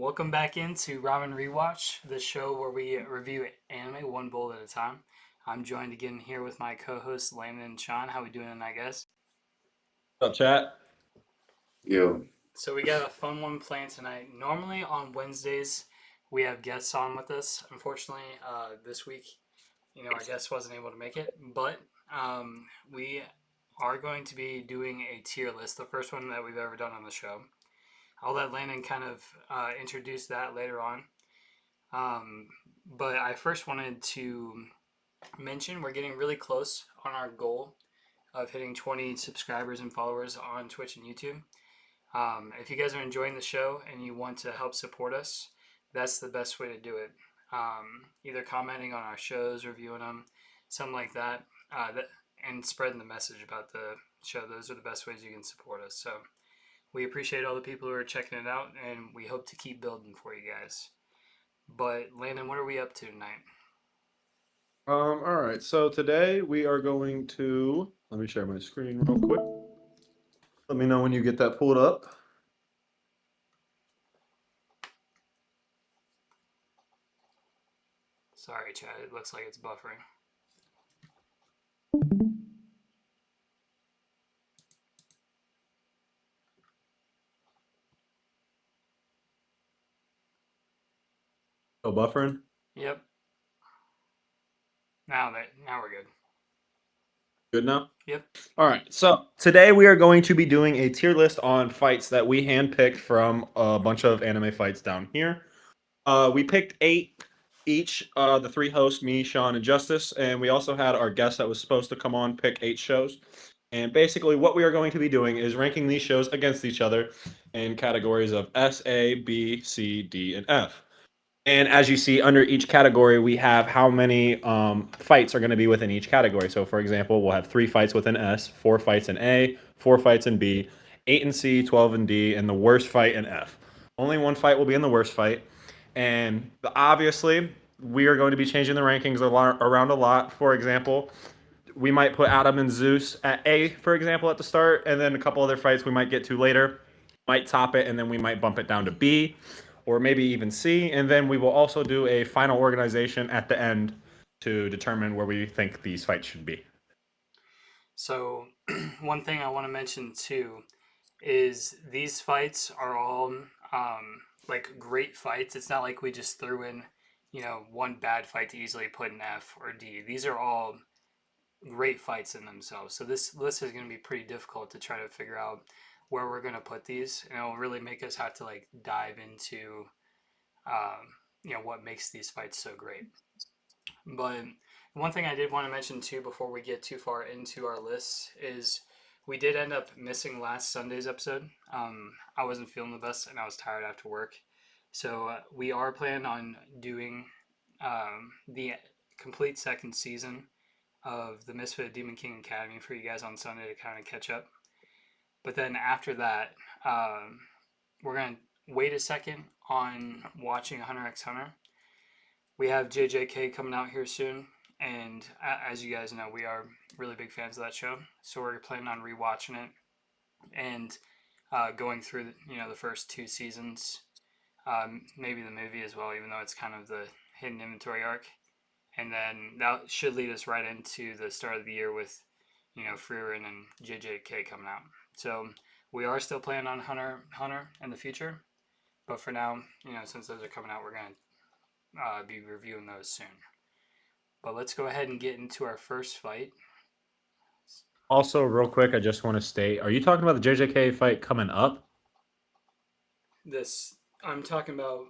Welcome back into Ramen Rewatch, the show where we review anime one bowl at a time. I'm joined again here with my co-hosts Landon and Sean. How we doing tonight, guys? Up, chat? Yo, So we got a fun one planned tonight. Normally on Wednesdays we have guests on with us. Unfortunately, this week, our guest wasn't able to make it, but we are going to be doing a tier list, the first one that we've ever done on the show. I'll let Landon kind of introduce that later on. Um, but I first wanted to mention we're getting really close on our goal of hitting 20 subscribers and followers on Twitch and YouTube. If you guys are enjoying the show and you want to help support us, that's the best way to do it. Either commenting on our shows, reviewing them, something like that, and spreading the message about the show. Those are the best ways you can support us. So we appreciate all the people who are checking it out, and we hope to keep building for you guys. But Landon, what are we up to tonight? All right. So today we are going to let me share my screen real quick. Let me know when you get that pulled up. Sorry, Chad. It looks like it's buffering. Oh, buffering. Yep. Now we're good. Good now? Yep. All right. So today we are going to be doing a tier list on fights that we handpicked from a bunch of anime fights down here. We picked 8 each. The 3 hosts, me, Sean, and Justice, and we also had our guest that was supposed to come on pick 8 shows. And basically, what we are going to be doing is ranking these shows against each other in categories of S, A, B, C, D, and F. And as you see, under each category, we have how many fights are going to be within each category. So, for example, we'll have 3 fights within S, 4 fights in A, 4 fights in B, 8 in C, 12 in D, and the worst fight in F. Only one fight will be in the worst fight. And obviously, we are going to be changing the rankings around a lot. For example, we might put Adam and Zeus at A, for example, at the start, and then a couple other fights we might get to later might top it, and then we might bump it down to B or maybe even C. And then we will also do a final organization at the end to determine where we think these fights should be. So, one thing I want to mention too is these fights are all like great fights. It's not like we just threw in, one bad fight to easily put in F or D. These are all great fights in themselves. So this list is going to be pretty difficult to try to figure out where we're going to put these, and it'll really make us have to like dive into, what makes these fights so great. But one thing I did want to mention too before we get too far into our list is we did end up missing last Sunday's episode. I wasn't feeling the best and I was tired after work. So we are planning on doing the complete second season of the Misfit Demon King Academy for you guys on Sunday to kind of catch up. But then after that, we're going to wait a second on watching Hunter x Hunter. We have JJK coming out here soon, and as you guys know, we are really big fans of that show. So we're planning on rewatching it and going through, the first 2 seasons, maybe the movie as well, even though it's kind of the hidden inventory arc. And then that should lead us right into the start of the year with, Frieren and JJK coming out. So we are still planning on Hunter in the future, but for now, since those are coming out, we're gonna be reviewing those soon. But let's go ahead and get into our first fight. Also, real quick, I just want to state, are you talking about the JJK fight coming up? This I'm talking about.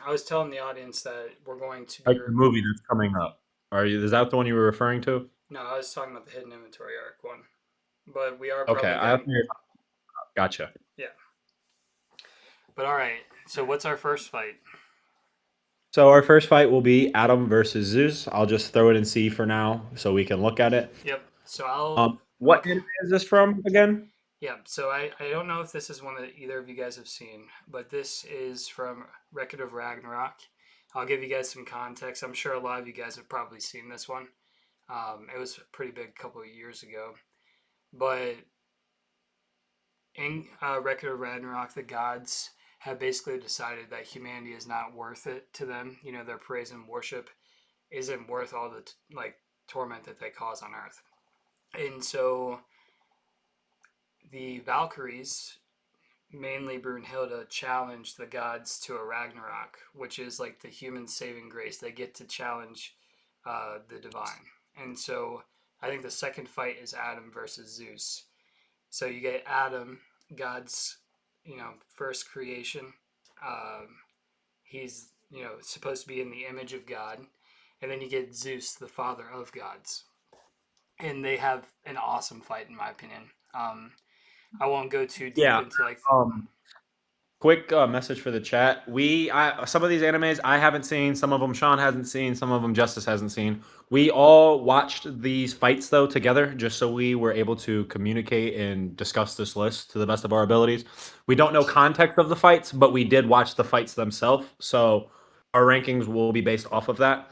I was telling the audience that we're going to be. Like the movie that's coming up. Is that the one you were referring to? No, I was talking about the hidden inventory arc one. But we are Okay, probably getting. gotcha. Yeah. But all right. So what's our first fight? So our first fight will be Adam versus Zeus. I'll just throw it in C for now so we can look at it. Yep. So I'll. What anime is this from again? Yeah. So I don't know if this is one that either of you guys have seen, but this is from Record of Ragnarok. I'll give you guys some context. I'm sure a lot of you guys have probably seen this one. It was pretty big a couple of years ago. But in Record of Ragnarok, the gods have basically decided that humanity is not worth it to them. You know, their praise and worship isn't worth all the like torment that they cause on Earth. And so the Valkyries, mainly Brunhilde, challenge the gods to a Ragnarok, which is like the human saving grace. They get to challenge the divine. And so I think the second fight is Adam versus Zeus. So you get Adam, God's, first creation. Um, he's, supposed to be in the image of God. And then you get Zeus, the father of gods. And they have an awesome fight, in my opinion. I won't go too deep Yeah. into like. Quick message for the chat. Some of these animes I haven't seen. Some of them Sean hasn't seen. Some of them Justice hasn't seen. We all watched these fights though together, just so we were able to communicate and discuss this list to the best of our abilities. We don't know context of the fights, but we did watch the fights themselves, so our rankings will be based off of that.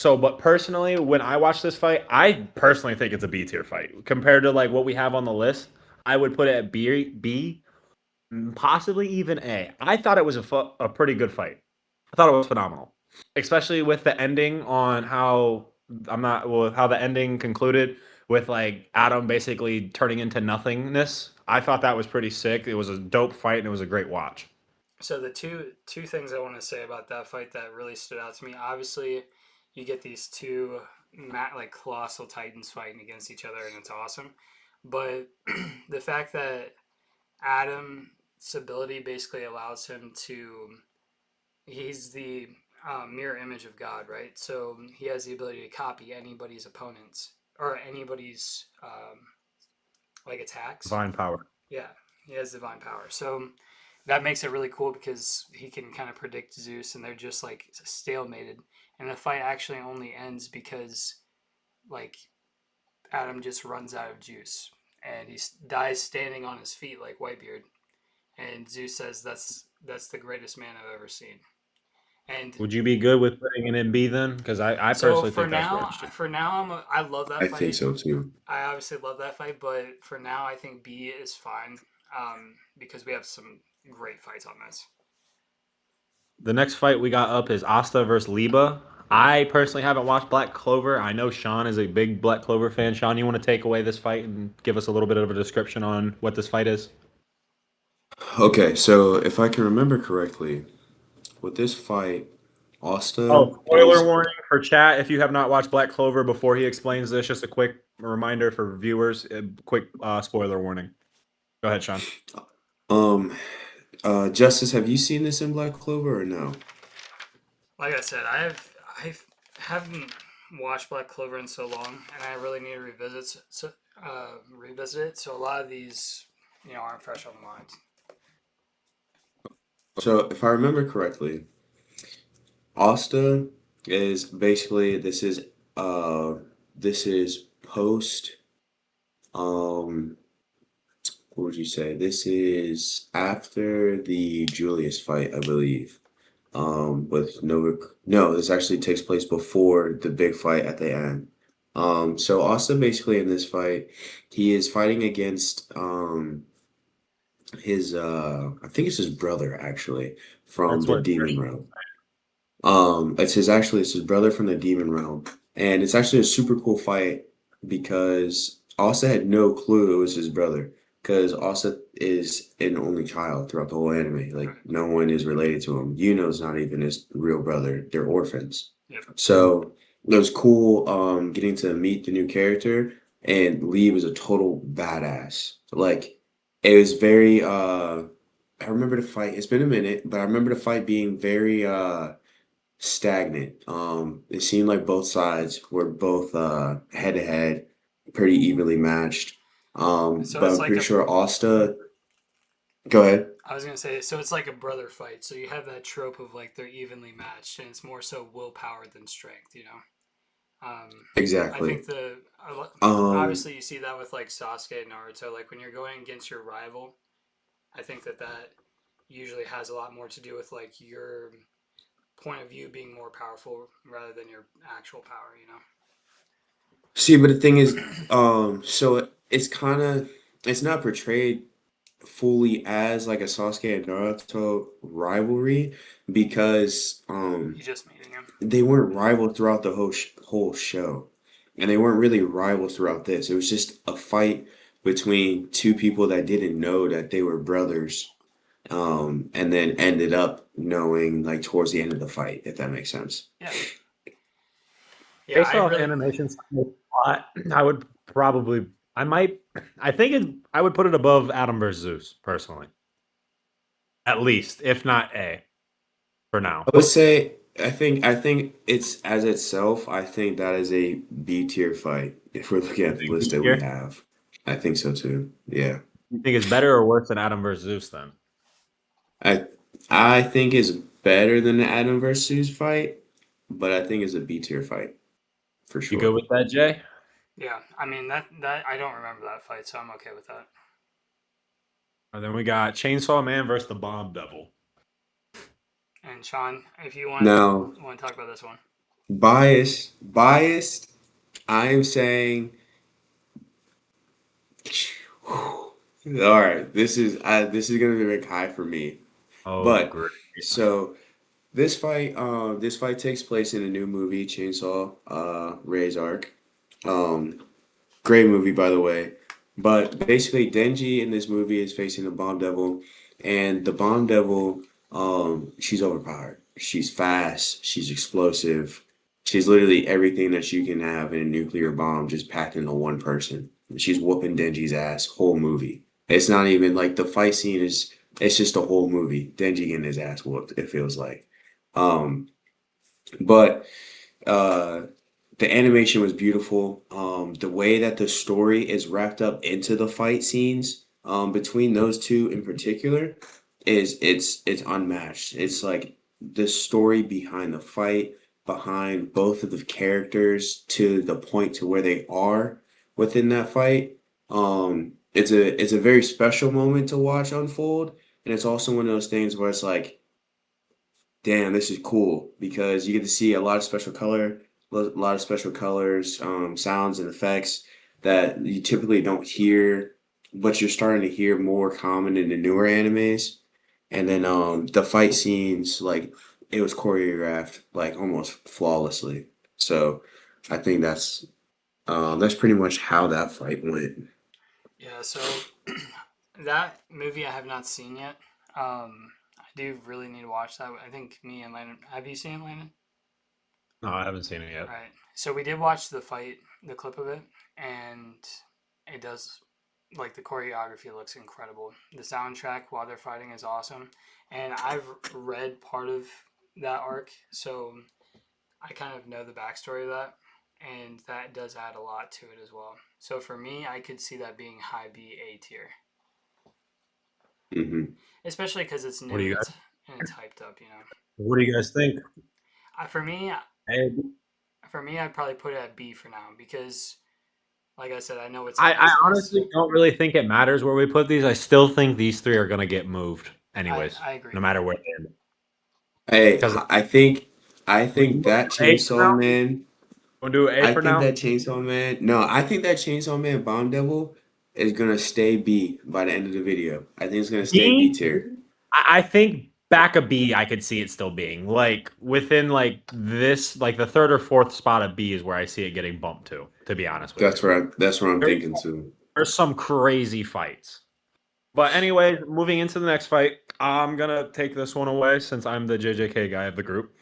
So, but personally, when I watch this fight, I personally think it's a B tier fight compared to like what we have on the list. I would put it at B, possibly even A. I thought it was a pretty good fight. I thought it was phenomenal, especially with the ending on how how the ending concluded with like Adam basically turning into nothingness. I thought that was pretty sick. It was a dope fight and it was a great watch. So the two things I want to say about that fight that really stood out to me. Obviously, you get these two like colossal titans fighting against each other, and it's awesome. But the fact that Adam's ability basically allows him to. He's the mirror image of God, right? So he has the ability to copy anybody's opponents or anybody's like attacks. Divine power. Yeah, he has divine power. So that makes it really cool because he can kind of predict Zeus, and they're just like stalemated. And the fight actually only ends because like Adam just runs out of juice, and he dies standing on his feet like Whitebeard. And Zeus says that's the greatest man I've ever seen. And Would you be good with putting it in B then? Because I so personally think that's where it should. for now, I love that I fight. think so too. I obviously love that fight, but for now, I think B is fine because we have some great fights on this. The next fight we got up is Asta versus Liba. I personally haven't watched Black Clover. I know Sean is a big Black Clover fan. Sean, you want to take away this fight and give us a little bit of a description on what this fight is? Okay, so if I can remember correctly, with this fight, Asta Oh, spoiler is warning for chat. If you have not watched Black Clover before he explains this, just a quick reminder for viewers. Quick spoiler warning. Go ahead, Sean. um Justice, have you seen this in Black Clover or no? Like I said, I haven't watched Black Clover in so long, and I really need to revisit it. So a lot of these, aren't fresh on the mind. So if I remember correctly, Asta is basically this is post um what would you say? This is after the Julius fight, I believe. With Novik. No, this actually takes place before the big fight at the end. So Austin basically in this fight, he is fighting against his I think it's his brother actually from That's the what. Demon Realm. It's his brother from the Demon Realm, and it's actually a super cool fight because Asa had no clue it was his brother because Asa is an only child throughout the whole anime. Like no one is related to him. Yuno's not even his real brother. They're orphans. Yep. So it was cool getting to meet the new character, and Lee was a total badass. Like it was very I remember the fight. It's been a minute, but I remember the fight being very stagnant. It seemed like both sides were both head to head, pretty evenly matched. So But it's I'm like pretty sure Asta. Go ahead. I was gonna say, so it's like a brother fight. So you have that trope of like they're evenly matched, and it's more so willpower than strength. I Exactly. think Um, obviously you see that with like Sasuke and Naruto. Like when you're going against your rival, I think that usually has a lot more to do with like your point of view being more powerful rather than your actual power. See, but the thing is, so it's kind of it's not portrayed fully as like a Sasuke and Naruto rivalry because You just meeting him. they weren't rivals throughout the whole show, and they weren't really rivals throughout this. It was just a fight between two people that didn't know that they were brothers, and then ended up knowing like towards the end of the fight, if that makes sense. Yeah. Yeah, Based I off really. animation style, I would probably, I would put it above Adam vs. Zeus personally, at least, if not A, for now. I would say I think it's as itself, I think that is a B tier fight if we're looking You at the think list B that we tier? have. I think so too. Yeah. You think it's better or worse than Adam vs. Zeus then? I I think it's better than the Adam versus fight, but I think it's a B tier fight for You go sure. with that, Jay? Yeah, I mean that I don't remember that fight, so I'm okay with that. And then we got Chainsaw Man versus the Bomb Devil. And Sean, if you Now, want to talk about this one. biased, I am saying all right, this is gonna be like high for me. Oh, But great. so this fight takes place in a new movie, Chainsaw, Ray's Arc. Um, Great movie, by the way. But basically, Denji in this movie is facing the Bomb Devil, and the Bomb Devil, she's overpowered. She's fast. She's explosive. She's literally everything that you can have in a nuclear bomb, just packed into one person. She's whooping Denji's ass whole movie. It's not even like the fight scene is. It's just a whole movie. Denji getting his ass whooped. It feels like. Um, but uh, the animation was beautiful. The way that the story is wrapped up into the fight scenes, between those two in particular, it's unmatched. It's like the story behind the fight, behind both of the characters to the point to where they are within that fight. It's a very special moment to watch unfold, and it's also one of those things where it's like, damn, this is cool because you get to see a lot of special color, a lot of special colors, sounds and effects that you typically don't hear, but you're starting to hear more common in the newer animes. And then the fight scenes, like it was choreographed like almost flawlessly. So I think that's pretty much how that fight went. Yeah, so that movie I have not seen yet. I do really need to watch that. I think me and Landon. Have you seen it, Landon? No, I haven't seen it yet. All right. So we did watch the fight, the clip of it, and it does like the choreography looks incredible. The soundtrack while they're fighting is awesome, and I've read part of that arc, so I kind of know the backstory of that, and that does add a lot to it as well. So for me, I could see that being high B A tier, Hmm. especially because it's What do new, you guys? and it's hyped up. What do you guys think? For me, I, I'd probably put it at B for now because, like I said, I know it's I on I his list. honestly don't really think it matters where we put these. I still think these three are gonna get moved, anyways, I agree. no matter where they end. Hey, Because I we think want that to do A for Chainsaw now. Man. Want to do A I for think now? that Chainsaw Man. No, I think that Chainsaw Man Bomb Devil is gonna stay B by the end of the video. I think it's gonna stay B B. tier. I think back a B, I could see it still being like within like this, like the third or fourth spot of B is where I see it getting bumped to. To be honest with you, That's what I'm there's, thinking too. there's some crazy fights. But anyway, moving into the next fight, I'm gonna take this one away since I'm the JJK guy of the group.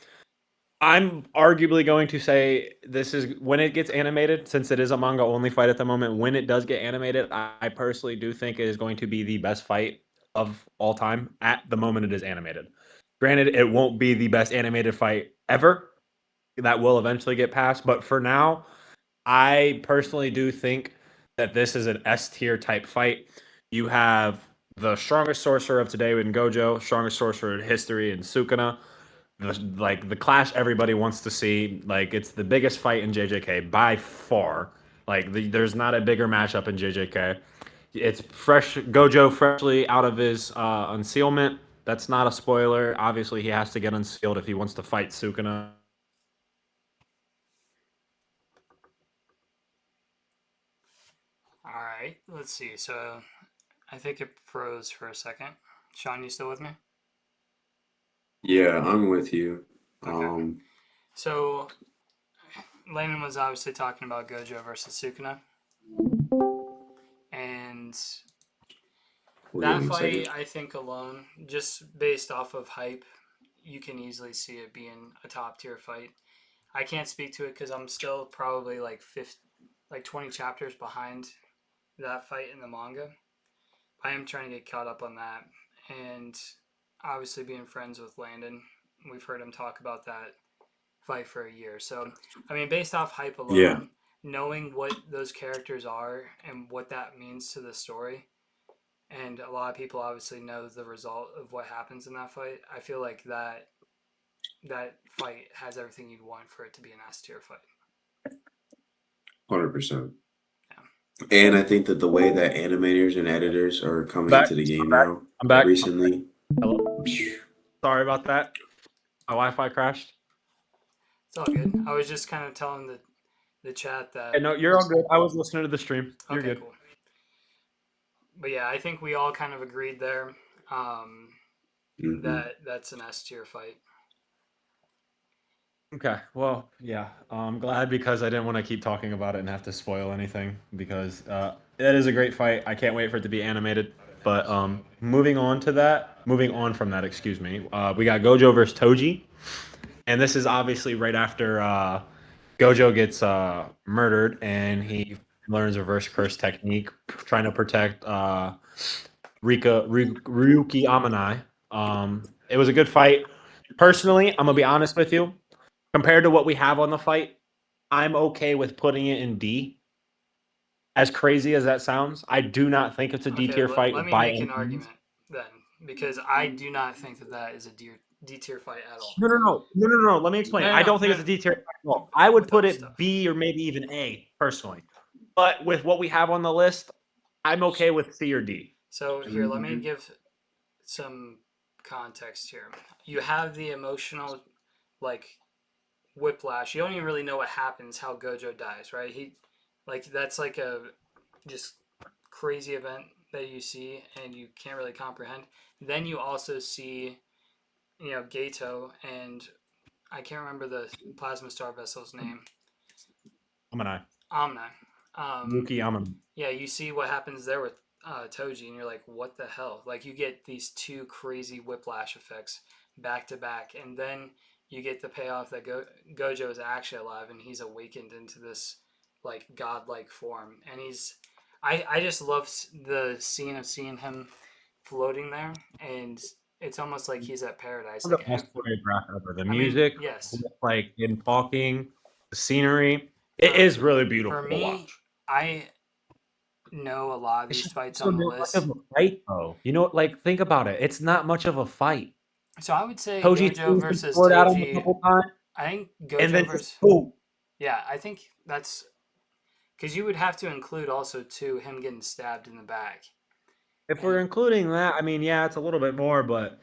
I'm arguably going to say this is when it gets animated, since it is a manga only fight at the moment. When it does get animated, I personally do think it is going to be the best fight of all time at the moment it is animated. Granted, it won't be the best animated fight ever. That will eventually get passed, but for now, I personally do think that this is an S tier type fight. You have the strongest sorcerer of today in Gojo, strongest sorcerer in history in Sukuna, like the clash everybody wants to see. Like it's the biggest fight in JJK by far. Like there's not a bigger matchup in JJK. It's fresh Gojo freshly out of his unsealment. That's not a spoiler. Obviously, he has to get unsealed if he wants to fight Sukuna. All right, let's see. So I think it froze for a second. Sean, you still with me? Yeah, I'm with you. Okay. Um, So Landon was obviously talking about Gojo versus Sukuna, and we'll give that him a second. fight, I think alone, just based off of hype, you can easily see it being a top tier fight. I can't speak to it because I'm still probably like 20 chapters behind that fight in the manga. I am trying to get caught up on that, and obviously being friends with Landon, we've heard him talk about that fight for a year. So, I mean, based off hype Yeah, alone, knowing what those characters are and what that means to the story, and a lot of people obviously know the result of what happens in that fight. I feel like that fight has everything you'd want for it to be an S tier fight. 100%. Yeah. And I think that the way that animators and editors are coming Back. into the I'm game back. now I'm back. recently, Hello. Sorry about that. My Wi-Fi crashed. It's all good. I was just kind of telling the chat Hey, that no, you're all good. I was listening to the stream. You're okay, good. cool. But yeah, I think we all kind of agreed there hmm that that's an S tier fight. Okay. Well, yeah. I'm glad because I didn't want to keep talking about it and have to spoil anything because it is a great fight. I can't wait for it to be animated. But moving on from that, excuse me. We got Gojo versus Toji, and this is obviously right after Gojo gets murdered and he learns reverse curse technique, trying to protect Ryuki Amanai. It was a good fight. Personally, I'm gonna be honest with you. Compared to what we have on the fight, I'm okay with putting it in D. As crazy as that sounds, I do not think it's a D Okay, tier let fight me by make any an means. argument then, because I do not think that that is a D tier fight at all. No. Let me explain. No, I no, don't think no, it's a D tier fight at all. I would with put other it stuff. B or maybe even A personally. But with what we have on the list, I'm okay with C or D. So here, let me give some context here. You have the emotional, like whiplash. You don't even really know what happens, how Gojo dies, right? That's like a just crazy event that you see and you can't really comprehend. Then you also see, Gato and I can't remember the plasma star vessel's name. Amanai. Amna. Um, Ryuki Amanai. yeah, you see what happens there with Toji, and you're like, what the hell? Like, you get these two crazy whiplash effects back to back, and then you get the payoff that Gojo is actually alive and he's awakened into this like godlike form, and I just love the scene of seeing him floating there, and it's almost like he's at paradise. One of Like, the best choreographed ever. The I mean, music, yes, like in talking, the scenery, it for is really for beautiful to me, watch. I know a lot of It's these just fights not on the much of list. a fight, though. You know, like think about it. It's not much of a fight. So I would say Toji Gojo swings his versus sword at him a Toji. couple times, I think and then Gojo just versus boom. yeah. I think that's because you would have to include also too him getting stabbed in the back. If And we're including that, I mean, yeah, it's a little bit more, but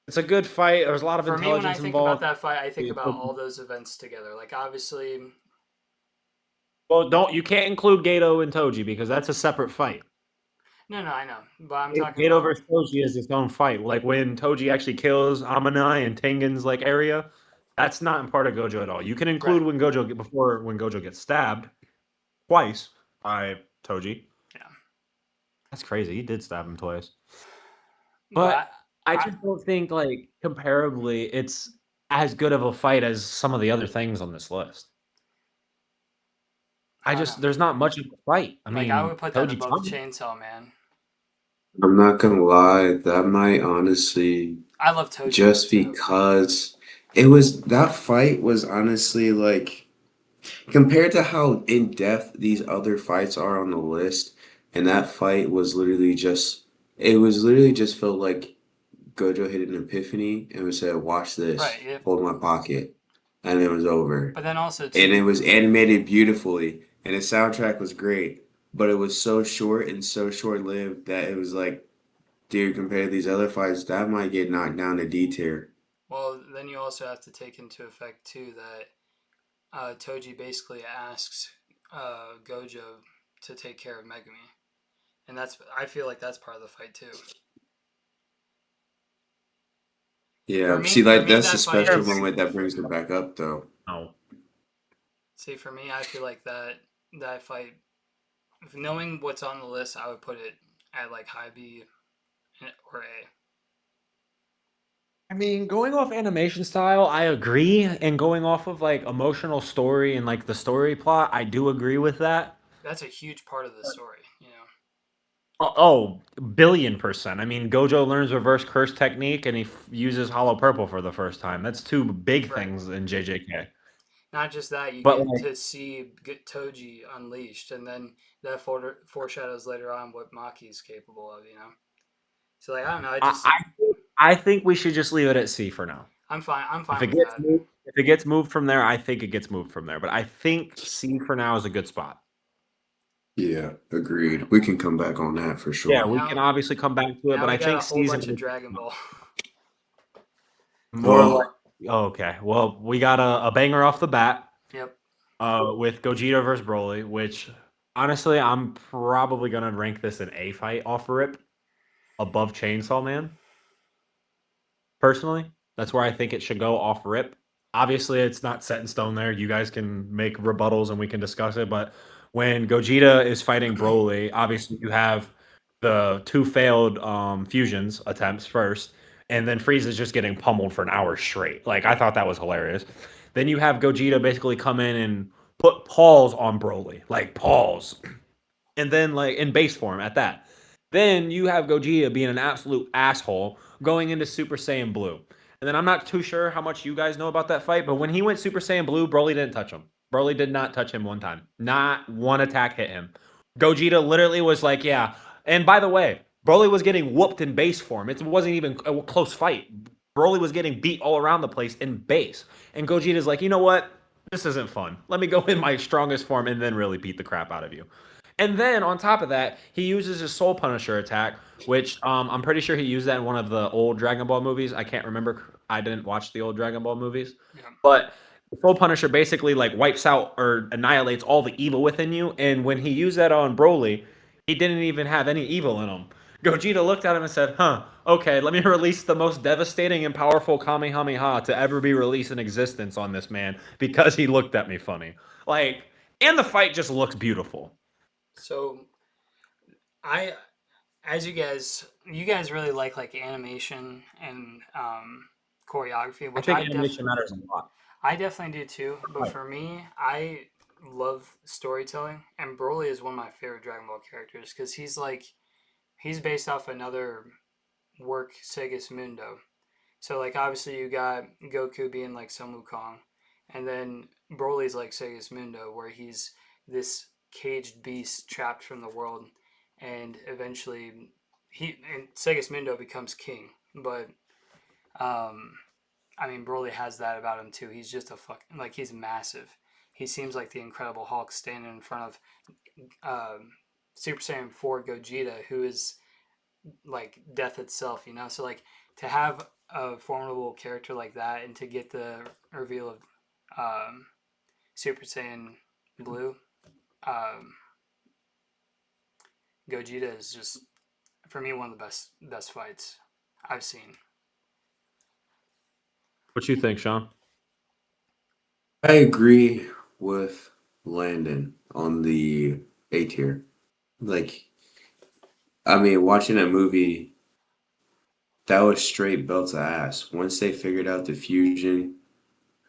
it's a good fight. There's a lot of for me, when I intelligence think about involved. that fight, I think about all those events together. Like obviously, Well, don't you can't include Gato and Toji because that's a separate fight. no, I know, but I'm talking Gato about versus Toji is its own fight. Like when Toji actually kills Amanai in Tengen's like area, that's not in part of Gojo at all. You can right. include when Gojo gets stabbed twice by Toji. Yeah, That's crazy. He did stab him twice. But but I I just don't think like comparably it's as good of a fight as some of the other things on this list. I don't know. There's not much of a fight. I Like I mean, would put that Toji above Chama. Chainsaw Man. I'm not gonna lie, that might honestly I love Toji though just too. because it was that fight was honestly like compared to how in depth these other fights are on the list, and that fight was literally just it was literally just felt like Gojo hit an epiphany and was said, "Watch Right. this, Yep. hold my pocket," and it was over. But then also And it too, was animated beautifully, and the soundtrack was great, but it was so short and so short-lived that it was like, dude, compared to these other fights, that might get knocked down to D tier. well, then you also have to take into effect too that Toji basically asks Gojo to take care of Megumi, and I feel like that's part of the fight too. Yeah, see, For like me, that's the that fight special is. moment that brings it back up, though. Oh, See, for me, I feel like that fight, knowing what's on the list, I would put it at like high B or A. I mean, going off animation style, I agree, and going off of like emotional story and like the story plot, I do agree with that. That's a huge part of the story, you know. Oh, billion%. I mean, Gojo learns reverse curse technique and he uses Hollow Purple for the first time. That's two big Right. things in JJK. Not just that, you But get like, to see Toji unleashed, and then that foreshadows later on what Maki is capable of, you know. So like, I don't know. I, I think we should just leave it at C for now. I'm fine. I'm If fine it with gets that. moved, if it gets moved from there, I think it gets moved from there. But I think C for now is a good spot. Yeah, agreed. We can come back on that for Yeah, sure. we Now, can obviously come back to it, now but we I got a think whole C's bunch of Dragon Ball. more like. Oh, Oh, okay, well, we got a banger off the bat. Yep. With Gogeta versus Broly, which honestly I'm probably gonna rank this an A fight off rip above Chainsaw Man. Personally, that's where I think it should go off rip. Obviously, it's not set in stone there. You guys can make rebuttals and we can discuss it. But when Gogeta is fighting Broly, obviously you have the two failed fusions attempts first, and then Frieza's just getting pummeled for an hour straight. Like I thought that was hilarious. Then you have Gogeta basically come in and put paws on Broly, like paws, and then like in base form at that. Then you have Gogeta being an absolute asshole going into Super Saiyan Blue. And then I'm not too sure how much you guys know about that fight, but when he went Super Saiyan Blue, Broly didn't touch him. Broly did not touch him one time. Not one attack hit him. Gogeta literally was like, yeah. And by the way, Broly was getting whooped in base form. It wasn't even a close fight. Broly was getting beat all around the place in base. And Gogeta's like, you know what? This isn't fun. Let me go in my strongest form and then really beat the crap out of you. And then on top of that, he uses his Soul Punisher attack, which I'm pretty sure he used that in one of the old Dragon Ball movies. I can't remember. I didn't watch the old Dragon Ball movies, Yeah. but Soul Punisher basically like wipes out or annihilates all the evil within you. And when he used that on Broly, he didn't even have any evil in him. Gogeta looked at him and said, "Huh, okay, let me release the most devastating and powerful Kamehameha to ever be released in existence on this man because he looked at me funny." Like, and the fight just looks beautiful. So, I, as you guys really like animation and choreography, I which think animation matters a lot. I definitely do too. But Right. for me, I love storytelling, and Broly is one of my favorite Dragon Ball characters because he's based off another work, Segismundo. So like obviously you got Goku being like Sun Wukong, and then Broly's like Segismundo, where he's this caged beast trapped from the world, and eventually Segismundo becomes king. But um, I mean Broly has that about him too. He's just a he's massive. He seems like the Incredible Hulk standing in front of Super Saiyan 4 Gogeta, who is like death itself, you know. So like to have a formidable character like that, and to get the reveal of um, Super Saiyan Blue, um, Gogeta is just for me one of the best fights I've seen. What you think, Sean? I agree with Landon on the A tier. Like, I mean, watching that movie, that was straight belt to ass. Once they figured out the fusion,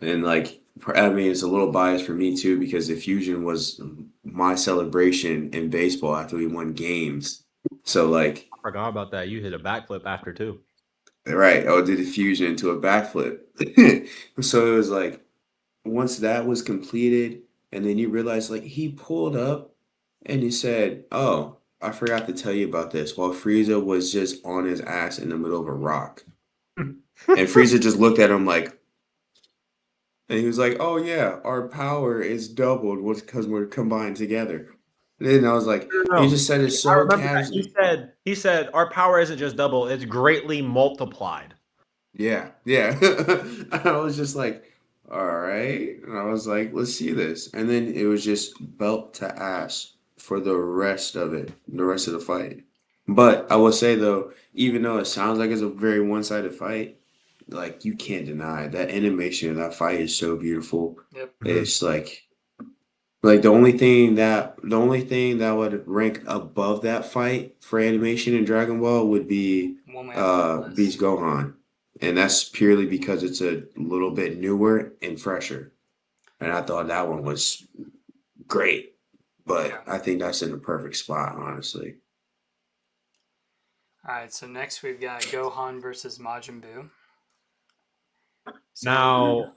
and like, I mean, it's a little biased for me too because the fusion was my celebration in baseball after we won games. So like, I forgot about that. You hit a backflip after too. right, I did the fusion into a backflip. So it was like once that was completed, and then you realize like he pulled up and he said, "Oh, I forgot to tell you about this," while Frieza was just on his ass in the middle of a rock. And Frieza just looked at him like, and he was like, "Oh yeah, our power is doubled because we're combined together." And then I was like, he No, just said it I so remember that casually. he said our power isn't just double; it's greatly multiplied. Yeah, yeah. I was just like, all right. And I was like, let's see this. And then it was just belt to ass for the rest of the fight. But I will say though, even though it sounds like it's a very one-sided fight, like you can't deny that animation of that fight is so beautiful. Yep. It's like the only thing that would rank above that fight for animation in Dragon Ball would be One we have on the list. Beast Gohan. And that's purely because it's a little bit newer and fresher. And I thought that one was great. But Yeah. I think that's in the perfect spot, honestly. All right, so next we've got Gohan versus Majin Buu. So, Now,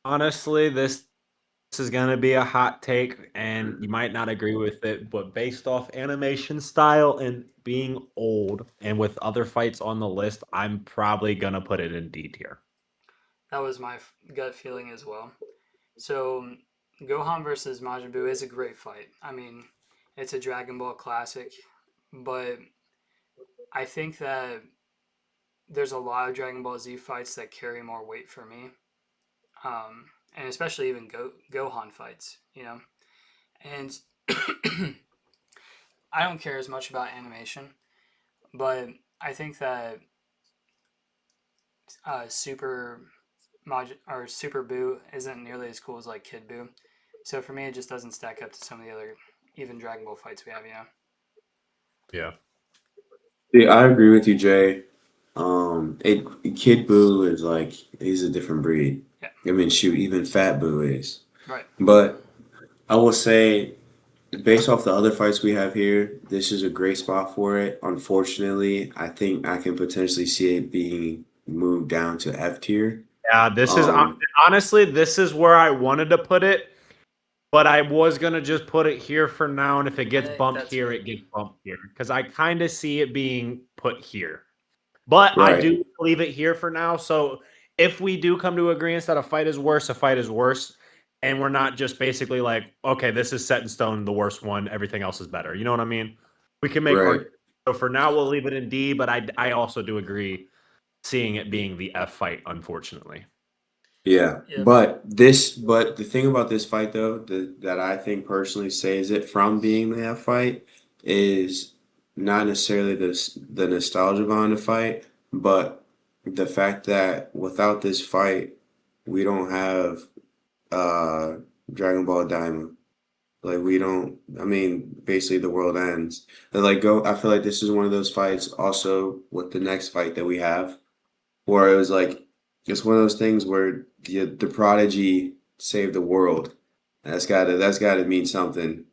honestly, this is gonna be a hot take, and you might not agree with it, but based off animation style and being old, and with other fights on the list, I'm probably gonna put it in D tier. that was my gut feeling as well. So Gohan versus Majin Buu is a great fight. I mean, it's a Dragon Ball classic, but I think that there's a lot of Dragon Ball Z fights that carry more weight for me, and especially even Gohan fights, you know. And I don't care as much about animation, but I think that Super Buu isn't nearly as cool as like Kid Buu. So for me, it just doesn't stack up to some of the other even Dragon Ball fights we have. You know. Yeah. Yeah, I agree with you, Jay. Kid Buu is like he's a different breed. Yeah. I mean, shoot, even Fat Buu is. Right. But I will say, based off the other fights we have here, this is a great spot for it. Unfortunately, I think I can potentially see it being moved down to F tier. Yeah, this is Um, honestly, this is where I wanted to put it, but I was gonna just put it here for now, and if it gets I think bumped that's here, good. it gets bumped here because I kind of see it being put here. But I right. do leave it here for now. So if we do come to agreement that a fight is worse, a fight is worse, and we're not just basically like, okay, this is set in stone, the worst one, everything else is better. You know what I mean? We can make Right. arguments. So for now, we'll leave it in D, but I also do agree seeing it being the F fight, unfortunately. Yeah. Yep. But the thing about this fight though, that I think personally saves it from being that fight is not necessarily the nostalgia behind the fight, but the fact that without this fight, we don't have uh Dragon Ball Daima. Like we don't I mean, basically the world ends. And like go I feel like this is one of those fights also with the next fight that we have where it was like it's one of those things where the prodigy saved the world. That's gotta mean something.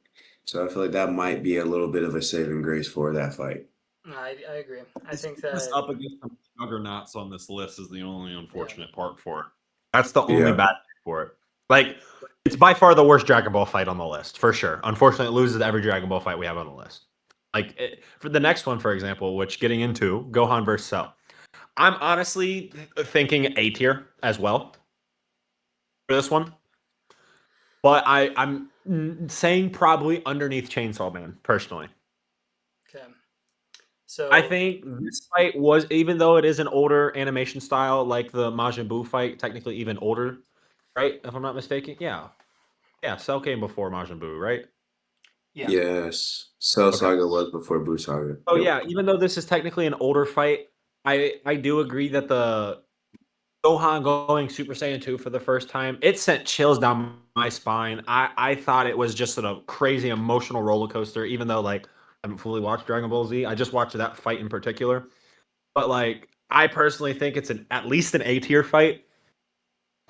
So I feel like that might be a little bit of a saving grace for that fight. No, I agree. I think This that up against some juggernauts on this list is the only unfortunate part for it. That's the only Yeah. bad thing for it. Like, it's by far the worst Dragon Ball fight on the list, for sure. Unfortunately, it loses every Dragon Ball fight we have on the list. Like, for the next one, for example, which getting into Gohan versus Cell, I'm honestly thinking A tier as well for this one. But I'm saying probably underneath Chainsaw Man, personally. okay. So I think this fight was, even though it is an older animation style, like the Majin Buu fight, technically even older, right? If I'm not mistaken. Yeah. Yeah, Cell came before Majin Buu, right? yeah, Yes. Cell Okay. Saga was before Buu Saga. Oh Yep. yeah, even though this is technically an older fight, I do agree that the Gohan going Super Saiyan 2 for the first time, it sent chills down my spine. I thought it was just a crazy emotional roller coaster, even though like I haven't fully watched Dragon Ball Z. I just watched that fight in particular. But like I personally think it's at least an A tier fight.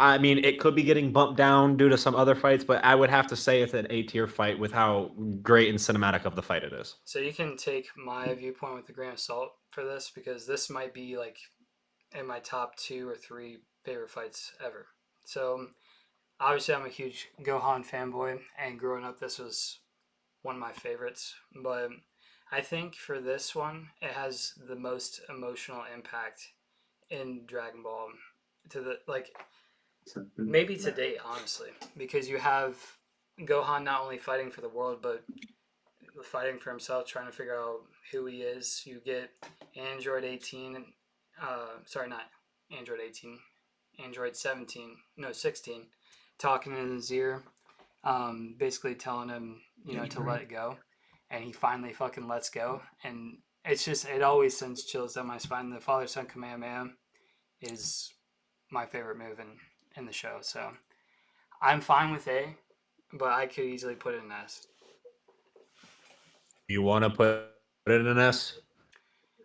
I mean, it could be getting bumped down due to some other fights, but I would have to say it's an A tier fight with how great and cinematic of the fight it is. so you can take my viewpoint with a grain of salt for this because this might be like in my top 2 or 3 favorite fights ever. So obviously, I'm a huge Gohan fanboy, and growing up, this was one of my favorites. But I think for this one, it has the most emotional impact in Dragon Ball to the like maybe to date, honestly, because you have Gohan not only fighting for the world, but fighting for himself, trying to figure out who he is. You get Android 18, sorry, not Android 18, Android 17, no 16, talking in his ear, basically telling him, to let it go. and he finally fucking lets go. And it always sends chills down my spine. The Father Son Kamehameha is my favorite move in the show. So I'm fine with A, but I could easily put it in S. You want to put it in an S?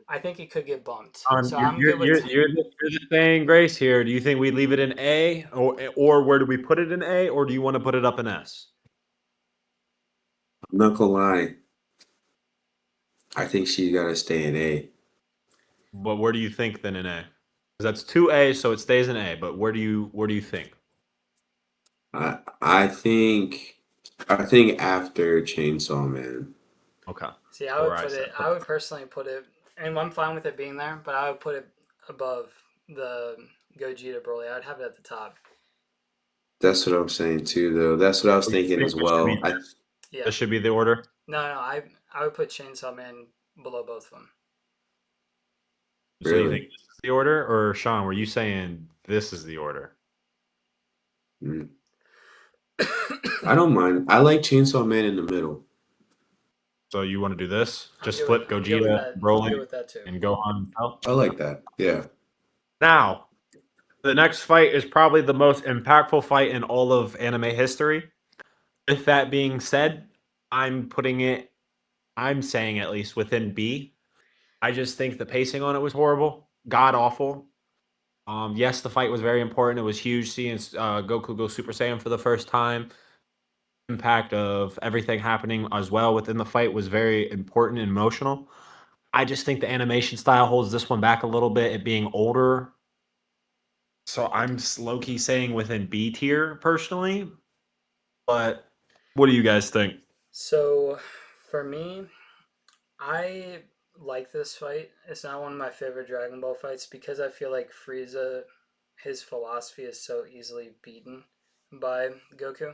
I think it could get bumped. So You're, I'm good with you're the saying grace here. Do you think we leave it in A, or where do we put it in A, or do you want to put it up in S? I'm not gonna lie. I think she's gotta stay in A. But where do you think then in A? 'Cause that's 2A, so it stays in A. But where do you think? I think after Chainsaw Man. Okay. See, I would put it. I would personally put it, and I'm fine with it being there. But I would put it above the Gogeta Broly. I'd have it at the top. That's what I'm saying too, though. That's what I was thinking as well. Yeah. This should be the order. No. I would put Chainsaw Man below both of them. So you Really? think this is the order, or Sean, were you saying this is the order? Mm. I don't mind. I like Chainsaw Man in the middle. So you want to do this? Just I'm flip good with Gogeta, that. I'm Broly, good with that too. and Gohan out. I like that. Yeah. Now, the next fight is probably the most impactful fight in all of anime history. With that being said, I'm saying at least within B. I just think the pacing on it was horrible, god awful. Yes, the fight was very important. It was huge seeing Goku go Super Saiyan for the first time. Impact of everything happening as well within the fight was very important and emotional. I just think the animation style holds this one back a little bit, it being older. So I'm low key saying within B tier personally. But what do you guys think? So, for me, I like this fight. It's not one of my favorite Dragon Ball fights because I feel like Frieza, his philosophy is so easily beaten by Goku.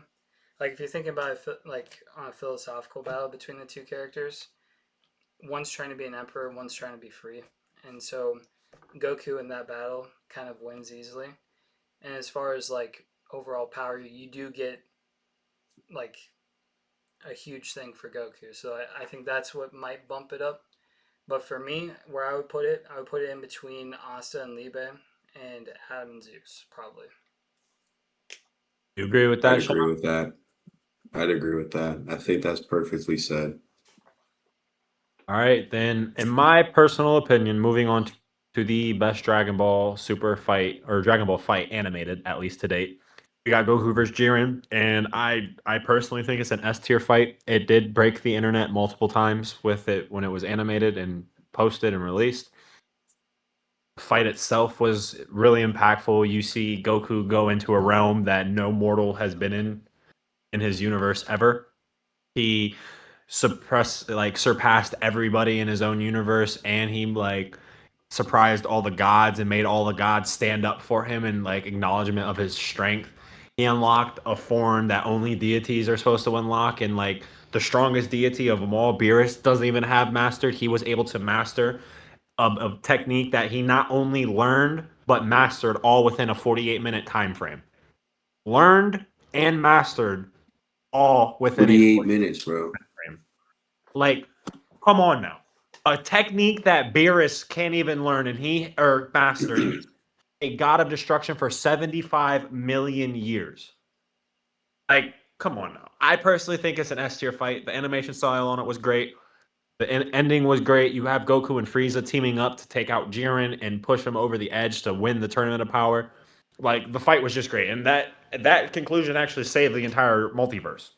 Like if you're thinking about it, like on a philosophical battle between the two characters, one's trying to be an emperor, one's trying to be free, and so Goku in that battle kind of wins easily. And as far as like overall power, you do get like a huge thing for Goku. So I think that's what might bump it up. But for me, where I would put it in between Asta and Libe and Adam and Zeus, probably. You agree with that, I'd agree Sean? with that. I'd agree with that. I think that's perfectly said. All right, then, in my personal opinion, moving on to the best Dragon Ball Super fight or Dragon Ball fight animated, at least to date, we got Goku versus Jiren, and I personally think it's an S tier fight. It did break the internet multiple times with it when it was animated and posted and released. The fight itself was really impactful. You see Goku go into a realm that no mortal has been in his universe ever. He surpassed everybody in his own universe, and he surprised all the gods and made all the gods stand up for him in acknowledgement of his strength. He unlocked a form that only deities are supposed to unlock, and the strongest deity of them all, Beerus, doesn't even have mastered. He was able to master a technique that he not only learned but mastered all within a 48-minute time frame. Learned and mastered all within 48 minutes, bro. Come on now. A technique that Beerus can't even learn and mastered a god of destruction for 75 million years. Come on now. I personally think it's an S tier fight. The animation style on it was great. The ending was great. You have Goku and Frieza teaming up to take out Jiren and push him over the edge to win the Tournament of Power. The fight was just great. And that conclusion actually saved the entire multiverse.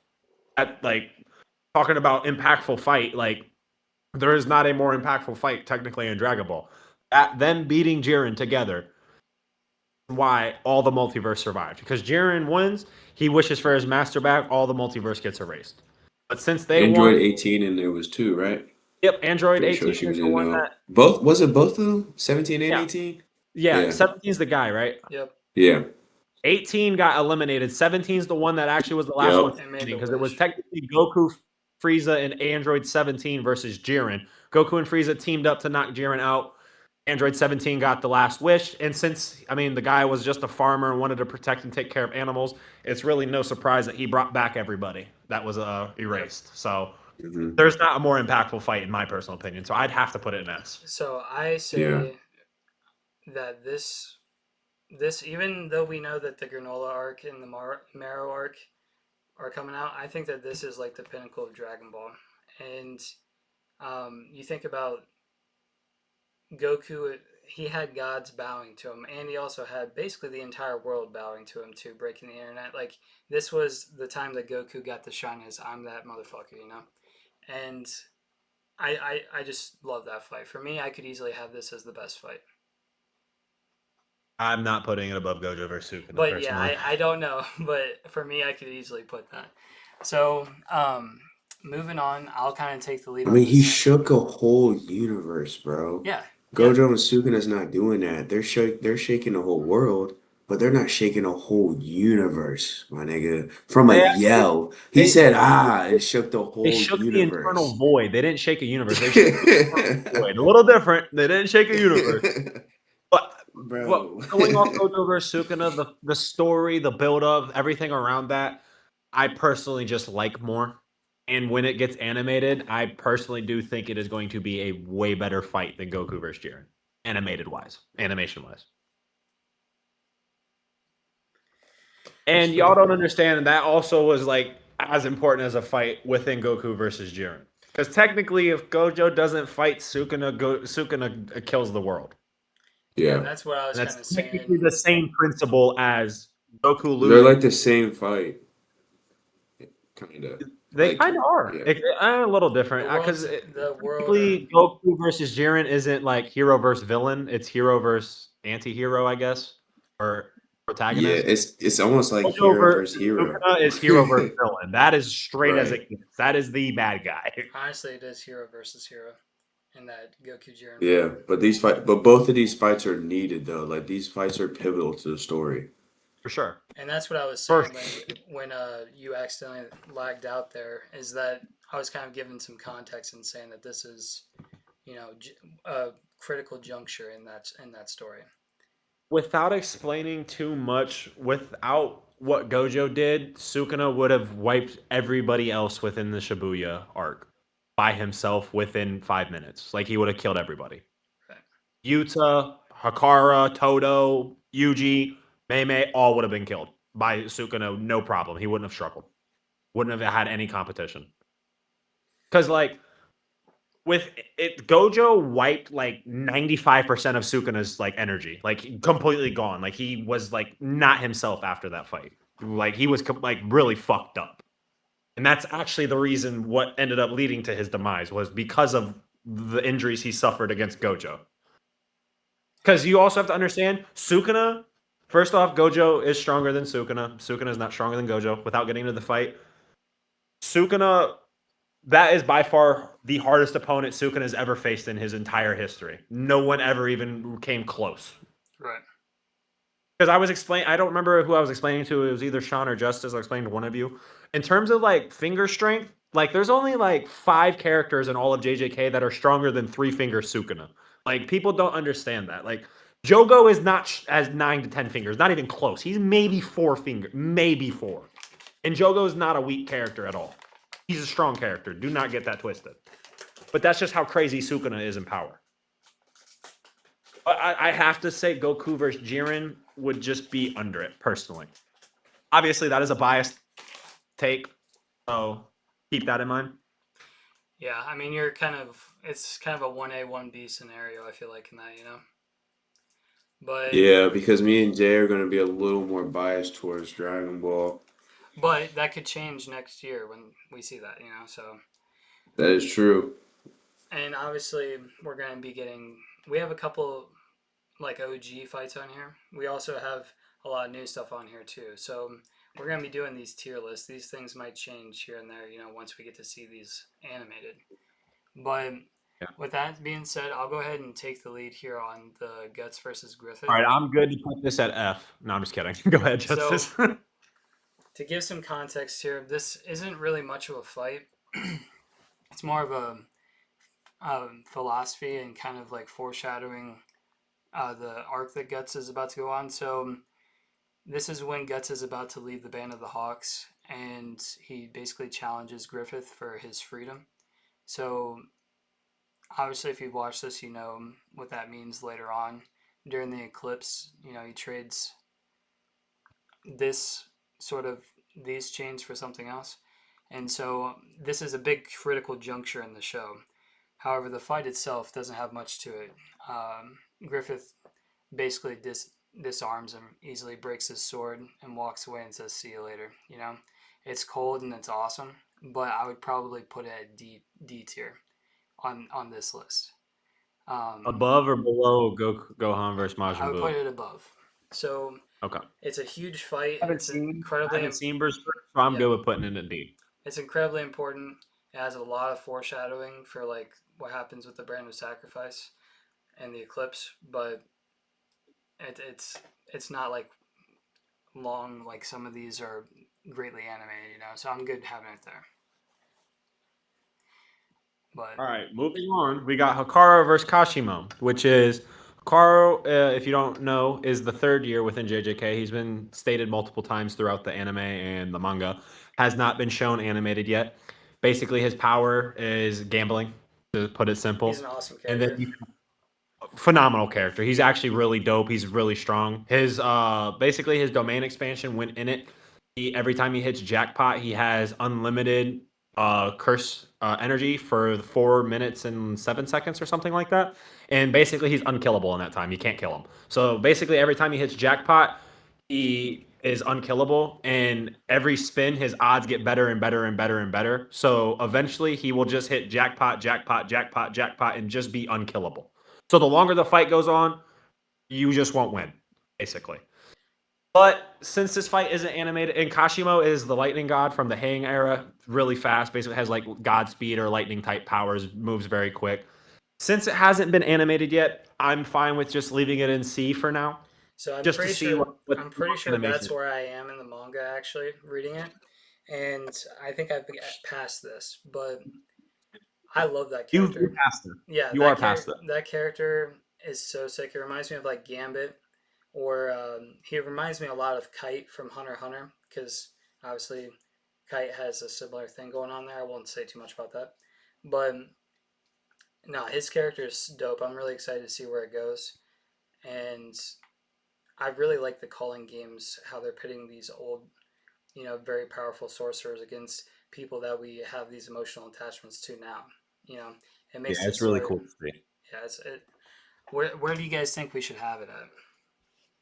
Talking about impactful fight, there is not a more impactful fight technically in Dragon Ball. Them beating Jiren together, why all the multiverse survived. Because Jiren wins, he wishes for his master back, all the multiverse gets erased. But since they Android won, 18 and there was 2, right? Yep, Android Pretty 18 sure she is was the in one there. that... Both, was it both of them? 17 and Yeah. 18? Yeah, Yeah. 17's the guy, right? Yep. Yeah. 18 got eliminated. 17's the one that actually was the last Yep. one because it was technically Goku, Frieza, and Android 17 versus Jiren. Goku and Frieza teamed up to knock Jiren out. Android 17 got the last wish. And since, the guy was just a farmer and wanted to protect and take care of animals, it's really no surprise that he brought back everybody that was erased. So Mhm. There's not a more impactful fight in my personal opinion, so I'd have to put it in S. So I say that this even though we know that the Granola arc and the Marrow arc are coming out, I think that this is like the pinnacle of Dragon Ball. And you think about Goku, he had gods bowing to him, and he also had basically the entire world bowing to him too, breaking the internet. Like this was the time that Goku got to shine as I'm that motherfucker, you know. And I just love that fight. For me, I could easily have this as the best fight. I'm not putting it above Gojo versus Sukuna But yeah, personally. I don't know. But for me, I could easily put that. So moving on, I'll kind of take the lead I on mean, he this. shook a whole universe, bro. Yeah, yeah, Gojo and Sukuna's not doing that. They're shaking the whole world, but they're not shaking a whole universe, my nigga. From a They actually yell, he they said ah and shook the they whole shook the internal universe. void. They didn't shake a universe. They shook the internal void. A little different. They didn't shake a universe. But Bro. going off Gojo versus Sukuna, the story, the build up, everything around that, I personally just like more. And when it gets animated, I personally do think it is going to be a way better fight than Goku versus Jiren, animated wise, animation wise. And y'all don't understand that also was like as important as a fight within Goku versus Jiren. Because technically, if Gojo doesn't fight Sukuna, Sukuna kills the world. yeah. Yeah. That's what I was And kind of that's technically saying. the same principle as Goku They're losing. like the same fight. Kinda. They kind of are. Yeah. A little different The because world's the world. technically Goku versus Jiren isn't like hero versus villain. It's hero versus anti-hero, I guess, or Yeah, protagonist. it's almost like Gojo hero versus versus hero. Sukuna is hero versus villain. That is straight as Right. it gets. That is the bad guy. Honestly, it is hero versus hero in that Goku Jiren Yeah, fight. but both of these fights are needed though. Like these fights are pivotal to the story. For sure. And that's what I was For saying when you accidentally lagged out there, is that I was kind of giving some context and saying that this is, you know, a critical juncture in that story. Without explaining too much, without what Gojo did, Sukuna would have wiped everybody else within the Shibuya arc by himself within 5 minutes. Like he would have killed everybody. Right. Yuta, Hakara, Todo, Yuji, Mei all would have been killed by Sukuna, no problem. He wouldn't have struggled. Wouldn't have had any competition. Because like with it, Gojo wiped like 95% of Sukuna's like energy, like completely gone. Like he was like not himself after that fight. Like he was like really fucked up. And that's actually the reason what ended up leading to his demise was because of the injuries he suffered against Gojo. Because you also have to understand, Sukuna, first off, Gojo is stronger than Sukuna. Sukuna is not stronger than Gojo without getting into the fight. Sukuna, that is by far the hardest opponent Sukuna has ever faced in his entire history. No one ever even came close. Right. Because I don't remember who I was explaining to. It was either Sean or Justice. I explained to one of you. In terms of like finger strength, like there's only like 5 characters in all of JJK that are stronger than 3-finger Sukuna. Like people don't understand that. Like Jogo is not as 9 to 10 fingers, not even close. He's maybe 4 fingers, maybe 4. And Jogo is not a weak character at all. He's a strong character. Do not get that twisted. But that's just how crazy Sukuna is in power. I have to say Goku versus Jiren would just be under it, personally. Obviously, that is a biased take, so keep that in mind. Yeah, I mean, it's kind of a 1A, 1B scenario, I feel like, in that, you know? But Yeah, because me and Jay are gonna be a little more biased towards Dragon Ball. but that could change next year when we see that, you know? So, That is true. and obviously, we have a couple like OG fights on here. We also have a lot of new stuff on here too. So we're gonna be doing these tier lists. These things might change here and there, you know, once we get to see these animated. But Yeah. with that being said, I'll go ahead and take the lead here on the Guts versus Griffith. All right, I'm good to put this at F. No, I'm just kidding. Go ahead, Justice. To give some context here, this isn't really much of a fight. It's more of a philosophy and kind of like foreshadowing the arc that Guts is about to go on. So this is when Guts is about to leave the Band of the Hawks, and he basically challenges Griffith for his freedom. So obviously, if you've watched this, you know what that means later on. During the eclipse, you know, he trades this sort of these chains for something else. And so this is a big critical juncture in the show. However, the fight itself doesn't have much to it. Griffith basically disarms him, easily breaks his sword, and walks away and says, "See you later." You know, it's cold and it's awesome, but I would probably put it at D tier on this list. Above or below Gohan versus Majin I would put Buu? it above. So Okay. it's a huge fight. I haven't It's seen incredibly Berserk, so I'm yeah, good with putting it in D. it's incredibly important. It has a lot of foreshadowing for like what happens with the brand of sacrifice and the eclipse, but it's not like long like some of these are greatly animated, you know. So I'm good having it there. But All right, moving on. We got Hikaru versus Kashimo, which is Hikaru, if you don't know, is the third year within JJK. He's been stated multiple times throughout the anime and the manga. Has not been shown animated yet. Basically, his power is gambling, to put it simple. he's an awesome And character. then phenomenal character. He's actually really dope. He's really strong. His basically his domain expansion went in it. Every time he hits jackpot, he has unlimited curse energy for 4 minutes and 7 seconds or something like that. And basically he's unkillable in that time. You can't kill him. So basically every time he hits jackpot, he is unkillable, and every spin his odds get better and better and better and better. So eventually he will just hit jackpot, jackpot, jackpot, jackpot and just be unkillable. So the longer the fight goes on, you just won't win, basically. But since this fight isn't animated, and Kashimo is the lightning god from the Hang era, really fast, basically has like god speed or lightning type powers, moves very quick. Since it hasn't been animated yet, I'm fine with just leaving it in C for now. So I'm Just to pretty see sure what I'm pretty sure animation that's is. where I am in the manga actually reading it, and I think I've past this, but I love that You're character. past it. Yeah, You are past it. that character is so sick. It reminds me of like Gambit, or he reminds me a lot of Kite from Hunter x Hunter, because obviously Kite has a similar thing going on there. I won't say too much about that, but no, his character is dope. I'm really excited to see where it goes, and I really like the calling games, how they're pitting these old, you know, very powerful sorcerers against people that we have these emotional attachments to now. You know, it Yeah, makes it's this really fight. cool to see. Yeah, it. Where do you guys think we should have it at?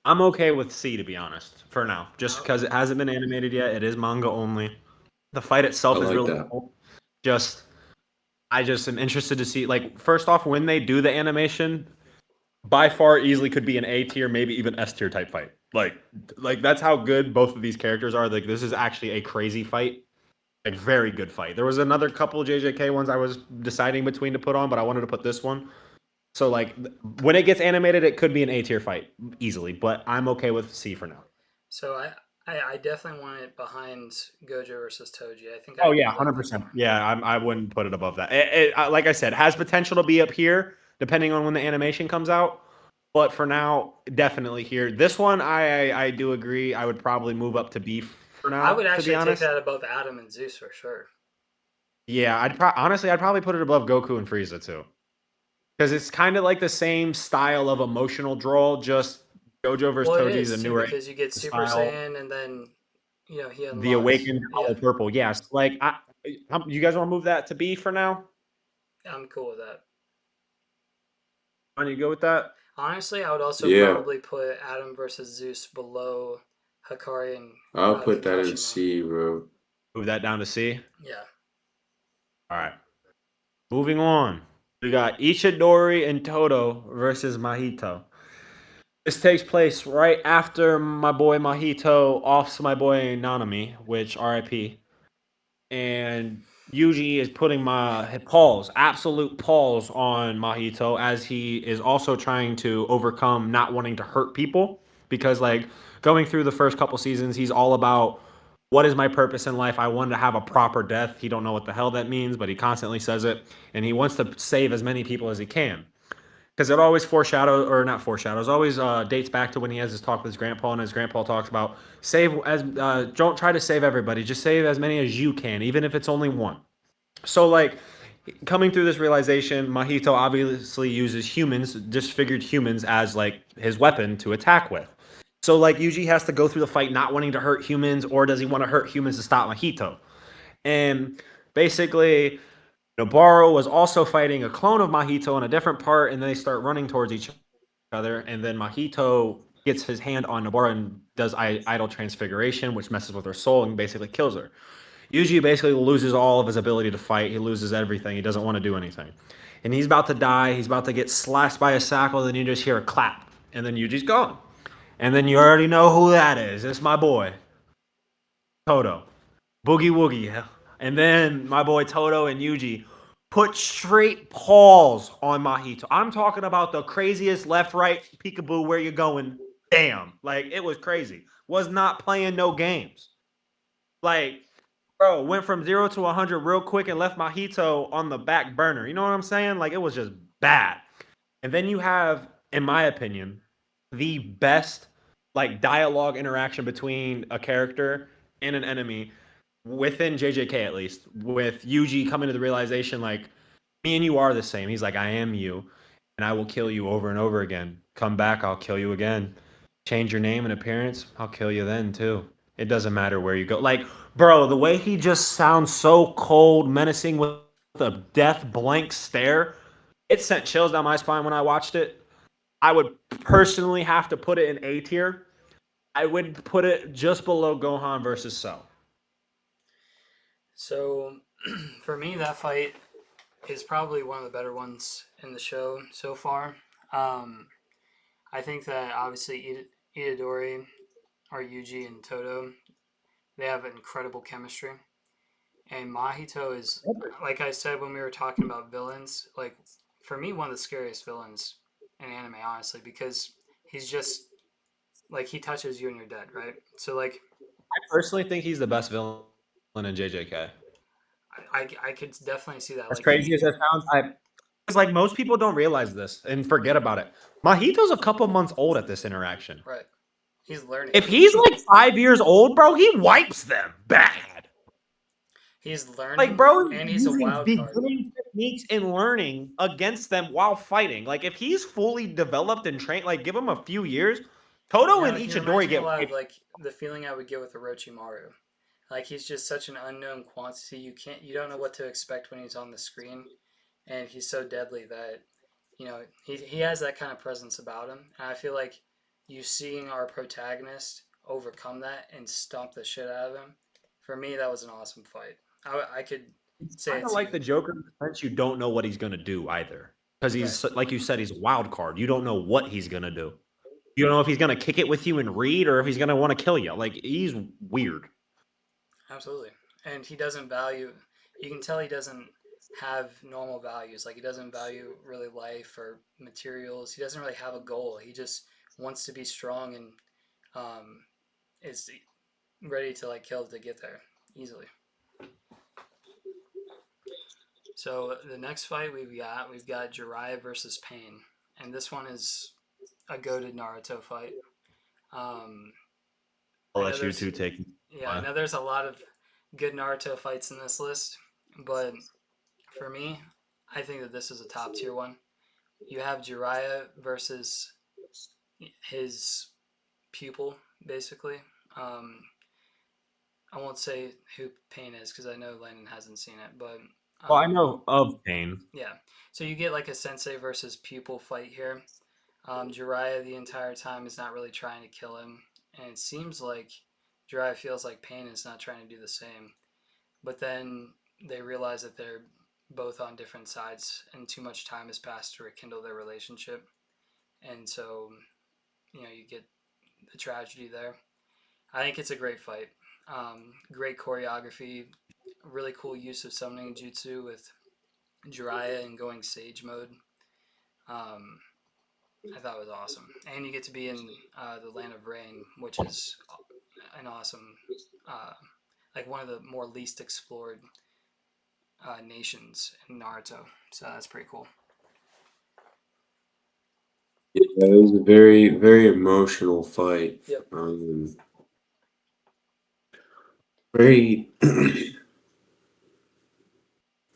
I'm okay with C, to be honest, for now. Just Oh, because it hasn't been animated yet. It is manga only. The fight I itself is like really that. cool. Just I just am interested to see, like, first off, when they do the animation, by far easily could be an A tier, maybe even S tier type fight. Like that's how good both of these characters are. Like, this is actually a crazy fight. A very good fight. There was another couple JJK ones I was deciding between to put on, but I wanted to put this one. So like when it gets animated, it could be an A tier fight easily, but I'm okay with C for now. so I definitely want it behind Gojo versus Toji. I think. Oh I yeah, like that 100%. more. Yeah, I wouldn't put it above that. Like I said, has potential to be up here depending on when the animation comes out. But for now, definitely here. This one, I do agree. I would probably move up to B for now. I would to be actually take honest. that above Adam and Zeus for sure. Yeah, honestly, I'd probably put it above Goku and Frieza too, because it's kind of like the same style of emotional draw. Just Gojo versus Well, it Toji is a is too newer because you get Super style. Saiyan and then you know he unlocks. The Awakened Yeah, Hollow Purple. Yes, like you guys want to move that to B for now? I'm cool with that. Want you go with that? Honestly, I would also Yeah. probably put Adam versus Zeus below Hikari and I'll put that in Kashimo. C, bro. Move that down to C. Yeah. All right. Moving on. We got Ichidori and Toto versus Mahito. This takes place right after my boy Mahito offs my boy Nanami, which RIP. And Yuji is putting absolute pause on Mahito, as he is also trying to overcome not wanting to hurt people. Because, like, going through the first couple seasons, he's all about, what is my purpose in life? I want to have a proper death. He don't know what the hell that means, but he constantly says it. And he wants to save as many people as he can. because it always foreshadows, or not foreshadows, always dates back to when he has his talk with his grandpa, and his grandpa talks about don't try to save everybody, just save as many as you can, even if it's only one. So like coming through this realization, Mahito obviously uses humans, disfigured humans, as like his weapon to attack with. So like Yuji has to go through the fight not wanting to hurt humans, or does he want to hurt humans to stop Mahito? And basically, Nobaro was also fighting a clone of Mahito in a different part, and they start running towards each other. And then Mahito gets his hand on Nobaro and does idol transfiguration, which messes with her soul and basically kills her. Yuji basically loses all of his ability to fight. He loses everything. He doesn't want to do anything. And he's about to die. He's about to get slashed by a sackle. Then you just hear a clap. And then Yuji's gone. And then you already know who that is. It's my boy, Toto. Boogie Woogie. And then my boy Toto and Yuji put straight paws on Mahito. I'm talking about the craziest left, right, peekaboo, where you going? Bam. Like, it was crazy. Was not playing no games. Like, bro, went from 0 to 100 real quick and left Mahito on the back burner. You know what I'm saying? Like, it was just bad. And then you have, in my opinion, the best like dialogue interaction between a character and an enemy within JJK, at least, with Yuji coming to the realization like, me and you are the same. He's like, I am you, and I will kill you over and over again. Come back, I'll kill you again. Change your name and appearance, I'll kill you then too. It doesn't matter where you go. Like, bro, the way he just sounds so cold, menacing with a death blank stare, it sent chills down my spine when I watched it. I would personally have to put it in A tier. I would put it just below Gohan versus Cell. So, for me, that fight is probably one of the better ones in the show so far. I think that obviously Itadori, or Yuji and Toto, they have incredible chemistry. And Mahito is, like I said when we were talking about villains, like for me, one of the scariest villains in anime, honestly, because he's just like he touches you and you're dead, right? So like I personally think he's the best villain in JJK. I could definitely see that. As Like crazy as that sounds, it's like most people don't realize this and forget about it. Mahito's a couple months old at this interaction. right, he's learning. If he's like 5 years old, bro, he wipes them bad. He's learning, Like, bro, and he's a using wild card. beginning techniques and learning against them while fighting. Like, if he's fully developed and trained, like, give him a few years. Toto and He Ichidori reminds me get a lot of wiped. like the feeling I would get with Orochimaru. Like he's just such an unknown quantity. You don't know what to expect when he's on the screen, and he's so deadly that he has that kind of presence about him. And I feel like you seeing our protagonist overcome that and stomp the shit out of him. For me, that was an awesome fight. I could say Kind of it's like the Joker in the sense you don't know what he's gonna do either, because he's like you said, he's a wild card. You don't know what he's gonna do. You don't know if he's gonna kick it with you and read, or if he's gonna want to kill you. Like, he's weird. absolutely, and he doesn't value. You can tell he doesn't have normal values. Like he doesn't value really life or materials. He doesn't really have a goal. He just wants to be strong and um, is ready to like kill to get there easily. So the next fight we've got Jiraiya versus Pain, and this one is a goated Naruto fight. Um, I'll I know let you there's two take. yeah, I know there's a lot of good Naruto fights in this list, but for me, I think that this is a top tier one. You have Jiraiya versus his pupil, basically. Um, I won't say who Pain is because I know Landon hasn't seen it, but Well, I um, know of Pain. yeah. So you get like a sensei versus pupil fight here. Jiraiya the entire time is not really trying to kill him, and it seems like Jiraiya feels like Pain is not trying to do the same. But then they realize that they're both on different sides, and too much time has passed to rekindle their relationship, and so you get the tragedy there. I think it's a great fight. Great choreography, really cool use of summoning jutsu with Jiraiya and going sage mode. Um, I thought it was awesome, and you get to be in the land of rain, which is an awesome, uh, like one of the more least explored nations in Naruto. So that's pretty cool. Yeah, it was a very, very emotional fight. Yep. Very,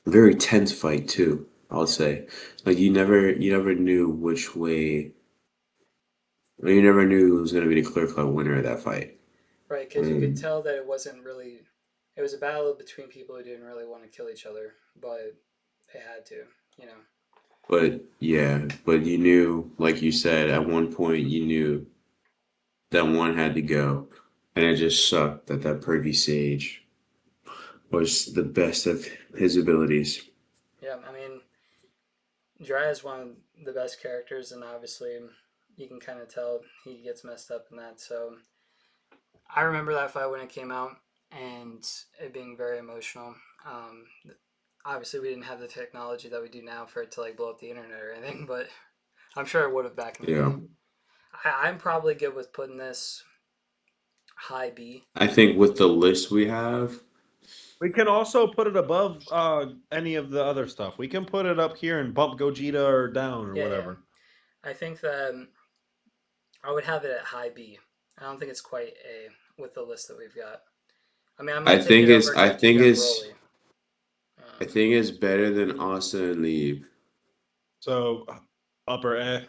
very tense fight too, I'll say. Like you never knew which way, you never knew who was gonna be the clear-cut winner of that fight. Right, because you could Um, tell that it wasn't really. It was a battle between people who didn't really want to kill each other, but they had to, you know. but yeah, but you knew, like you said, at one point you knew that one had to go, and it just sucked that that Pervy Sage was the best of his abilities. Yeah, I mean, Dry is one of the best characters, and obviously, you can kind of tell he gets messed up in that. So I remember that fight when it came out, and it being very emotional. Um, Obviously, we didn't have the technology that we do now for it to like blow up the internet or anything, but I'm sure it would have back in the Yeah. day. I'm probably good with putting this high B. I think with the list we have, We can also put it above any of the other stuff. We can put it up here and bump Gogeta or down or Yeah, whatever. I think that I would have it at high B. I don't think it's quite A with the list that we've got. I mean, I I might take think it it's over I think Gogeta and it's Broly. I think it's better than Asa and Leave. So upper A, I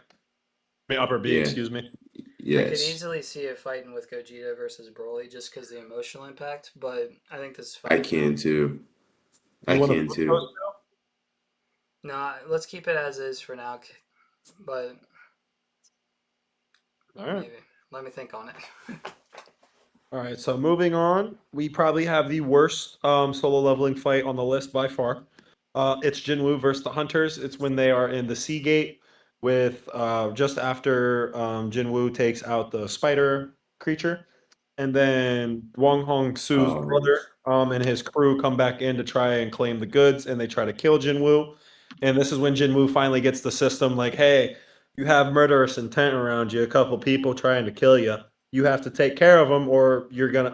mean upper B, Yeah. excuse me. I could Yes. easily see it fighting with Gogeta versus Broly just because the emotional impact, but I think this is I fine. can too. I You want to can put too. those No, let's keep it as is for now, but All right. maybe. Let me think on it. All right, so moving on, we probably have the worst solo leveling fight on the list by far. It's Jinwoo versus the Hunters. It's when they are in the Sea Gate with just after Jinwoo takes out the spider creature, and then Wong Hong Su's Um, brother and his crew come back in to try and claim the goods, and they try to kill Jinwoo. And this is when Jinwoo finally gets the system like, hey, you have murderous intent around you, a couple people trying to kill you. You have to take care of them, or you're gonna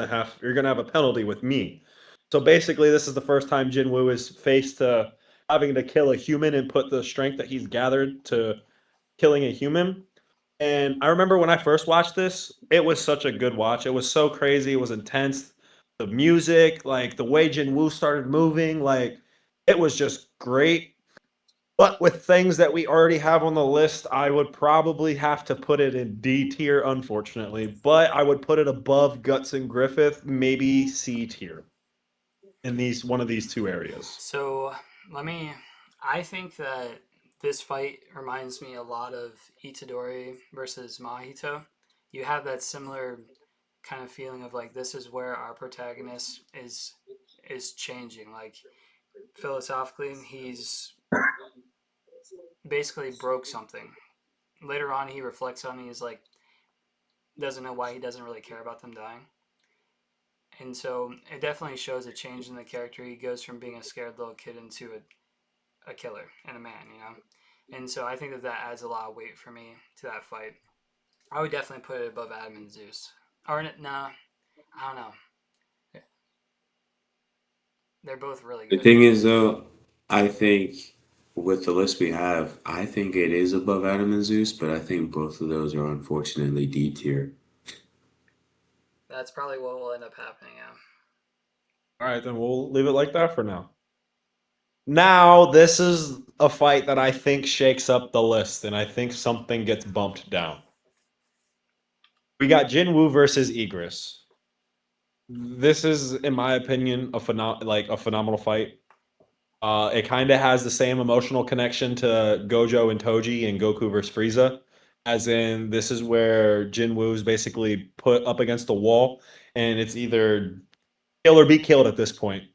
have a penalty with me. So basically, this is the first time Jinwoo is faced to having to kill a human and put the strength that he's gathered to killing a human. And I remember when I first watched this, it was such a good watch. It was so crazy. It was intense. The music, like the way Jinwoo started moving, like it was just great. But with things that we already have on the list, I would probably have to put it in D tier, unfortunately. But I would put it above Guts and Griffith, maybe C tier in these one of these two areas. So let me. I think that this fight reminds me a lot of Itadori versus Mahito. You have that similar kind of feeling of like this is where our protagonist is changing. Like philosophically, he's basically broke something. Later on, he reflects on it. He's like doesn't know why he doesn't really care about them dying. And so it definitely shows a change in the character. He goes from being a scared little kid into a killer and a man, you know? And so I think that that adds a lot of weight for me to that fight. I would definitely put it above Adam and Zeus. Or, nah, I don't know. They're both really the good. thing is, though, I think with the list we have, I think it is above Adam and Zeus, but I think both of those are unfortunately D tier. That's probably what will end up happening, yeah. All right, then we'll leave it like that for now. Now, this is a fight that I think shakes up the list, and I think something gets bumped down. We got Jinwoo versus Igris. This is, in my opinion, a phenomenal fight. It kind of has the same emotional connection to Gojo and Toji and Goku versus Frieza, as in this is where Jinwoo is basically put up against the wall, and it's either kill or be killed at this point.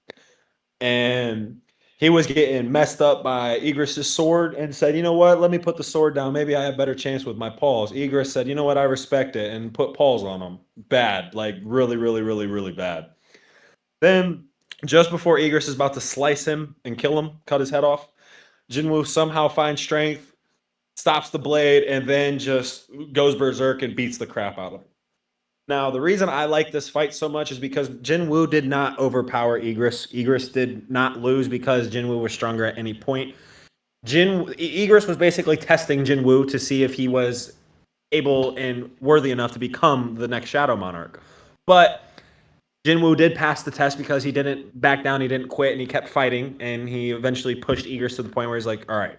And he was getting messed up by Igris's sword and said, you know what, let me put the sword down. Maybe I have a better chance with my paws. Igris said, you know what, I respect it, and put paws on him. Bad, like really, really, really, really bad. Then, just before Igris is about to slice him and kill him, cut his head off, Jinwoo somehow finds strength, stops the blade, and then just goes berserk and beats the crap out of him. Now, the reason I like this fight so much is because Jinwoo did not overpower Igris. Igris did not lose because Jinwoo was stronger at any point. Egress was basically testing Jinwoo to see if he was able and worthy enough to become the next Shadow Monarch. But Jinwoo did pass the test because he didn't back down, he didn't quit, and he kept fighting, and he eventually pushed Egress to the point where he's like, all right,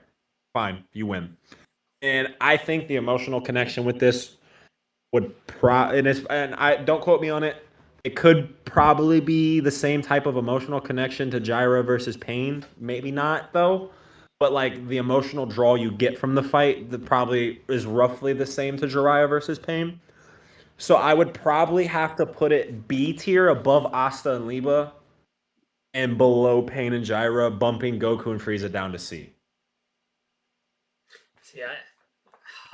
fine, you win. And I think the emotional connection with this would and I don't quote me on it. It could probably be the same type of emotional connection to Jiraiya versus Pain. Maybe not though, but like the emotional draw you get from the fight that probably is roughly the same to Jiraiya versus Pain. So I would probably have to put it B tier above Asta and Liba, and below Pain and Jiraiya, bumping Goku and Frieza down to C. See,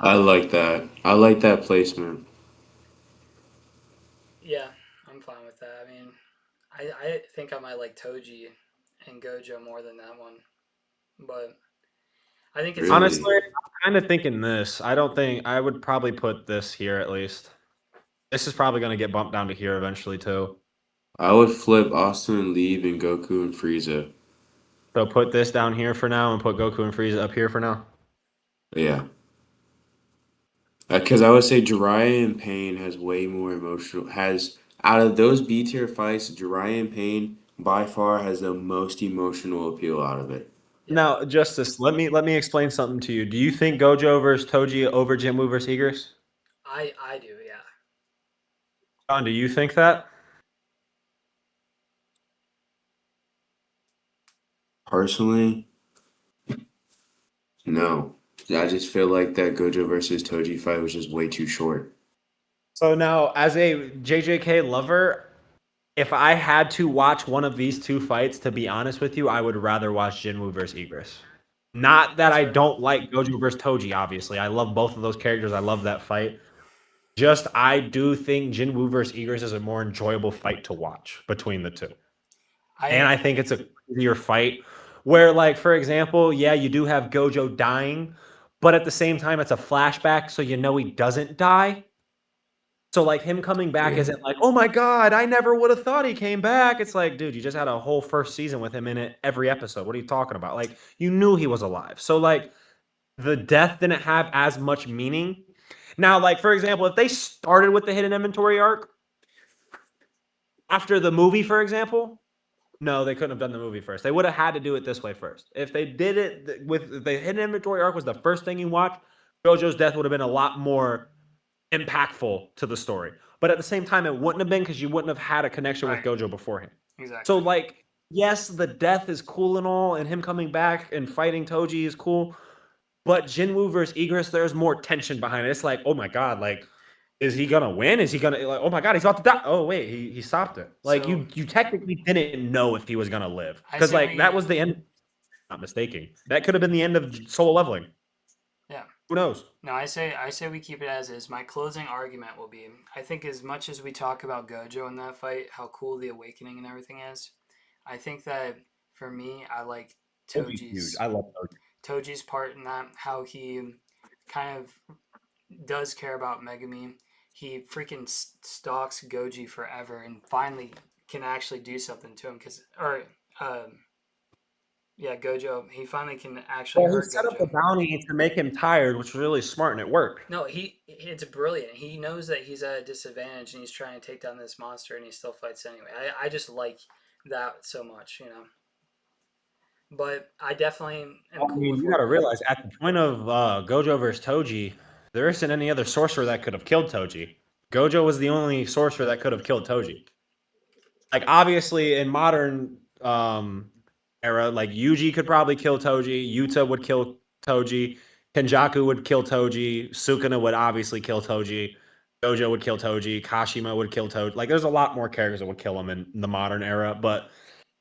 I like that. I like that placement. yeah, I'm fine with that. I mean, I think I might like Toji and Gojo more than that one, but I think it's Really? Honestly, I'm kind of thinking this. I don't think I would probably put this here at least. This is probably going to get bumped down to here eventually too. I would flip Austin and Leave and Goku and Frieza. So put this down here for now and put Goku and Frieza up here for now. Yeah. Because I would say Jiraiya and Pain has way more emotional. Has out of those B tier fights, Jiraiya and Pain by far has the most emotional appeal out of it. Now, Justice, let me explain something to you. Do you think Gojo versus Toji over Jinwoo versus Egress? I do, yeah. John, do you think that? Personally, no. I just feel like that Gojo versus Toji fight was just way too short. So now, as a JJK lover, if I had to watch one of these two fights, to be honest with you, I would rather watch Jinwoo versus Egress. Not that I don't like Gojo versus Toji, obviously. I love both of those characters. I love that fight. Just, I do think Jinwoo versus Egress is a more enjoyable fight to watch between the two. And I think it's a clear fight where, like, for example, yeah, you do have Gojo dying, but at the same time, it's a flashback, so you know he doesn't die. So, like, him coming back Yeah. isn't like, oh my God, I never would have thought he came back. It's like, dude, you just had a whole first season with him in it every episode. What are you talking about? Like, you knew he was alive. So, like, the death didn't have as much meaning. Now, like, for example, if they started with the hidden inventory arc after the movie, for example, no, they couldn't have done the movie first. They would have had to do it this way first. If they did it with the hidden inventory arc was the first thing you watched, Gojo's death would have been a lot more impactful to the story. But at the same time, it wouldn't have been because you wouldn't have had a connection Right. with Gojo beforehand. Exactly. So, like, yes, the death is cool and all, and him coming back and fighting Toji is cool. But Jinwoo versus Egress, there's more tension behind it. It's like, oh my God, like, is he gonna win? Is he gonna like? Oh my God, he's about to die! Oh wait, he stopped it. Like So- you technically didn't know if he was gonna live I because say like we- that was the end. Not mistaking. That could have been the end of Solo Leveling. Yeah. Who knows? No, I say we keep it as is. My closing argument will be: I think as much as we talk about Gojo in that fight, how cool the awakening and everything is, I think that for me, I like Toji's huge. Toji's I love Toji. Toji's part in that. How he kind of does care about Megumi. He freaking stalks Goji forever, and finally can actually do something to him. Gojo. He finally can actually Well, he hurt set up Gojo. the bounty to make him tired, which was really smart, and it worked. No, it's brilliant. He knows that he's at a disadvantage and he's trying to take down this monster and he still fights anyway. I just like that so much, you know. But I definitely am I cool mean, with you what- got to realize at the point of Gojo versus Toji, there isn't any other sorcerer that could have killed Toji. Gojo was the only sorcerer that could have killed Toji. Like obviously in modern era, like Yuji could probably kill Toji, Yuta would kill Toji, Kenjaku would kill Toji, Sukuna would obviously kill Toji, Gojo would kill Toji, Kashima would kill Toji. Like there's a lot more characters that would kill him in the modern era, but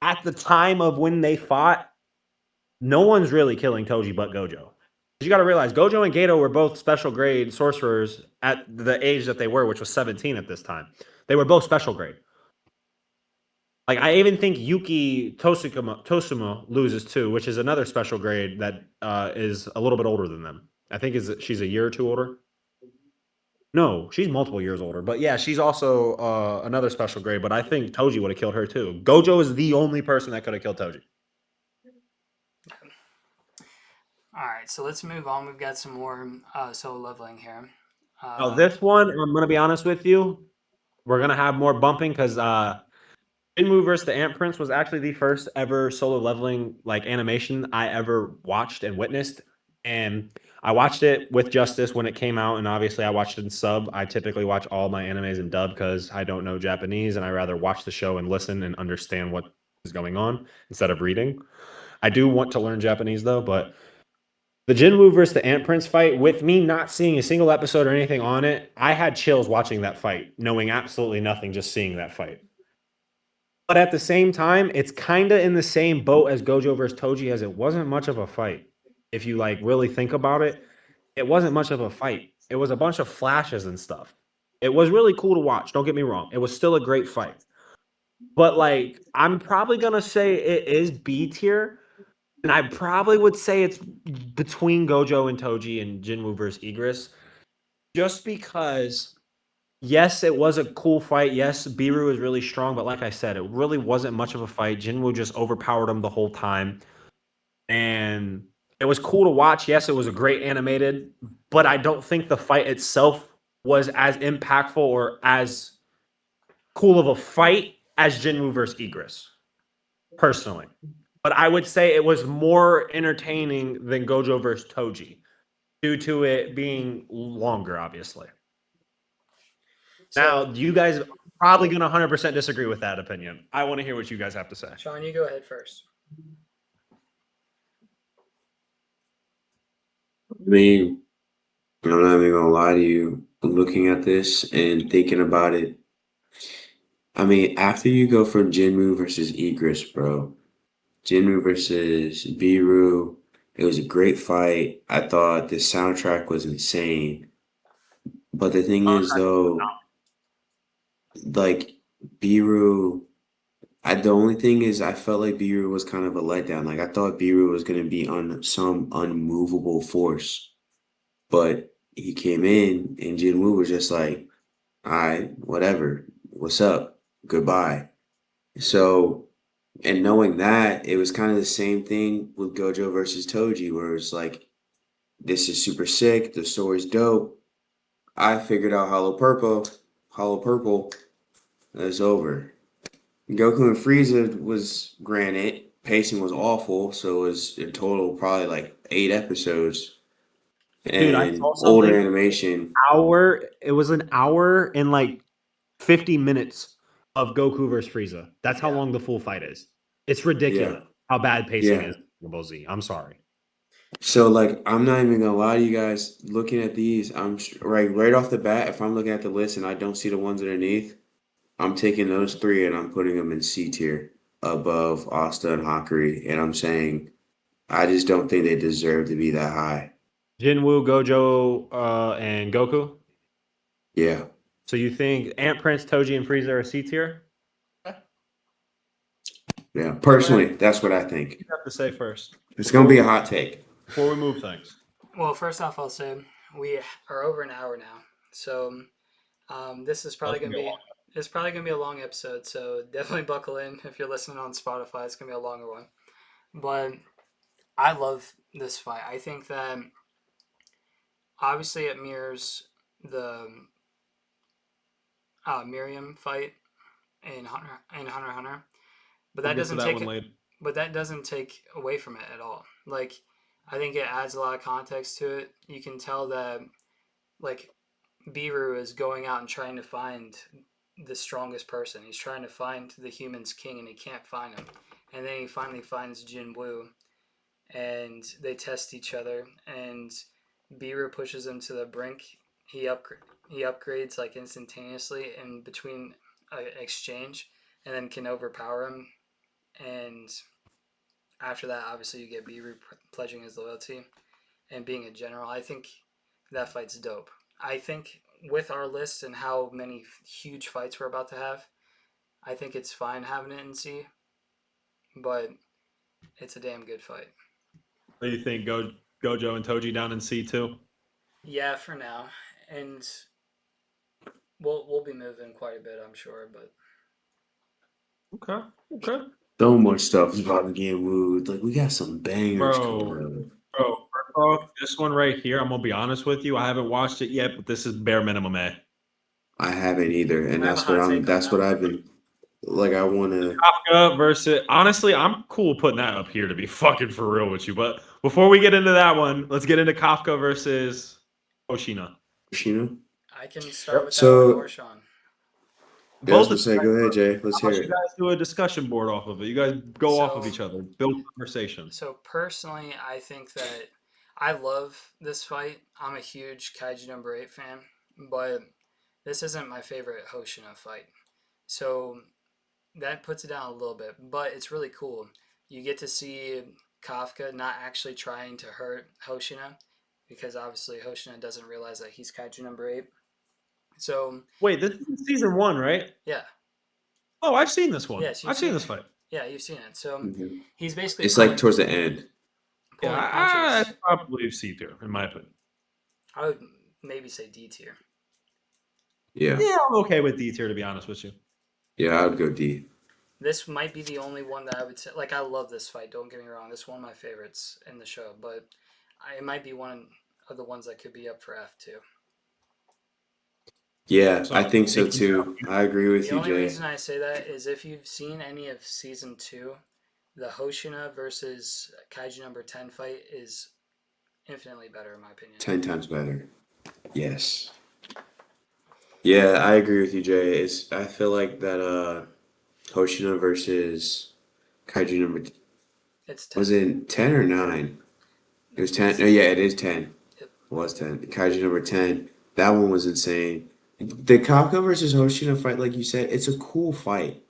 at the time of when they fought, no one's really killing Toji but Gojo. You got to realize Gojo and Geto were both special grade sorcerers at the age that they were, which was 17 at this time. They were both special grade. Like I even think Yuki Tosuma loses too, which is another special grade that is a little bit older than them. I think she's a year or two older. No, she's multiple years older, but yeah, she's also another special grade. But I think Toji would have killed her too. Gojo is the only person that could have killed Toji. All right, so let's move on. We've got some more solo leveling here. Now, this one, I'm gonna be honest with you, we're gonna have more bumping because Shenmue versus the Ant Prince was actually the first ever solo leveling like animation I ever watched and witnessed. And I watched it with Justice when it came out, and obviously I watched it in sub. I typically watch all my animes in dub because I don't know Japanese and I rather watch the show and listen and understand what is going on instead of reading. I do want to learn Japanese though, but the Jinwoo versus the Ant Prince fight, with me not seeing a single episode or anything on it, I had chills watching that fight, knowing absolutely nothing, just seeing that fight. But at the same time, it's kind of in the same boat as Gojo versus Toji, as it wasn't much of a fight. If you like really think about it, it wasn't much of a fight. It was a bunch of flashes and stuff. It was really cool to watch. Don't get me wrong. It was still a great fight. But like, I'm probably gonna say it is B tier, and I probably would say it's between Gojo and Toji and Jinwoo versus Igris, just because yes, it was a cool fight. Yes, Biru is really strong, but like I said, it really wasn't much of a fight. Jinwoo just overpowered him the whole time. And it was cool to watch. Yes, it was a great animated, but I don't think the fight itself was as impactful or as cool of a fight as Jinwoo versus Igris, personally. But I would say it was more entertaining than Gojo versus Toji due to it being longer, obviously. So, Now, you guys are probably going to 100% disagree with that opinion. I want to hear what you guys have to say. Sean, you go ahead first. I mean, I'm not even gonna lie to you. Looking at this and thinking about it, I mean, after you go from Jinmu versus Igris, bro, Jinmu versus Biru, it was a great fight. I thought the soundtrack was insane. But the thing is, though, like Biru, the only thing is, I felt like Biru was kind of a letdown. Like I thought Biru was gonna be on some unmovable force, but he came in and Jinwoo was just like, all right, whatever, what's up, goodbye. So, and knowing that, it was kind of the same thing with Gojo versus Toji, where it's like, this is super sick, the story's dope. I figured out Hollow Purple, it's over. Goku and Frieza was granted, pacing was awful, so it was in total probably like 8 episodes. Dude, I And saw older something. animation. It was an hour and like 50 minutes of Goku versus Frieza. That's how Yeah. long the full fight is. It's ridiculous how bad pacing Yeah. is in Dragon Ball Z. I'm sorry. So like I'm not even gonna lie to you guys. Looking at these, right off the bat. If I'm looking at the list and I don't see the ones underneath, I'm taking those three and I'm putting them in C tier above Asta and Hakari, and I'm saying I just don't think they deserve to be that high. Jinwoo, Gojo, and Goku. Yeah, So you think Ant Prince, Toji, and Frieza are C tier? yeah. Personally, that's what I think. You have to say first It's gonna be a hot take. before we move things. Well, first off, I'll say we are over an hour now, so this is probably That's gonna gonna be a be it's probably gonna be a long episode. So definitely buckle in if you're listening on Spotify. It's gonna be a longer one, but I love this fight. I think that obviously it mirrors the Miriam fight in Hunter x Hunter, but that doesn't take but that doesn't take away from it at all. Like, I think it adds a lot of context to it. You can tell that, like, Biru is going out and trying to find the strongest person. He's trying to find the human's king, and he can't find him. And then he finally finds Jin Woo, and they test each other. And Biru pushes him to the brink. He upgrades like instantaneously in between exchange, and then can overpower him. And after that, obviously, you get Biru pledging his loyalty and being a general. I think that fight's dope. I think with our list and how many huge fights we're about to have, I think it's fine having it in C, but it's a damn good fight. So you think Gojo and Toji down in C too? Yeah, for now, and we'll be moving quite a bit, I'm sure. But Okay. So much stuff is about to get moved. Like we got some bangers coming up. Bro, off, this one right here, I'm gonna be honest with you. I haven't watched it yet, but this is bare minimum A. I haven't either, and I have a hot take on that's that what one. I've been like. I want to. Kafka versus honestly, I'm cool putting that up here to be fucking for real with you. But before we get into that one, let's get into Kafka versus Hoshina. Shino. I can start with that So one or Sean. yeah, I was Both gonna of say, you go ahead, guys, Jay. Let's how about hear you it. guys do a discussion board off of it? You guys go off of So- each other, build conversation. So personally, I think that I love this fight. I'm a huge Kaiju number 8 fan, but this isn't my favorite Hoshina fight. So that puts it down a little bit, but it's really cool. You get to see Kafka not actually trying to hurt Hoshina because obviously Hoshina doesn't realize that he's Kaiju number 8. So, Wait, this is season 1, right? yeah. Oh, I've seen this one. Yes, you've I've seen seen this it. fight. Yeah, you've seen it. So Mhm. he's basically It's like pulling, towards the end. pulling Yeah, punches. I probably C tier, in my opinion. I would maybe say D tier. Yeah, Yeah, I'm okay with D tier, to be honest with you. yeah, I would go D. This might be the only one that I would say. Like, I love this fight. Don't get me wrong. This is one of my favorites in the show, but it might be one of the ones that could be up for F too. Yeah, So, I think so thank you. too. I agree with The you, only Jay. reason I say that is if you've seen any of season 2, the Hoshina versus Kaiju number 10 fight is infinitely better in my opinion. 10 times better. Yes. Yeah, I agree with you, Jay. I feel like that Hoshina versus Kaiju number It's 10. was it 10 or 9? It was 10. Oh yeah, it is 10. Yep. It was 10. Kaiju number 10. That one was insane. The Kafka versus Hoshina fight, like you said, it's a cool fight.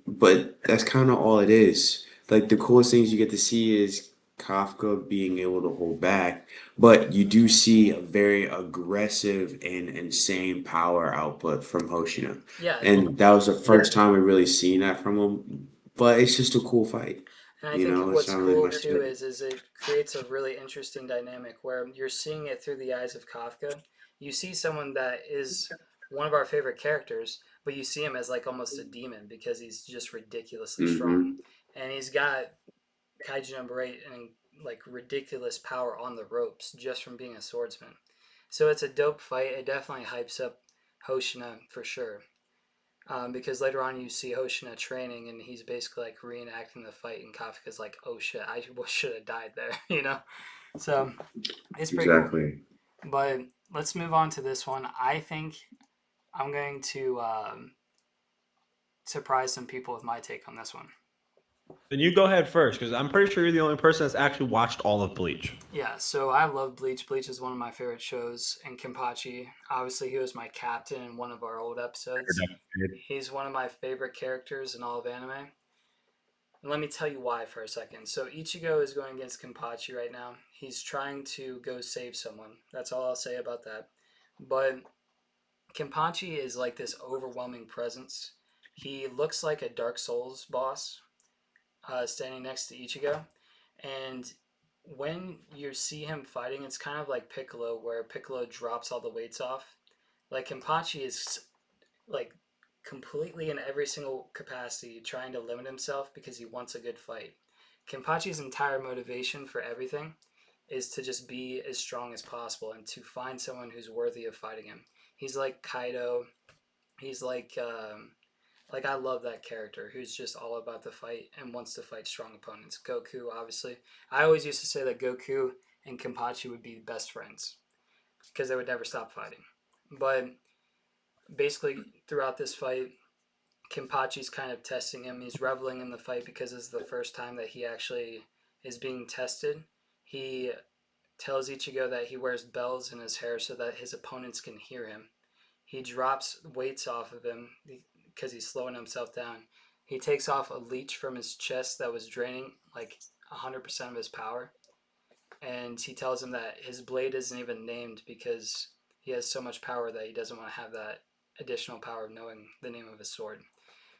But that's kind of all it is. Like the coolest things you get to see is Kafka being able to hold back, but you do see a very aggressive and insane power output from Hoshina. Yeah, And that was the first time we really seen that from him. But it's just a cool fight. and I You think know, it's what's not really cool much too to it. is it creates a really interesting dynamic where you're seeing it through the eyes of Kafka. You see someone that is one of our favorite characters, but you see him as like almost a demon because he's just ridiculously strong, and he's got Kaiju number 8 and like ridiculous power on the ropes just from being a swordsman. So it's a dope fight. It definitely hypes up Hoshina for sure. Because later on you see Hoshina training and he's basically like reenacting the fight, and Kafka's like, "Oh shit, I should have died there," you know. So it's pretty cool. Exactly. But let's move on to this one. I think I'm going to surprise some people with my take on this one. Then you go ahead first, because I'm pretty sure you're the only person that's actually watched all of Bleach. Yeah, so I love Bleach. Bleach is one of my favorite shows. And Kenpachi, obviously, he was my captain in one of our old episodes. He's one of my favorite characters in all of anime. And let me tell you why for a second. So Ichigo is going against Kenpachi right now. He's trying to go save someone. That's all I'll say about that. But Kenpachi is like this overwhelming presence. He looks like a Dark Souls boss standing next to Ichigo. And when you see him fighting, it's kind of like Piccolo, where Piccolo drops all the weights off. Like Kenpachi is like completely in every single capacity trying to limit himself because he wants a good fight. Kenpachi's entire motivation for everything is to just be as strong as possible and to find someone who's worthy of fighting him. He's like Kaido. He's like I love that character who's just all about the fight and wants to fight strong opponents. Goku, obviously. I always used to say that Goku and Kenpachi would be best friends because they would never stop fighting. But basically, throughout this fight, Kenpachi's kind of testing him. He's reveling in the fight because it's the first time that he actually is being tested. He tells Ichigo that he wears bells in his hair so that his opponents can hear him. He drops weights off of him because he's slowing himself down. He takes off a leech from his chest that was draining like 100% of his power. And he tells him that his blade isn't even named because he has so much power that he doesn't want to have that additional power of knowing the name of his sword.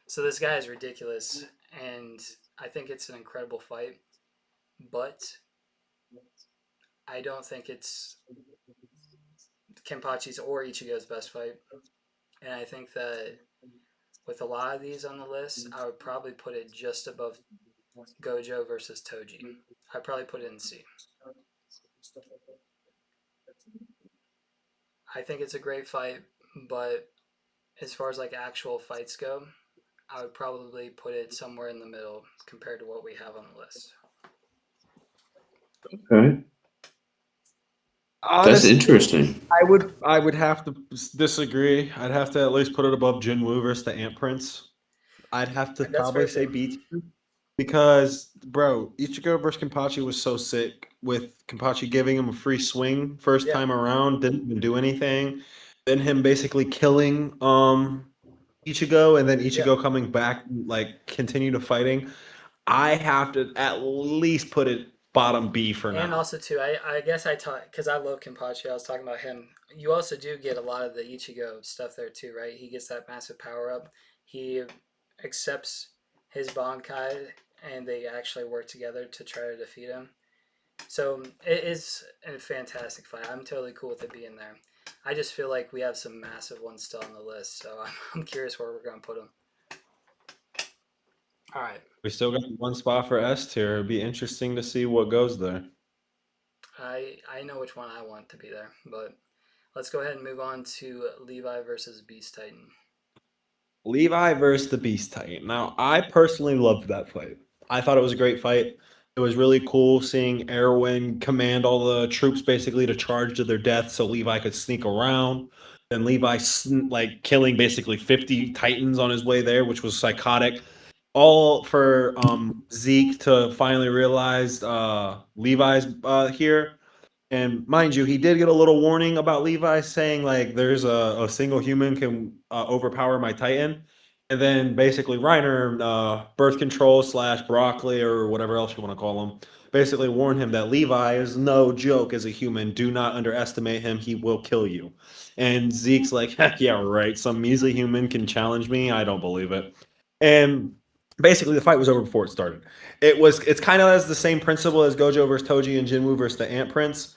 So this guy is ridiculous, and I think it's an incredible fight, but I don't think it's Kenpachi's or Ichigo's best fight. And I think that with a lot of these on the list, I would probably put it just above Gojo versus Toji. I'd probably put it in C. I think it's a great fight, but as far as like actual fights go, I would probably put it somewhere in the middle compared to what we have on the list. Okay. That's Honestly, interesting. I would have to disagree. I'd have to at least put it above Jinwoo versus the Ant Prince. I'd have to That's probably fair say too. B tier because, bro, Ichigo versus Kenpachi was so sick. With Kenpachi giving him a free swing first Yeah. time around, didn't even do anything. Then him basically killing Ichigo, and then Ichigo coming back, like continue to fighting. I have to at least put it bottom B for And now. also too, I guess I taught because I love Kenpachi. I was talking about him. You also do get a lot of the Ichigo stuff there too, right? He gets that massive power up. He accepts his Bankai, and they actually work together to try to defeat him. So it is a fantastic fight. I'm totally cool with it being there. I just feel like we have some massive ones still on the list, so I'm curious where we're going to put them. All right. We still got one spot for S tier. It'd be interesting to see what goes there. I know which one I want to be there, but let's go ahead and move on to Levi versus Beast Titan. Levi versus the Beast Titan. Now, I personally loved that fight. I thought it was a great fight. It was really cool seeing Erwin command all the troops basically to charge to their death so Levi could sneak around. Then Levi like killing basically 50 Titans on his way there, which was psychotic. All for Zeke to finally realize Levi's here. And mind you, he did get a little warning about Levi saying like there's a single human can overpower my Titan. And then basically Reiner, birth control / broccoli or whatever else you want to call him, basically warned him that Levi is no joke as a human. Do not underestimate him. He will kill you. And Zeke's like, heck yeah, right. Some measly human can challenge me. I don't believe it. And basically the fight was over before it started. It's kind of as the same principle as Gojo versus Toji and Jinwoo versus the Ant Prince.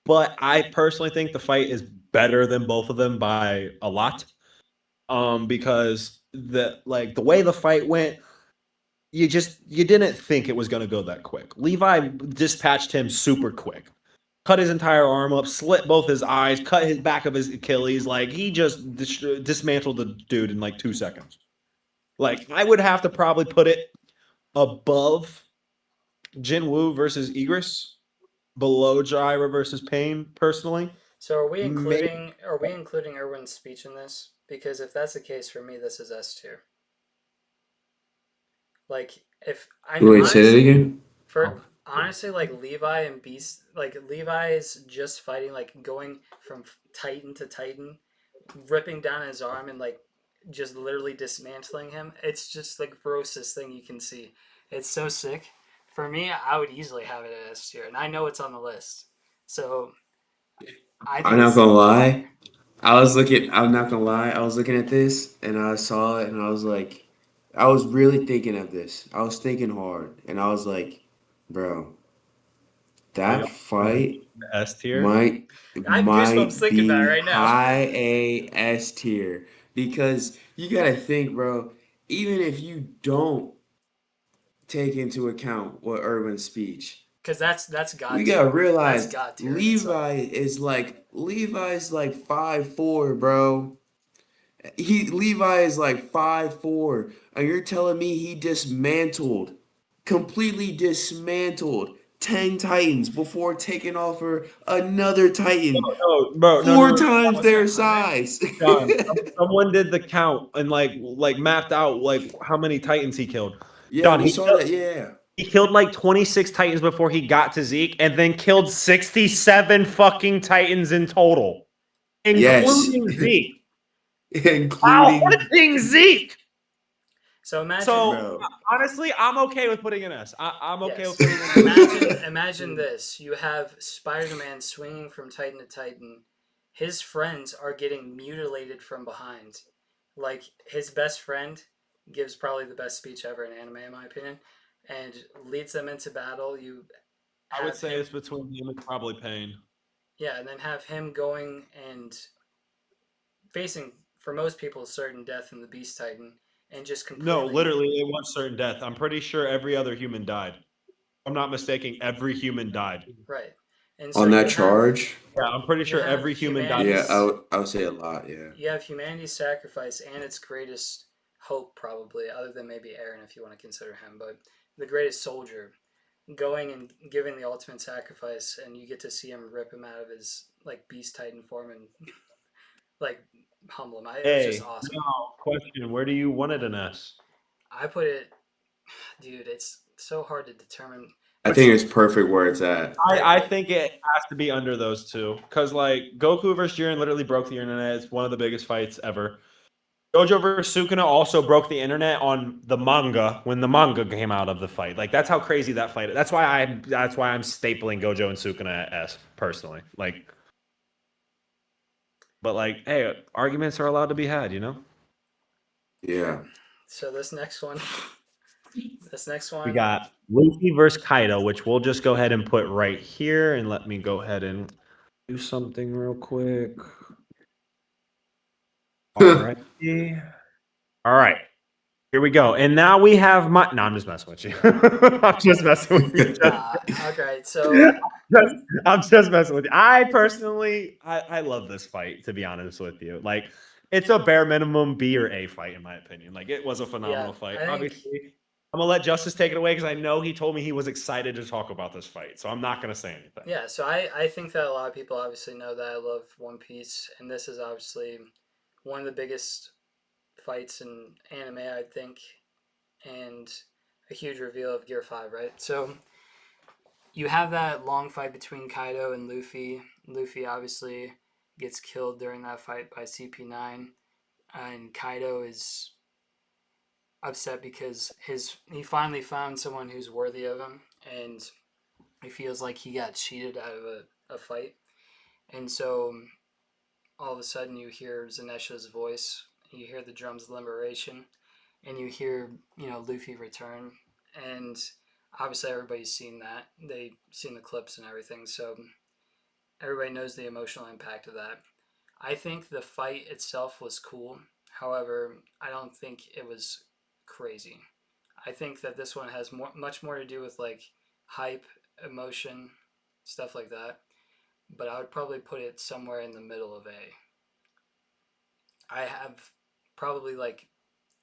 But I personally think the fight is better than both of them by a lot. Because the way the fight went, you didn't think it was going to go that quick. Levi dispatched him super quick. Cut his entire arm up, slit both his eyes, cut his back of his Achilles. Like he just dismantled the dude in like 2 seconds. Like I would have to probably put it above Jinwoo versus Igris, below Jiraiya versus Pain, personally. So are we including Erwin's speech in this? Because if that's the case, for me, this is S tier. Like if I Wait, say that again. honestly, like Levi and Beast, like Levi is just fighting, like going from Titan to Titan, ripping down his arm and like just literally dismantling him. It's just the grossest thing you can see. It's so sick. For me, I would easily have it at S tier, and I know it's on the list. So I think I'm not it's gonna lie. I'm not gonna lie. I was looking at this and I saw it and I was like, I was really thinking of this. I was thinking hard and I was like, bro, that fight S tier. might I have goosebumps might thinking about it be right now. high A S tier because you gotta think, bro. Even if you don't take into account what Irwin's speech, Because that's God you tier. gotta That's realize God tier in itself. Levi's like 5'4", bro. Levi is like 5'4", and you're telling me he completely dismantled 10 Titans before taking off for another Titan No, bro, no, no, four no, times no, their size. John, someone did the count and like mapped out like how many Titans he killed. Yeah, John, we saw that. Yeah. he killed like 26 Titans before he got to Zeke, and then killed 67 fucking Titans in total, Yes. including Zeke. Including, Including Zeke. So imagine, bro. Honestly, I'm okay with putting an S. I'm okay yes. with putting an S. Imagine this: you have Spider-Man swinging from Titan to Titan. His friends are getting mutilated from behind. Like his best friend gives probably the best speech ever in anime, in my opinion, and leads them into battle. You I would have say him, it's between him and probably Pain. yeah, and then have him going and facing, for most people, certain death in the Beast Titan, and just completely. No, literally, it was certain death. I'm pretty sure every other human died. I'm not mistaken. Every human died. Right. And so On that you have charge, Yeah, I'm pretty you sure have every human got yeah, humanity's I would say a lot, yeah. you have humanity's sacrifice and its greatest hope, probably, other than maybe Aaron, if you want to consider him, but the greatest soldier going and giving the ultimate sacrifice, and you get to see him rip him out of his like beast titan form and like humble him. It was just A. awesome. Now, question: where do you want it in S? I put it, dude. It's so hard to determine. I It's think it's perfect where it's at. I think it has to be under those two because like Goku versus Jiren literally broke the internet. It's one of the biggest fights ever. Gojo versus Sukuna also broke the internet on the manga when the manga came out of the fight. Like that's how crazy that fight is. That's why I'm stapling Gojo and Sukuna at S personally. Like, but like, hey, arguments are allowed to be had, you know. Yeah. so this next one. This next We one. got Luffy versus Kaido, which we'll just go ahead and put right here, and let me go ahead and do something real quick. All right. All right. Here we go. And now we have my. No, I'm just messing with you. I'm just messing with you. Okay, so I'm just messing with you. I personally, I love this fight, to be honest with you. Like, it's a bare minimum B or A fight, in my opinion. Like, it was a phenomenal fight. I think Obviously, I'm going to let Justice take it away because I know he told me he was excited to talk about this fight. So I'm not going to say anything. yeah. So I think that a lot of people obviously know that I love One Piece, and this is obviously one of the biggest fights in anime, I think, and a huge reveal of Gear 5, right? So you have that long fight between Kaido and Luffy. Luffy obviously gets killed during that fight by CP9, and Kaido is upset because he finally found someone who's worthy of him, and he feels like he got cheated out of a fight. And so all of a sudden you hear Zanesha's voice, you hear the drums of liberation, and you hear, Luffy return. And obviously everybody's seen that. They've seen the clips and everything, so everybody knows the emotional impact of that. I think the fight itself was cool. However, I don't think it was crazy. I think that this one has much more to do with like hype, emotion, stuff like that. But I would probably put it somewhere in the middle of A. I have probably like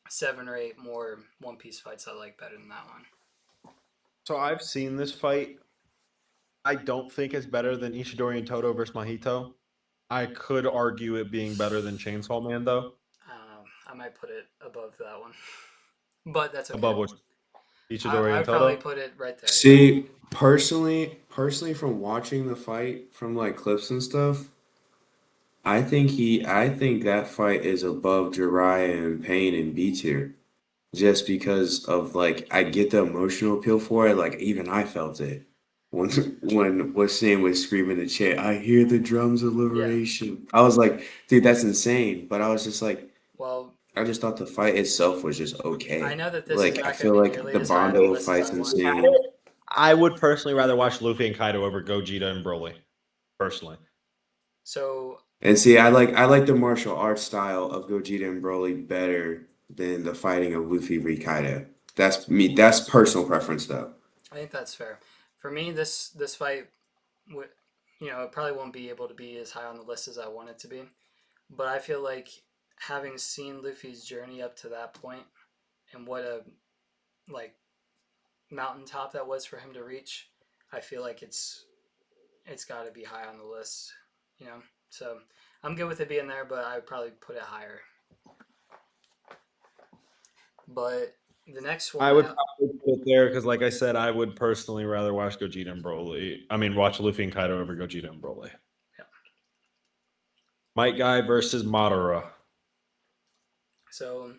7 or 8 more One Piece fights I like better than that one. So I've seen this fight. I don't think it's better than Ishidori and Toto versus Mahito. I could argue it being better than Chainsaw Man, though. I don't know. I might put it above that one, but that's okay. Above which I, Ishidori I and would probably Toto. put it right there. Yeah. See, personally from watching the fight from like clips and stuff, I think that fight is above Jiraiya and Pain and B tier. Just because of like I get the emotional appeal for it, like even I felt it. When what's name was screaming in the chat, I hear the drums of Yeah. liberation. I was like, dude, that's insane. But I was just like, Well, I just thought the fight itself was just I okay. know that this is Like I not going feel to be like nearly the as high on the Bondo list as I fight's want. insane. I would personally rather watch Luffy and Kaido over Gogeta and Broly. Personally. So And see, I like the martial arts style of Gogeta and Broly better than the fighting of Luffy v Kaido. That's me. That's personal preference though. I think that's fair. For me, this fight, it probably won't be able to be as high on the list as I want it to be. But I feel like having seen Luffy's journey up to that point and what a like mountaintop that was for him to reach, I feel like it's got to be high on the list. So I'm good with it being there, but I would probably put it higher. But the next one, I would probably put it there because, like I said, I would personally rather watch Gogeta and Broly. I mean, watch Luffy and Kaido over Gogeta and Broly. Yeah. Might Guy versus Madara. So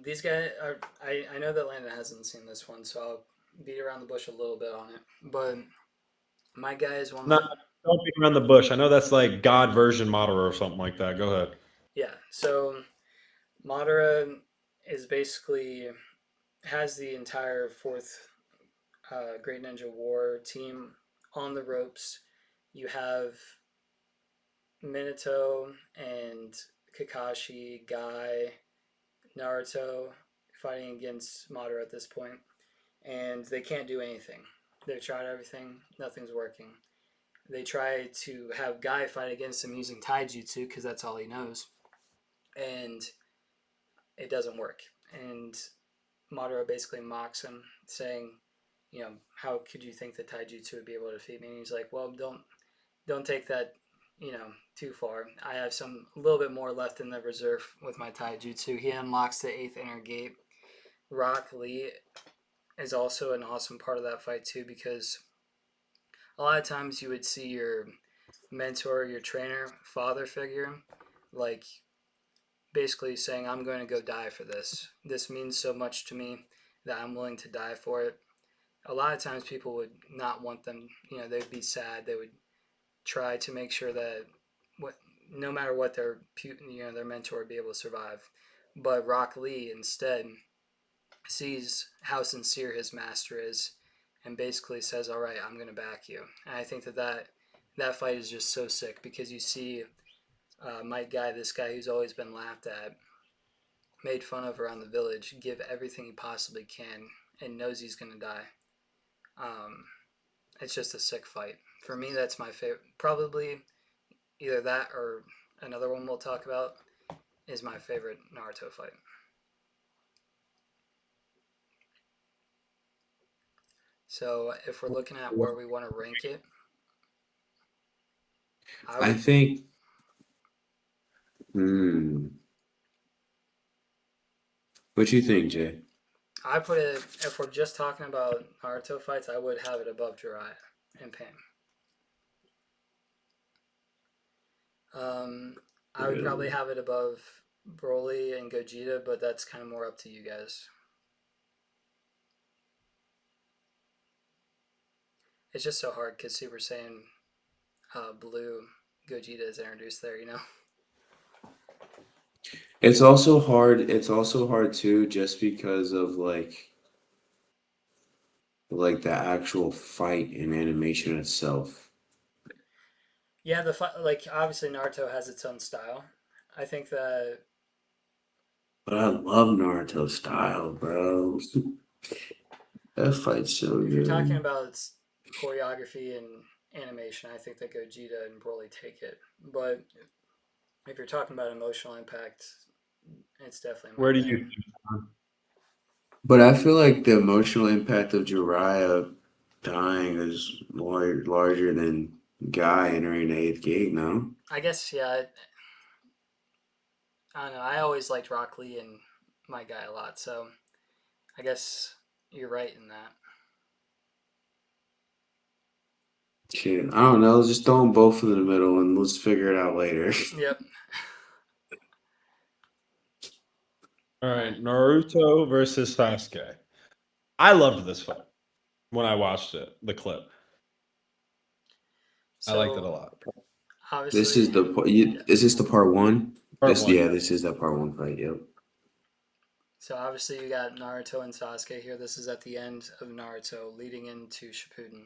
these guys are. I know that Landon hasn't seen this one, so I'll beat around the bush a little bit on it. But my guy is one. Not don't beat around the bush. I know that's like God version Madara or something like that. Go ahead. Yeah. So Madara is basically has the entire fourth Great Ninja War team on the ropes. You have Minato and Kakashi, Guy, Naruto fighting against Madara at this point, and they can't do anything. They've tried everything, nothing's working. They try to have Guy fight against him using taijutsu because that's all he knows, and it doesn't work. And Madara basically mocks him, saying, how could you think that taijutsu would be able to defeat me? And he's like, well, don't take that, too far. I have some a little bit more left in the reserve with my taijutsu. He unlocks the eighth inner gate. Rock Lee is also an awesome part of that fight too, because a lot of times you would see your mentor, your trainer, father figure, like basically saying, I'm going to go die for this. This means so much to me that I'm willing to die for it. A lot of times people would not want them, they'd be sad. They would try to make sure that no matter what their mentor would be able to survive. But Rock Lee instead sees how sincere his master is and basically says, all right, I'm going to back you. And I think that fight is just so sick because you see Might Guy, this guy who's always been laughed at, made fun of around the village, give everything he possibly can and knows he's going to die. It's just a sick fight. For me, that's my favorite. Probably either that or another one we'll talk about is my favorite Naruto fight. So if we're looking at where we want to rank it, I think. What you think, Jay? I put it, if we're just talking about Naruto fights, I would have it above Jiraiya and Pain. I would probably have it above Broly and Gogeta, but that's kind of more up to you guys. It's just so hard because Super Saiyan Blue Gogeta is introduced there, It's also hard. It's also hard too, just because of like the actual fight and animation itself. Yeah, the fight, like obviously Naruto has its own style. I think that But I love Naruto style, bro. That fight's so if you're talking good. about choreography and animation, I think that Gogeta and Broly take it. But if you're talking about emotional impact, it's definitely Where do Might Guy. you? But I feel like the emotional impact of Jiraiya dying is more larger than Guy entering the eighth gate, no? I guess yeah. I don't know. I always liked Rock Lee and Might Guy a lot, so I guess you're right in that. Shit, I don't know. Just throw them both in the middle and let's figure it out later. Yep. All right, Naruto versus Sasuke. I loved this fight when I watched it, the clip. I liked it a So lot. This is obviously, is this the part one? Part one. Yeah, this is that part one fight. Yep. so obviously you got Naruto and Sasuke here. This is at the end of Naruto, leading into Shippuden.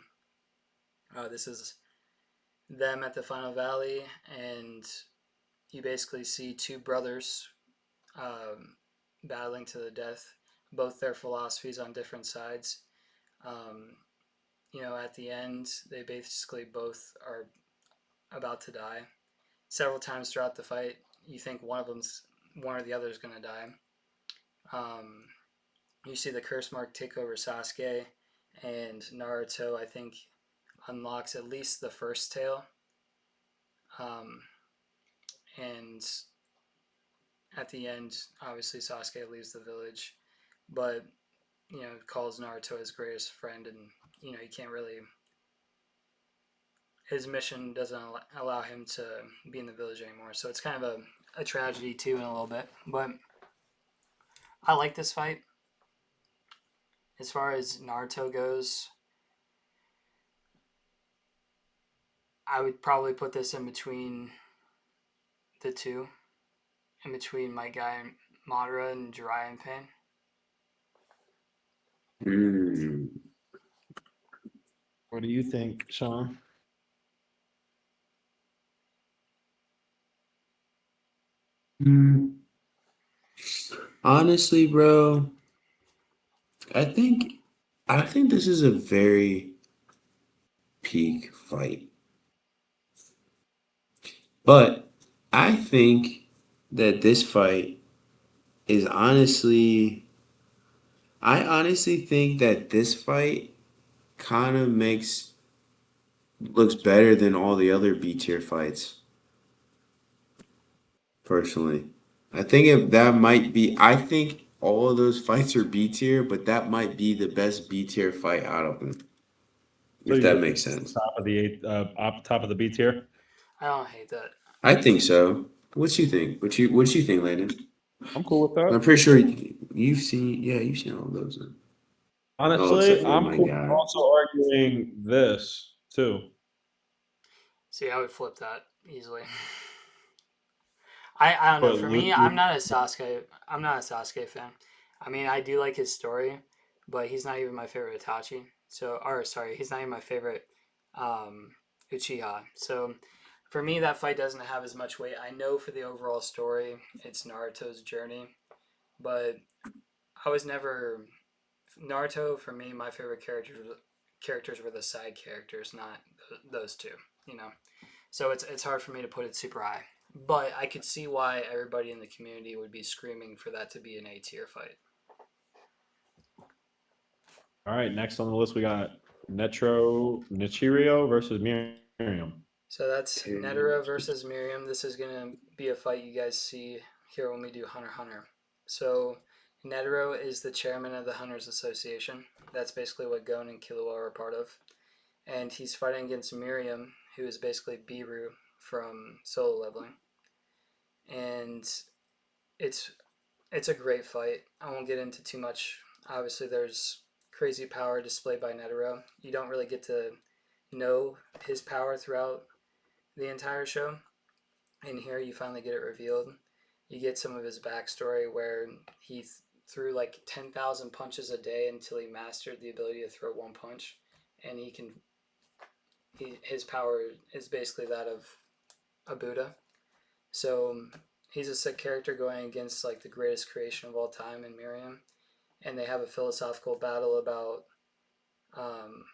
This is them at the final valley, and you basically see two brothers battling to the death, both their philosophies on different sides. Um, at the end, they basically both are about to die. Several times throughout the fight, you think one or the other is going to die. You see the curse mark take over Sasuke, and Naruto, I think, unlocks at least the first tail. And at the end, obviously Sasuke leaves the village, but calls Naruto his greatest friend, and he can't really. His mission doesn't allow him to be in the village anymore, so it's kind of a tragedy too in a little bit. But I like this fight. As far as Naruto goes, I would probably put this in between the two, in between my guy Madara and Jiraiya and Pain. What do you think, Sean? Honestly, bro, I think this is a very peak fight. But I think that this fight is honestly, I honestly think that this fight kind of looks better than all the other B tier fights, personally. That might be, I think all of those fights are B tier, but that might be the best B tier fight out of them, So if you that think makes it's the sense. top of the top of the B tier? I don't hate that. I think so. What you think? What you think, Landon? I'm cool with I'm that. pretty sure you've seen all those. Oh, except Honestly, for I'm my cool guy. also arguing this too. See, I would flip that easily. I don't know. But For me, I'm not a Sasuke fan. I mean, I do like his story, but he's not even my favorite Itachi. So, or sorry, he's not even my favorite um, Uchiha. So, for me, that fight doesn't have as much weight. I know for the overall story, it's Naruto's journey, but I was never Naruto. For me, my favorite characters were the side characters, not those two. You know. So it's hard for me to put it super high. But I could see why everybody in the community would be screaming for that to be an A tier fight. All right, next on the list we got Nichirio versus Miriam. So that's Netero versus Miriam. This is gonna be a fight you guys see here when we do Hunter x Hunter. So Netero is the chairman of the Hunters Association. That's basically what Gon and Killua are a part of. And he's fighting against Miriam, who is basically Biru from Solo Leveling. And it's it's a great fight. I won't get into too much. Obviously, there's crazy power displayed by Netero. You don't really get to know his power throughout the entire show. And here you finally get it revealed. You get some of his backstory where he threw like 10,000 punches a day until he mastered the ability to throw one punch. And his power is basically that of a Buddha. So he's a sick character going against like the greatest creation of all time in Miriam, and they have a philosophical battle about um,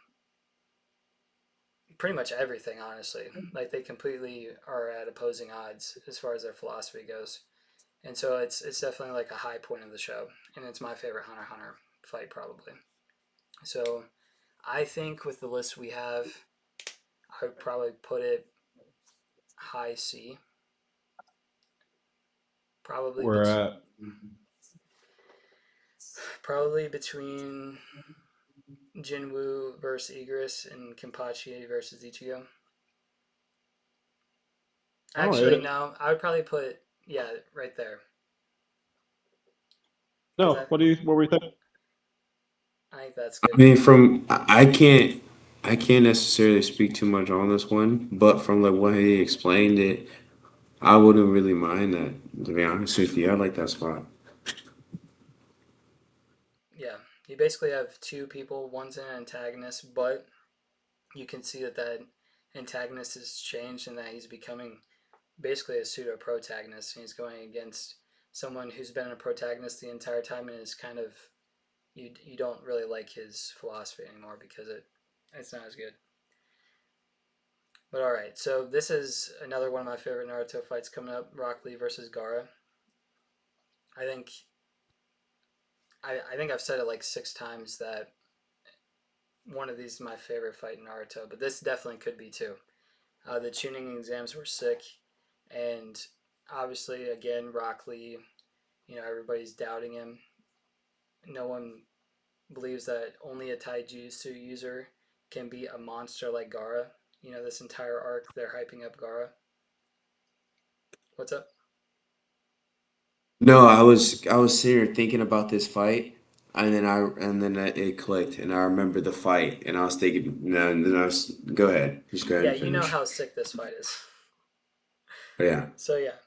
pretty much everything. Honestly, like they completely are at opposing odds as far as their philosophy goes, and so it's definitely like a high point of the show, and it's my favorite Hunter x Hunter fight probably. So I think with the list we have, I would probably put it high C. Probably We're at probably between Jinwoo versus Igris and Kenpachi versus Ichigo. oh Actually, it, no. I would probably put right there because no. What were you thinking? I think that's I good. mean, I can't necessarily speak too much on this one, but from like what he explained it, I wouldn't really mind that. To be honest with you, I like that spot. Yeah, you basically have two people. One's an antagonist, but you can see that antagonist has changed and that he's becoming basically a pseudo protagonist, and he's going against someone who's been a protagonist the entire time and is kind of you don't really like his philosophy anymore because it's not as good. But all right, so this is another one of my favorite Naruto fights coming up: Rock Lee versus Gaara. I think I think I've said it like 6 times that one of these is my favorite fight in Naruto, but this definitely could be too. The tuning exams were sick, and obviously, again, Rock Lee. Everybody's doubting him. No one believes that only a taijutsu user can be a monster like Gaara. This entire arc, they're hyping up Gaara. What's up? No, I was sitting here thinking about this fight, and then it clicked, and I remember the fight, and I was thinking, no, and then go ahead, just go ahead Yeah, and you know finish. how sick this fight is. But yeah, So yeah,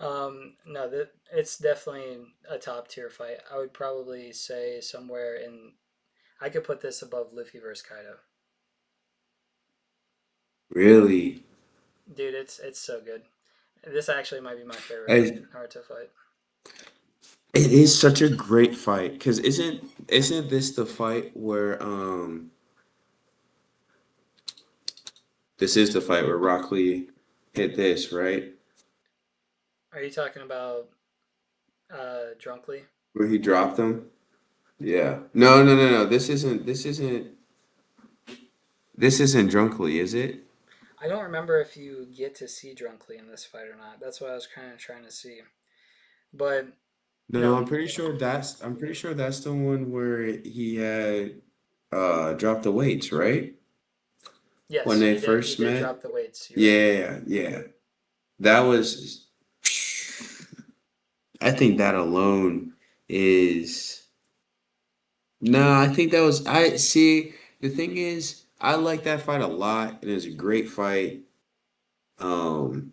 no, it's definitely a top tier fight. I would probably say somewhere in. I could put this above Luffy versus Kaido. really, Dude, it's so good. This actually might be my favorite I, Naruto fight. it is such a great fight because isn't this the fight where This is the fight where Rock Lee hit this, right? Are you talking about Drunkly? Where he dropped him? Yeah. No, no, no, no. This isn't Drunk Lee, is it? I don't remember if you get to see Drunkly in this fight or not. That's what I was kind of trying to see. But No, no, I'm pretty sure that's the one where he had dropped the weights, right? When yes, they he did. He first did met. drop the weights. You're right. Yeah, yeah. That was I think that alone is no, I think that was I see the thing is I like that fight a lot and it was a great fight. Um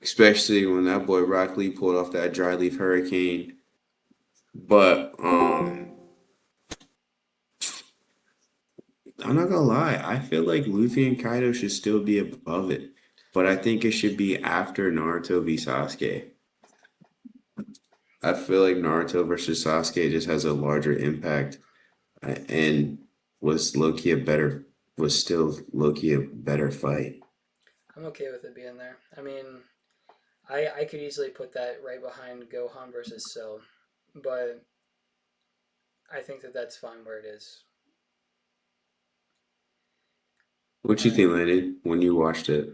Especially when that boy Rock Lee pulled off that dry leaf hurricane. But I'm not gonna lie, I feel like Luffy and Kaido should still be above it. But I think it should be after Naruto v Sasuke. I feel like Naruto versus Sasuke just has a larger impact and was low-key a better was still low-key a better fight. I'm okay with it being there. I mean, I could easily put that right behind Gohan versus Cell, but I think that that's fine where it is. What All you right. think, Landon, when you watched it?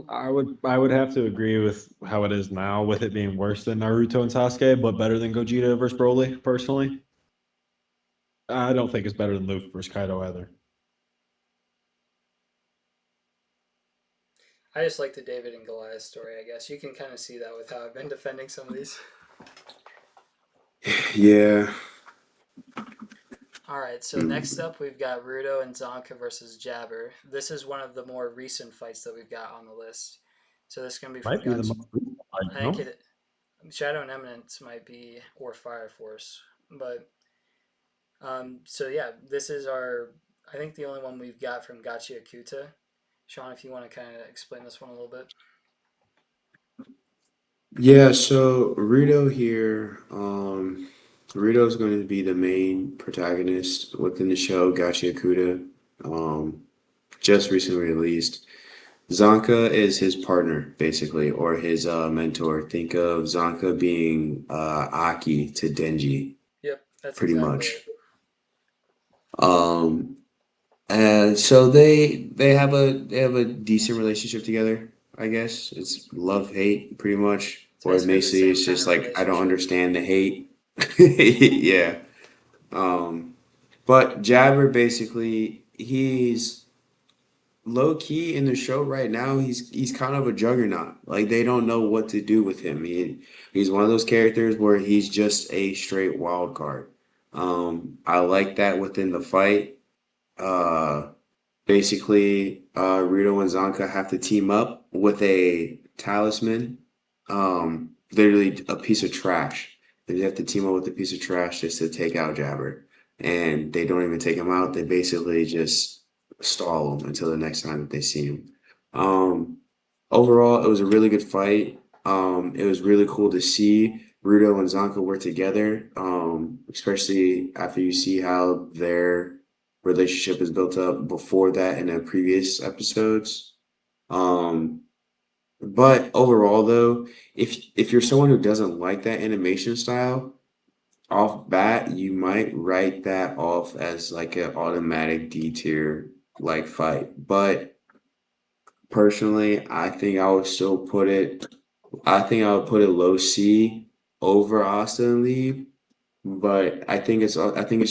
I would have to agree with how it is now, with it being worse than Naruto and Sasuke, but better than Gogeta versus Broly. Personally, I don't think it's better than Luffy versus Kaido either. I just like the David and Goliath story, I guess. You can kind of see that with how I've been defending some of these. Yeah. All right, so next Mm. up we've got Rudo and Zonka versus Jabber. This is one of the more recent fights that we've got on the list. So this is going to be from Might be the Gotch. most recent fight, I think no? it Shadow and Eminence might be or Fire Force, but so yeah, this is our I think the only one we've got from Gachi Akuta. Sean, if you want to kind of explain this one a little bit. Yeah, so Rito here, Rito's going to be the main protagonist within the show, Gachi Akuta, um, just recently released. Zanka is his partner, basically, or his mentor. Think of Zanka being Aki to Denji, Yep, that's pretty exactly much. it. Um, and so they have a decent relationship together, I guess. It's love hate pretty much. It's Or basically the basically same it's kind just of like I don't relationship. understand the hate. Yeah. Um but Jabber basically he's low key in the show right now. He's kind of a juggernaut. Like they don't know what to do with him. He's one of those characters where he's just a straight wild card. I like that within the fight. Uh Basically, Rito and Zonka have to team up with a talisman, literally a piece of trash. They have to team up with a piece of trash just to take out Jabber. And they don't even take him out. They basically just stall him until the next time that they see him. Um, Overall, it was a really good fight. It was really cool to see Rudo and Zonka work together, especially after you see how their relationship is built up before that in the previous episodes. Um, but overall, though, if you're someone who doesn't like that animation style, off bat, you might write that off as like an automatic D tier like fight. But personally, I think I would put it low C over Austin Lee, but I think it's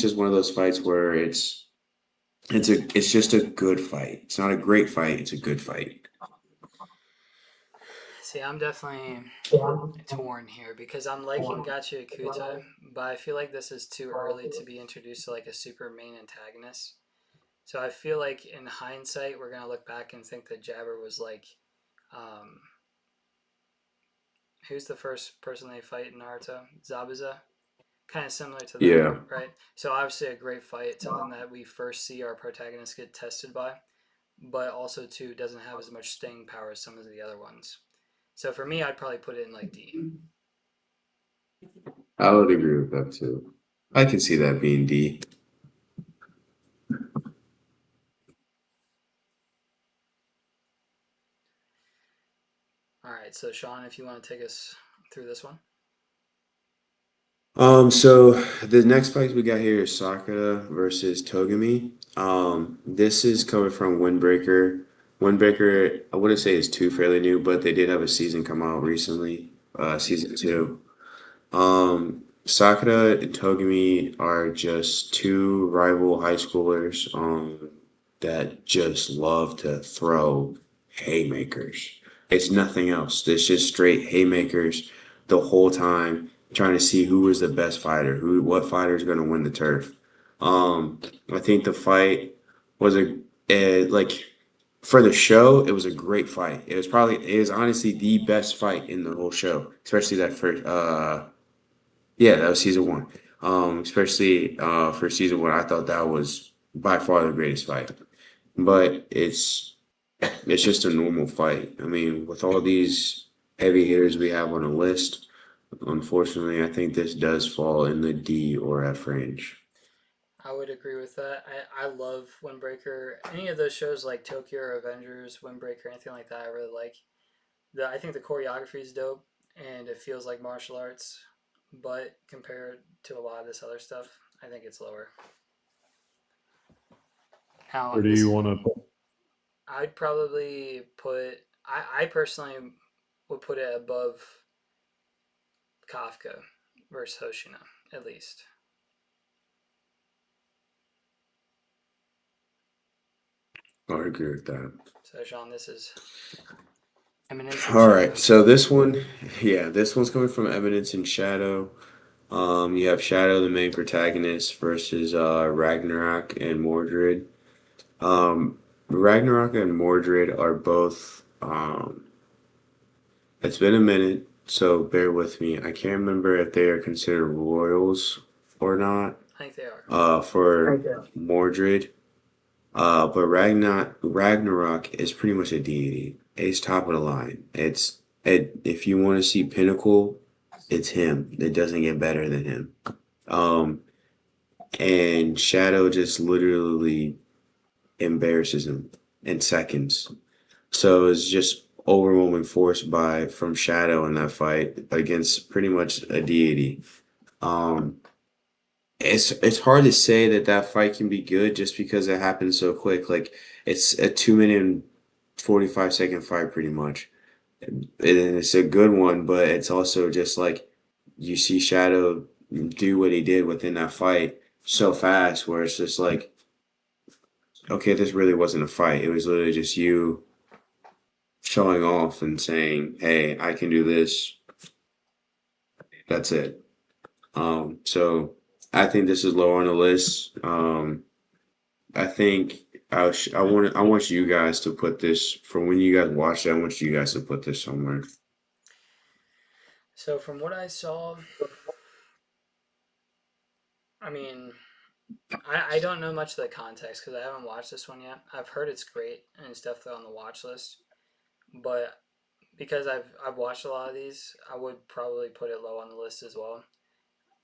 just one of those fights where it's just a good fight. It's not a great fight, it's a good fight. See, I'm definitely torn here because I'm liking Gachi Akuta, but I feel like this is too early to be introduced to like a super main antagonist. So I feel like in hindsight, we're gonna look back and think that Jabber was like, um, who's the first person they fight in Naruto? Zabuza, kind of similar to that, Yeah. right? So obviously a great fight, something that we first see our protagonist get tested by, but also too doesn't have as much staying power as some of the other ones. So for me, I'd probably put it in like D. I would agree with that too. I can see that being D. right, so Sean, if you want to take us through this one. So the next fight we got here is Sakura versus Togami. This is coming from Windbreaker. Windbreaker, I wouldn't say is too fairly new, but they did have a season come out recently, season two. Sakura and Togami are just two rival high schoolers, that just love to throw haymakers. It's nothing else. It's just straight haymakers the whole time, trying to see who is the best fighter, what fighter is going to win the turf. I think the fight was like for the show, it was a great fight. It was honestly the best fight in the whole show, especially that first. Yeah, that was season one. Especially for season one, I thought that was by far the greatest fight. But it's just a normal fight. I mean, with all these heavy hitters we have on the list, unfortunately, I think this does fall in the D or F range. I would agree with that. I love Windbreaker. Any of those shows like Tokyo or Avengers, Windbreaker, anything like that, I really like. I think the choreography is dope and it feels like martial arts, but compared to a lot of this other stuff, I think it's lower. Now, Where do you want to? I'd probably put. I personally would put it above Kafka versus Hoshina, at least. I would agree with that. So, Sean, this is Eminence and All Shadow. right, so this one, yeah, this one's coming from Evidence and Shadow. You have Shadow, the main protagonist, versus Ragnarok and Mordred. Ragnarok and Mordred are both. It's been a minute, so bear with me. I can't remember if they are considered royals or not. I think they are. For Mordred. But Ragnarok is pretty much a deity. It's top of the line. If you want to see pinnacle, it's him. It doesn't get better than him. Um, and Shadow just literally embarrasses him in seconds. So it's just overwhelming force from Shadow in that fight against pretty much a deity. Um, it's hard to say that fight can be good just because it happens so quick. Like it's a 2 minute and 45-second fight pretty much. And it's a good one, but it's also just like you see Shadow do what he did within that fight so fast where it's just like, okay, this really wasn't a fight. It was literally just you showing off and saying, "Hey, I can do this." That's it. So I think this is low on the list. I think I want you guys to put this from when you guys watch it. I want you guys to put this somewhere. So, from what I saw, I mean, I don't know much of the context because I haven't watched this one yet. I've heard it's great and it's definitely on the watch list, but because I've watched a lot of these, I would probably put it low on the list as well.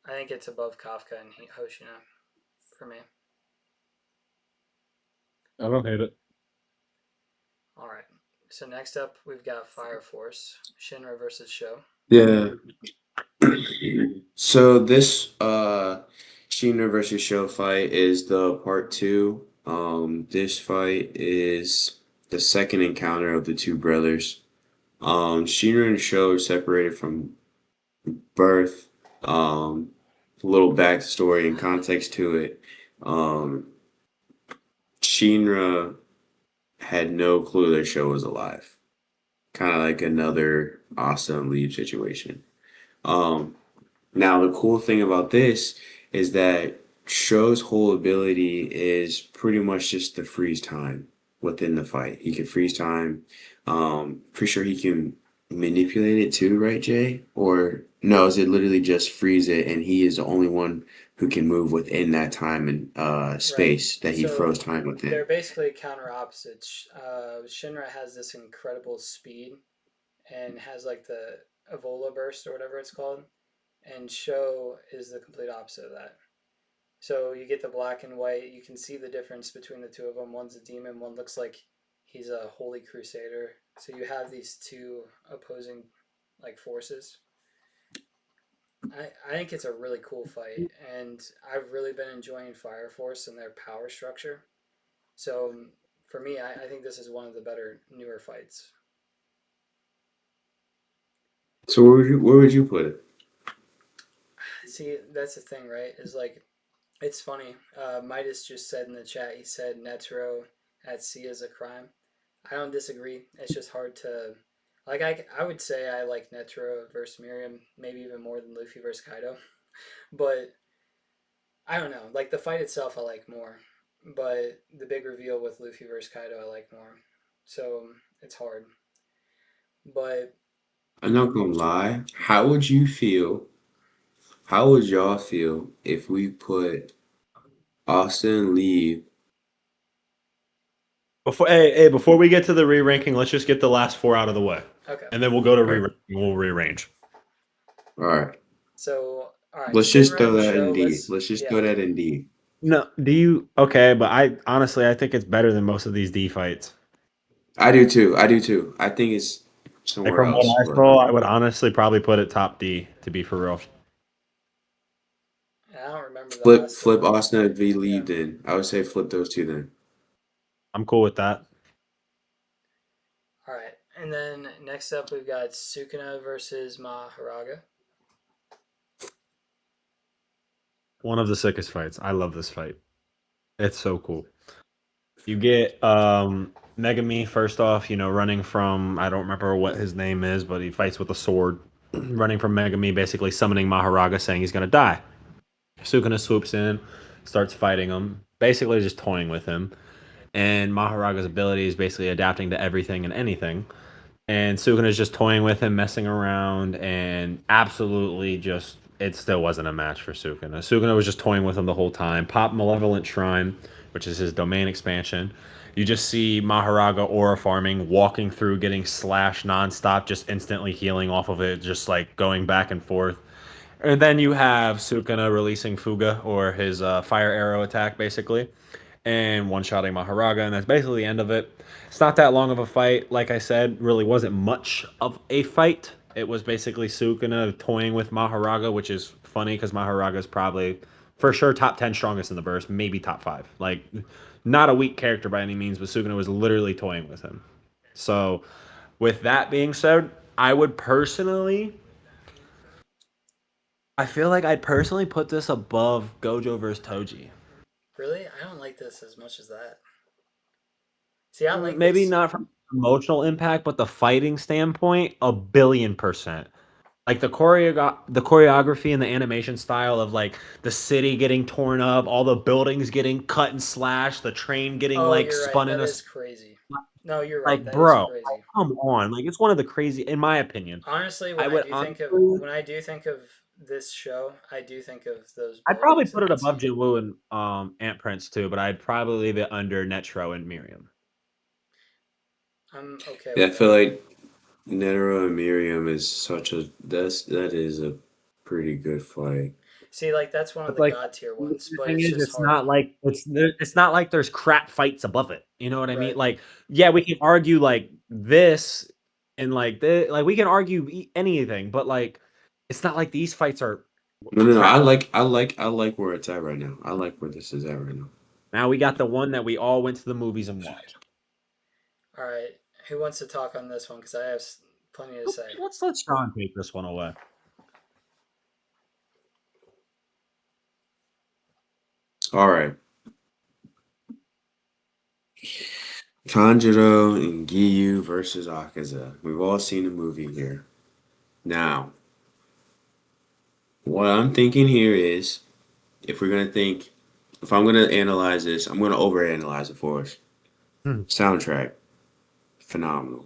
I think it's above Kafka and Hoshina for me. I don't hate it. All right. So next up, we've got Fire Force, Shinra versus Sho. Yeah. So this Sheena versus Show fight is the part two. This fight is the second encounter of the two brothers. Sheena and Show are separated from birth. A little backstory and context to it. Um, Shinra had no clue their show was alive. Kind of like another awesome leave situation. Um, Now the cool thing about this is that Sho's whole ability is pretty much just to freeze time within the fight. He can freeze time. Pretty sure he can manipulate it too, right, Jay? Or no, is it literally just freeze it and he is the only one who can move within that time and space that he So froze time within? they're basically counter opposites. Shinra has this incredible speed and has like the Evola burst or whatever it's called, and Sho is the complete opposite of that. So you get the black and white. You can see the difference between the two of them. One's a demon. One looks like He's a holy crusader. So you have these two opposing like forces. I think it's a really cool fight, and I've really been enjoying Fire Force and their power structure. So for me, I think this is one of the better newer fights. So where would you put it? See, that's the thing, right? Is like it's funny. Midas just said in the chat. He said Netero at sea is a crime. I don't disagree. It's just hard to like. I would say I like Netero versus Miriam maybe even more than Luffy versus Kaido, but I don't know. Like the fight itself, I like more, but the big reveal with Luffy versus Kaido, I like more. So it's hard. But I'm not gonna lie. How would you feel? How would y'all feel if we put Austin Lee? Before we get to the re-ranking, let's just get the last 4 out of the way, okay, and then we'll go to Right. re-ranking. We'll rearrange. All right. so all right, Let's spin just throw around the that in show. D. Let's just throw Yeah. that in D. No, do you? Okay, but I honestly, I think it's better than most of these D fights. I do too. I do too. I think it's Like somewhere from what else, I but saw, I would honestly probably put it top D to be for real. I don't remember the flip last flip one. Austin v. Lee Yeah. then. I would say flip those two then. I'm cool with that. All right, and then next up we've got Sukuna versus Maharaga. One of the sickest fights. I love this fight. It's so cool. You get Megami first off, running from I don't remember what his name is, but he fights with a sword, running from Megami, basically summoning Maharaga, saying he's gonna die. Sukuna swoops in, starts fighting him, basically just toying with him. And Maharaga's ability is basically adapting to everything and anything. And Sukuna's just toying with him, messing around, and absolutely just it still wasn't a match for Sukuna. Sukuna was just toying with him the whole time. Pop Malevolent Shrine, which is his domain expansion. You just see Maharaga aura farming, walking through, getting slashed nonstop, just instantly healing off of it, just like going back and forth. And then you have Sukuna releasing Fuga, or his fire arrow attack, basically, and one-shotting Maharaga, and that's basically the end of it. It's not that long of a fight. Like I said, really wasn't much of a fight. It was basically Sukuna toying with Maharaga, which is funny because Maharaga is probably, for sure, top 10 strongest in the burst, maybe top 5. Like, not a weak character by any means, but Sukuna was literally toying with him. So, with that being said, I feel like I'd personally put this above Gojo versus Toji. Really, I don't like this as much as that. See, I like Maybe this. not from emotional impact, but the fighting standpoint, 1,000,000,000%. Like the choreography and the animation style of like the city getting torn up, all the buildings getting cut and slashed, the train getting Oh, like you're right. spun in That a is crazy. No, you're right. like, That is bro, crazy. come on, like it's one of the crazy, in my opinion. Honestly, I would honestly, when I do think of this show, I do think of those I'd probably buildings put and it that above scene. Jinwoo and Ant Prince too, but I'd probably leave it under Netro and Miriam. I'm okay Yeah, I with feel that. like Netero and Miriam is that is a pretty good fight. See, like that's one of But the like god tier the ones, but thing it's is, just it's hard. not like it's not like there's crap fights above it. You know what I mean? Right. Like, yeah, we can argue like this and like this, like we can argue anything, but like it's not like these fights are No. crap. I like where it's at right now. I like where this is at right now. Now we got the one that we all went to the movies and watched. All right. Who wants to talk on this one? Because I have plenty to say. Let's let Sean take this one away. All right. Tanjiro and Giyu versus Akaza. We've all seen the movie here. Now, what I'm thinking here is if we're gonna think if I'm gonna analyze this, I'm gonna overanalyze it for us. Hmm. Soundtrack, phenomenal.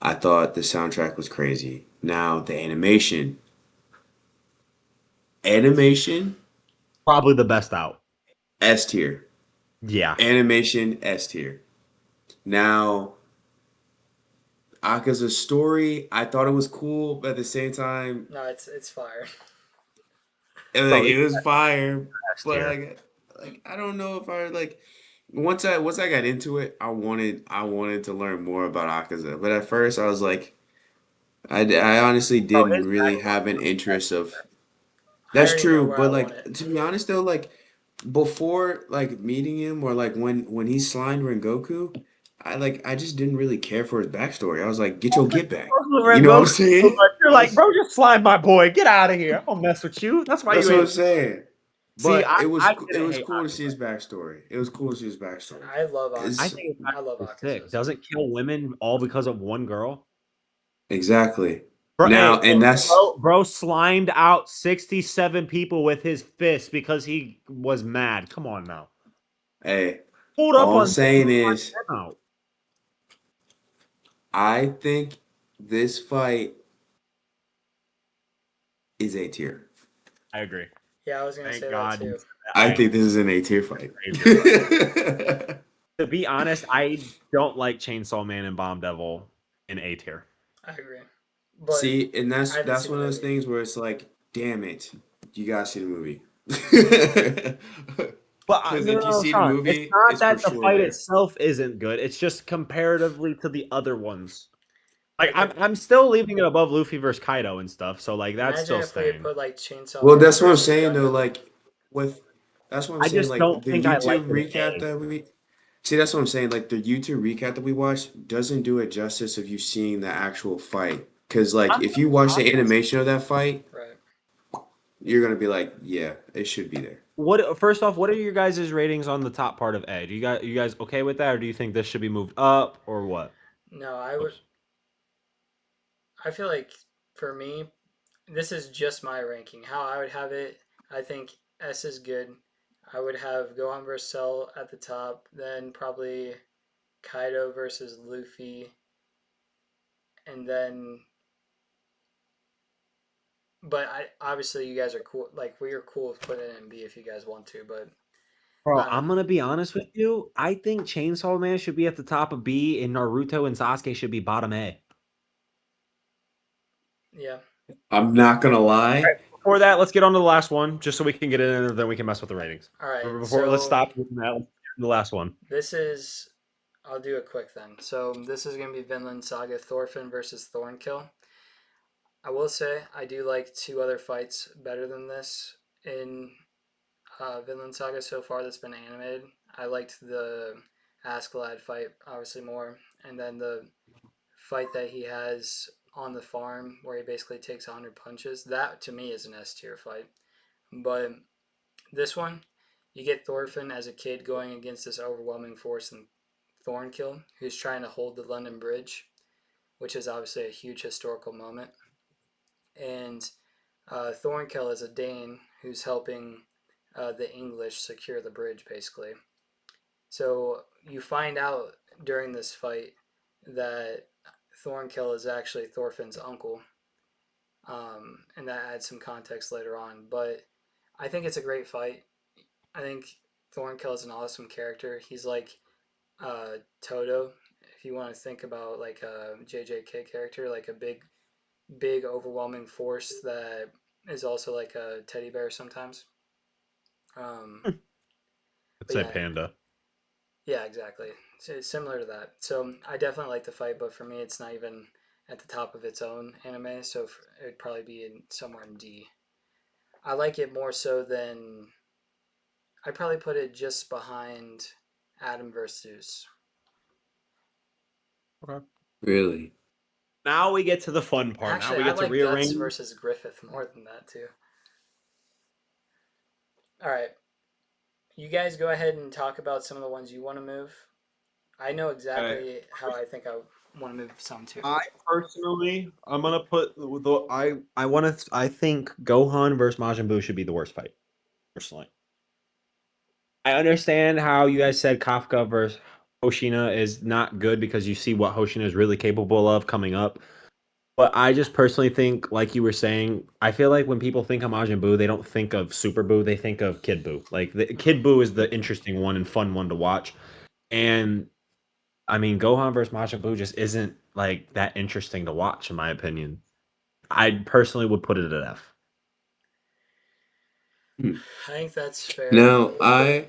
I thought the soundtrack was crazy. Now the animation, Probably the best out. S tier. Yeah. Animation, S tier. Now, Akaza's story, I thought it was cool, but at the same time, No, it's fire. it, Bro, like, it's it was fire. best But tier. like I don't know if I like once I got into it, I wanted to learn more about Akaza. But at first, I was like, I honestly Bro, didn't his really backstory have an interest of. I That's already know true, where I but want like it. to be honest though, like before like meeting him or like when he slimed Rengoku, I just didn't really care for his backstory. I was like, get your get back. You know what I'm Rengoku, saying? you're like, bro, just slime my boy. Get out of here. I don't mess with you. That's why That's you what I'm ain't. saying. See, But I it didn't was hate cool to Asuka. see his backstory. It was cool to see his backstory. I love I It's think his I love backstory is sick. Akaza's. Doesn't kill women all because of one girl. exactly. Bro, hey, Now, and that's bro slimed out 67 people with his fist because he was mad. Come on now. hey, Pulled up all I'm on saying is out. I think this fight is A tier. I agree. Yeah, I was gonna Thank say that God. too. I think this is an A tier fight. To be honest, I don't like Chainsaw Man and Bomb Devil in A tier. I agree, but See, and I haven't that's seen one the of those movie. things where it's like, damn it, you gotta see the movie. But Because no, if you no, see the Sean, it's movie, not it's for that the sure fight there. itself isn't good. It's just comparatively to the other ones. Like Okay, I'm still leaving it above Luffy versus Kaido and stuff. So like that's imagine still if we had staying. put like Chainsaw Well, Man that's what I'm versus saying though. Gundam. Like with that's what I'm I saying. just Like don't the think I like YouTube it in recap A. that we see. That's what I'm saying. Like the YouTube recap that we watched doesn't do it justice of you seeing the actual fight. Because like I'm if you watch the honest. animation of that fight, Right. you're gonna be like, yeah, it should be there. What first off, what are your guys' ratings on the top part of A? Do you guys okay with that, or do you think this should be moved up, or what? No, I would. Oops. I feel like for me, this is just my ranking. How I would have it, I think S is good. I would have Gohan versus Cell at the top, then probably Kaido versus Luffy, and then. But I obviously you guys are cool. Like we are cool with putting it in B if you guys want to. But Bro, uh, I'm gonna be honest with you. I think Chainsaw Man should be at the top of B, and Naruto and Sasuke should be bottom A. yeah. I'm not gonna lie. Before that, let's get on to the last one, just so we can get in and then we can mess with the ratings. All right. Before let's So stop with that. Let's get to the last one. this is. I'll do it quick then. So this is gonna be Vinland Saga Thorfinn versus Thornkill. I will say I do like two other fights better than this in Vinland Saga so far that's been animated. I liked the Askeladd fight obviously more, and then the fight that he has on the farm where he basically takes 100 punches. That to me is an S tier fight. But this one, you get Thorfinn as a kid going against this overwhelming force in Thornkill, who's trying to hold the London Bridge, which is obviously a huge historical moment. And Thornkill is a Dane who's helping the English secure the bridge, basically. So you find out during this fight that Thornkill is actually Thorfinn's uncle, and that adds some context later on. But I think it's a great fight. I think Thornkill is an awesome character. He's like Toto, if you want to think about like a JJK character, like a big, overwhelming force that is also like a teddy bear sometimes. Um, Let's but say yeah, Panda. yeah, exactly. So it's similar to that. So I definitely like the fight, but for me, it's not even at the top of its own anime. So it'd probably be somewhere in D. I like it more so than I'd probably put it just behind Adam versus Zeus. Okay. Really? Now we get to the fun part. Now Actually, we I get to like Guts rearrange. versus Griffith more than that too. All right, you guys go ahead and talk about some of the ones you want to move. I know exactly how I think I want to move some too. I personally, I'm gonna put the I want to. I think Gohan versus Majin Buu should be the worst fight. Personally, I understand how you guys said Kafka versus Hoshina is not good because you see what Hoshina is really capable of coming up. But I just personally think, like you were saying, I feel like when people think of Majin Buu, they don't think of Super Buu, they think of Kid Buu. Like the Kid Buu is the interesting one and fun one to watch. And I mean, Gohan versus Majin Buu just isn't like that interesting to watch, in my opinion. I personally would put it at F. I think that's fair. Now, I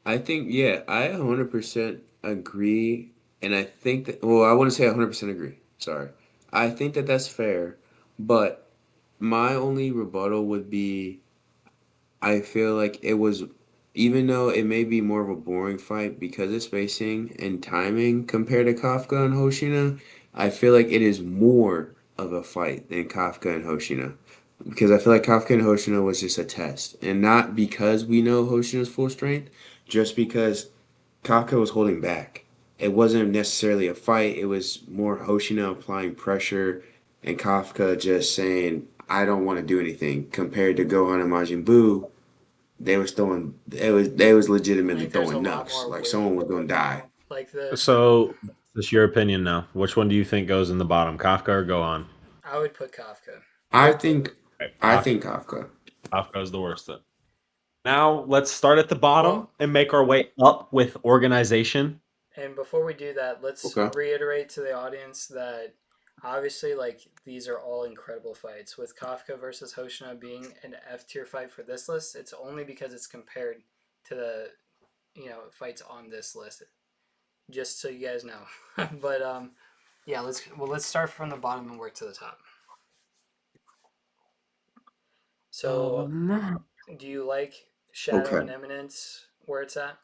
I think, yeah, I 100% agree. And I think that, well, I wouldn't say 100% agree. Sorry. I think that that's fair. But my only rebuttal would be I feel like it was, even though it may be more of a boring fight because of spacing and timing compared to Kafka and Hoshina, I feel like it is more of a fight than Kafka and Hoshina. Because I feel like Kafka and Hoshina was just a test. And not because we know Hoshina's full strength, just because Kafka was holding back. It wasn't necessarily a fight, it was more Hoshina applying pressure and Kafka just saying, I don't want to do anything, compared to Gohan and Majin Buu, they was I legitimately think there's a throwing lot knucks. more Like weight. someone was gonna die. Like the So, it's your opinion now. Which one do you think goes in the bottom, Kafka or Gohan? I would put Kafka. I think Okay, I think Kafka. Kafka's the worst then. Now, let's start at the bottom Well, and make our way up with organization. and before we do that, let's Okay. reiterate to the audience that obviously, like, these are all incredible fights. With Kafka versus Hoshina being an F tier fight for this list, it's only because it's compared to the fights on this list. Just so you guys know. But yeah, let's start from the bottom and work to the top. So, do you like Shadow Okay. and Eminence where it's at?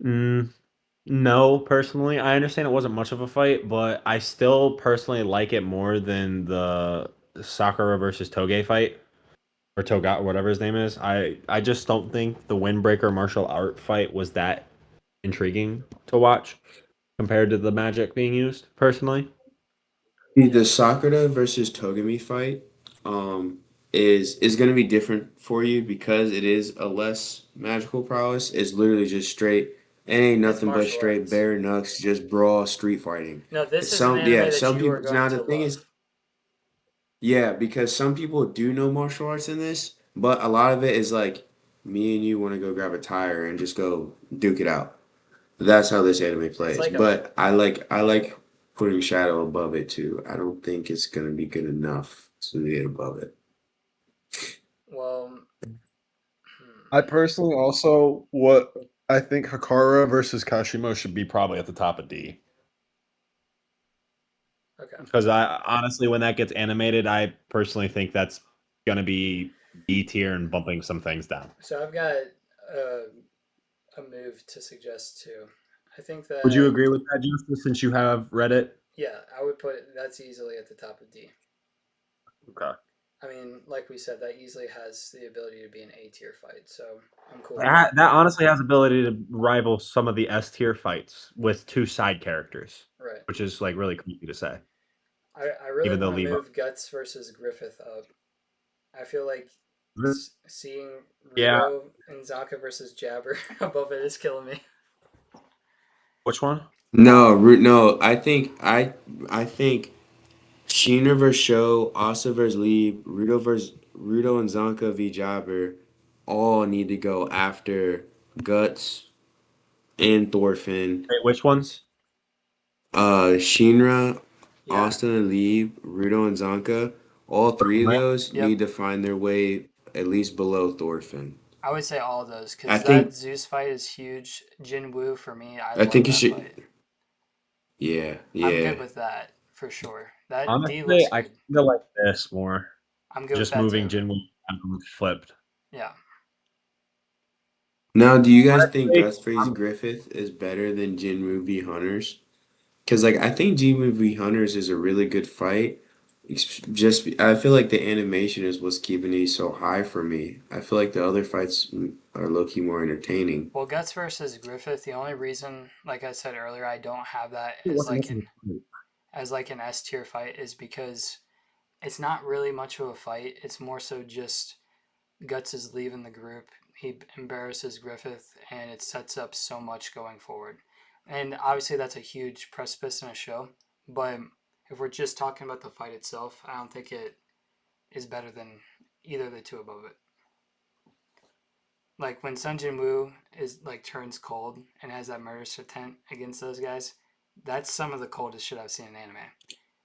Mm, no, personally, I understand it wasn't much of a fight, but I still personally like it more than the Sakura versus Toge fight or Toga, whatever his name is. I just don't think the Windbreaker martial art fight was that intriguing to watch compared to the magic being used. Personally, The Sakura versus Togami fight um is gonna be different for you because it is a less magical prowess. It's literally just straight. It ain't It's nothing but martial straight arts. bare knucks, just brawl, street fighting. No, this is an Some, anime yeah, that some you are people. going Now the to thing is, love. yeah, because some people do know martial arts in this, but a lot of it is like me and you want to go grab a tire and just go duke it out. That's how this anime It's plays. like a But I like putting Shadow above it too. I don't think it's gonna be good enough to get above it. well, I personally also what I think Hakara versus Kashimo should be probably at the top of D. okay. because I honestly, when that gets animated, I personally think that's gonna be B tier and bumping some things down. So I've got a, a move to suggest too. I think Would you that agree with that, Justice, since you have read it? yeah, I would put that's easily at the top of D. Okay. I mean, like we said, that easily has the ability to be an A tier fight, so I'm cool with That, that. that honestly has ability to rival some of the S tier fights with two side characters, Right. which is like really creepy to say. I really Even though want to Levi, move Guts versus Griffith up. I feel like seeing yeah, Rito and Zaka versus Jabber above it is killing me. which one? No. I think Sheena versus Sho, Asa versus Lee, Rudo and Zonka v Jobber all need to go after Guts and Thorfinn. Wait, which ones? Shinra, Yeah. Austin and Lee, Rudo and Zonka, all three of those Yep. need to find their way at least below Thorfinn. I would say all of those I because that think Zeus fight is huge. Jin Woo for me, I I love think you that should. fight. Yeah, I'm good yeah. with that for sure. That D Honestly, looks I good. feel like this more. I'm good with Just that moving too. Jinwoo flipped. Yeah. Now, do you guys think Honestly, Gus Freeze Griffith is better than Jinwoo v Hunters? Because like I think Jinwoo v Hunters is a really good fight. I feel like the animation is what's keeping these so high for me. I feel like the other fights are low key more entertaining. Well, Guts versus Griffith. The only reason, like I said earlier, I don't have that it wasn't much of a fight. as like an S tier fight is because it's not really much of a fight. It's more so just Guts is leaving the group. He embarrasses Griffith, and it sets up so much going forward. And obviously, that's a huge precipice in a show. But if we're just talking about the fight itself, I don't think it is better than either of the two above it. Like when Sun Jin Woo is like turns cold and has that murder intent against those guys, that's some of the coldest shit I've seen in anime.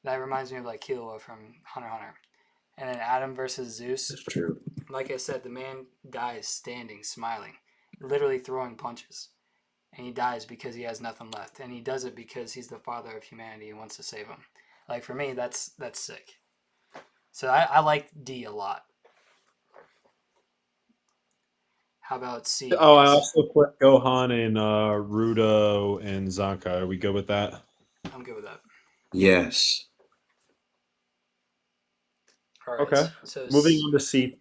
That reminds me of like Killua from Hunter x Hunter. And then Adam versus Zeus. That's true. Like I said, the man dies standing, smiling, literally throwing punches. And he dies because he has nothing left. And he does it because he's the father of humanity and wants to save him. Like, for me, that's sick. So I like D a lot. How about C? Oh, I Yes. also put Gohan and Rudo and Zanka. Are we good with that? I'm good with that. Yes. All right. Okay. So Moving on to C.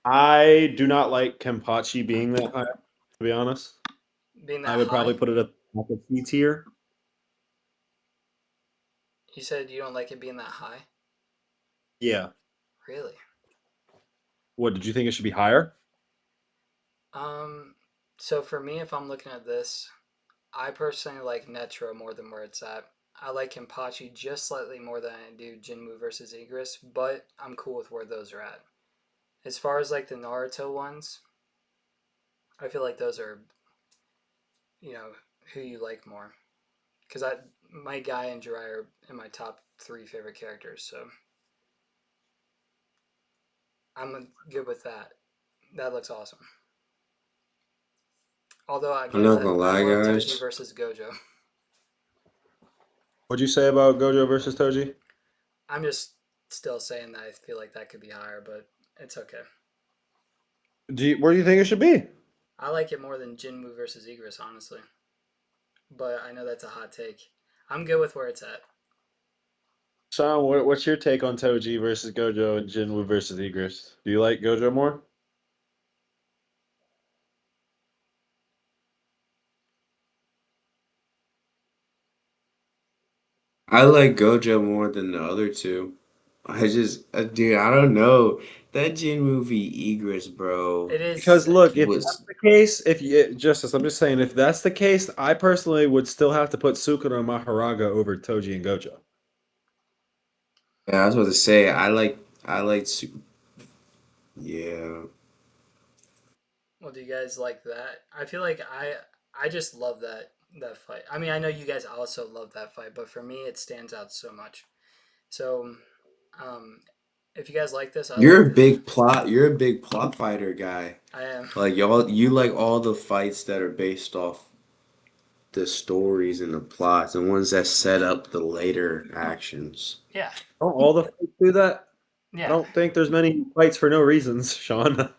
I do not like Kenpachi being that high, to be honest. being that I would high, probably put it at the C tier. you said you don't like it being that high? Yeah. Really? What, did you think it should be higher? So for me, if I'm looking at this, I personally like Netro more than where it's at. I like Kenpachi just slightly more than I do Jinmu versus Igris, but I'm cool with where those are at. As far as like the Naruto ones, I feel like those are, who you like more. Because my guy and Jirai are in my top 3 favorite characters, so I'm good with that. That looks awesome. Although I'm again, not I gonna lie, love guys. Toji versus Gojo. What'd you say about Gojo versus Toji? I'm just still saying that I feel like that could be higher, but it's okay. Where do you think it should be? I like it more than Jinmu versus Igris, honestly. But I know that's a hot take. I'm good with where it's at. Sean, what's your take on Toji versus Gojo and Jinwoo versus Igris? Do you like Gojo more? I like Gojo more than the other two. Dude, I don't know. That Jin movie Egress, bro, It is Because sick. look, if was that's the case, if you Justice, I'm just saying, if that's the case, I personally would still have to put Sukuna and Maharaga over Toji and Gojo. yeah, I was about to say yeah. Well, do you guys like that? I feel like I just love that fight. I mean, I know you guys also love that fight, but for me, it stands out so much. So, um, if you guys like this, I like this. You're a big plot fighter guy. I am. Like you like all the fights that are based off the stories and the plots and ones that set up the later actions. Yeah. Don't all the fights do that? I Yeah. don't think there's many fights for no reasons, Sean.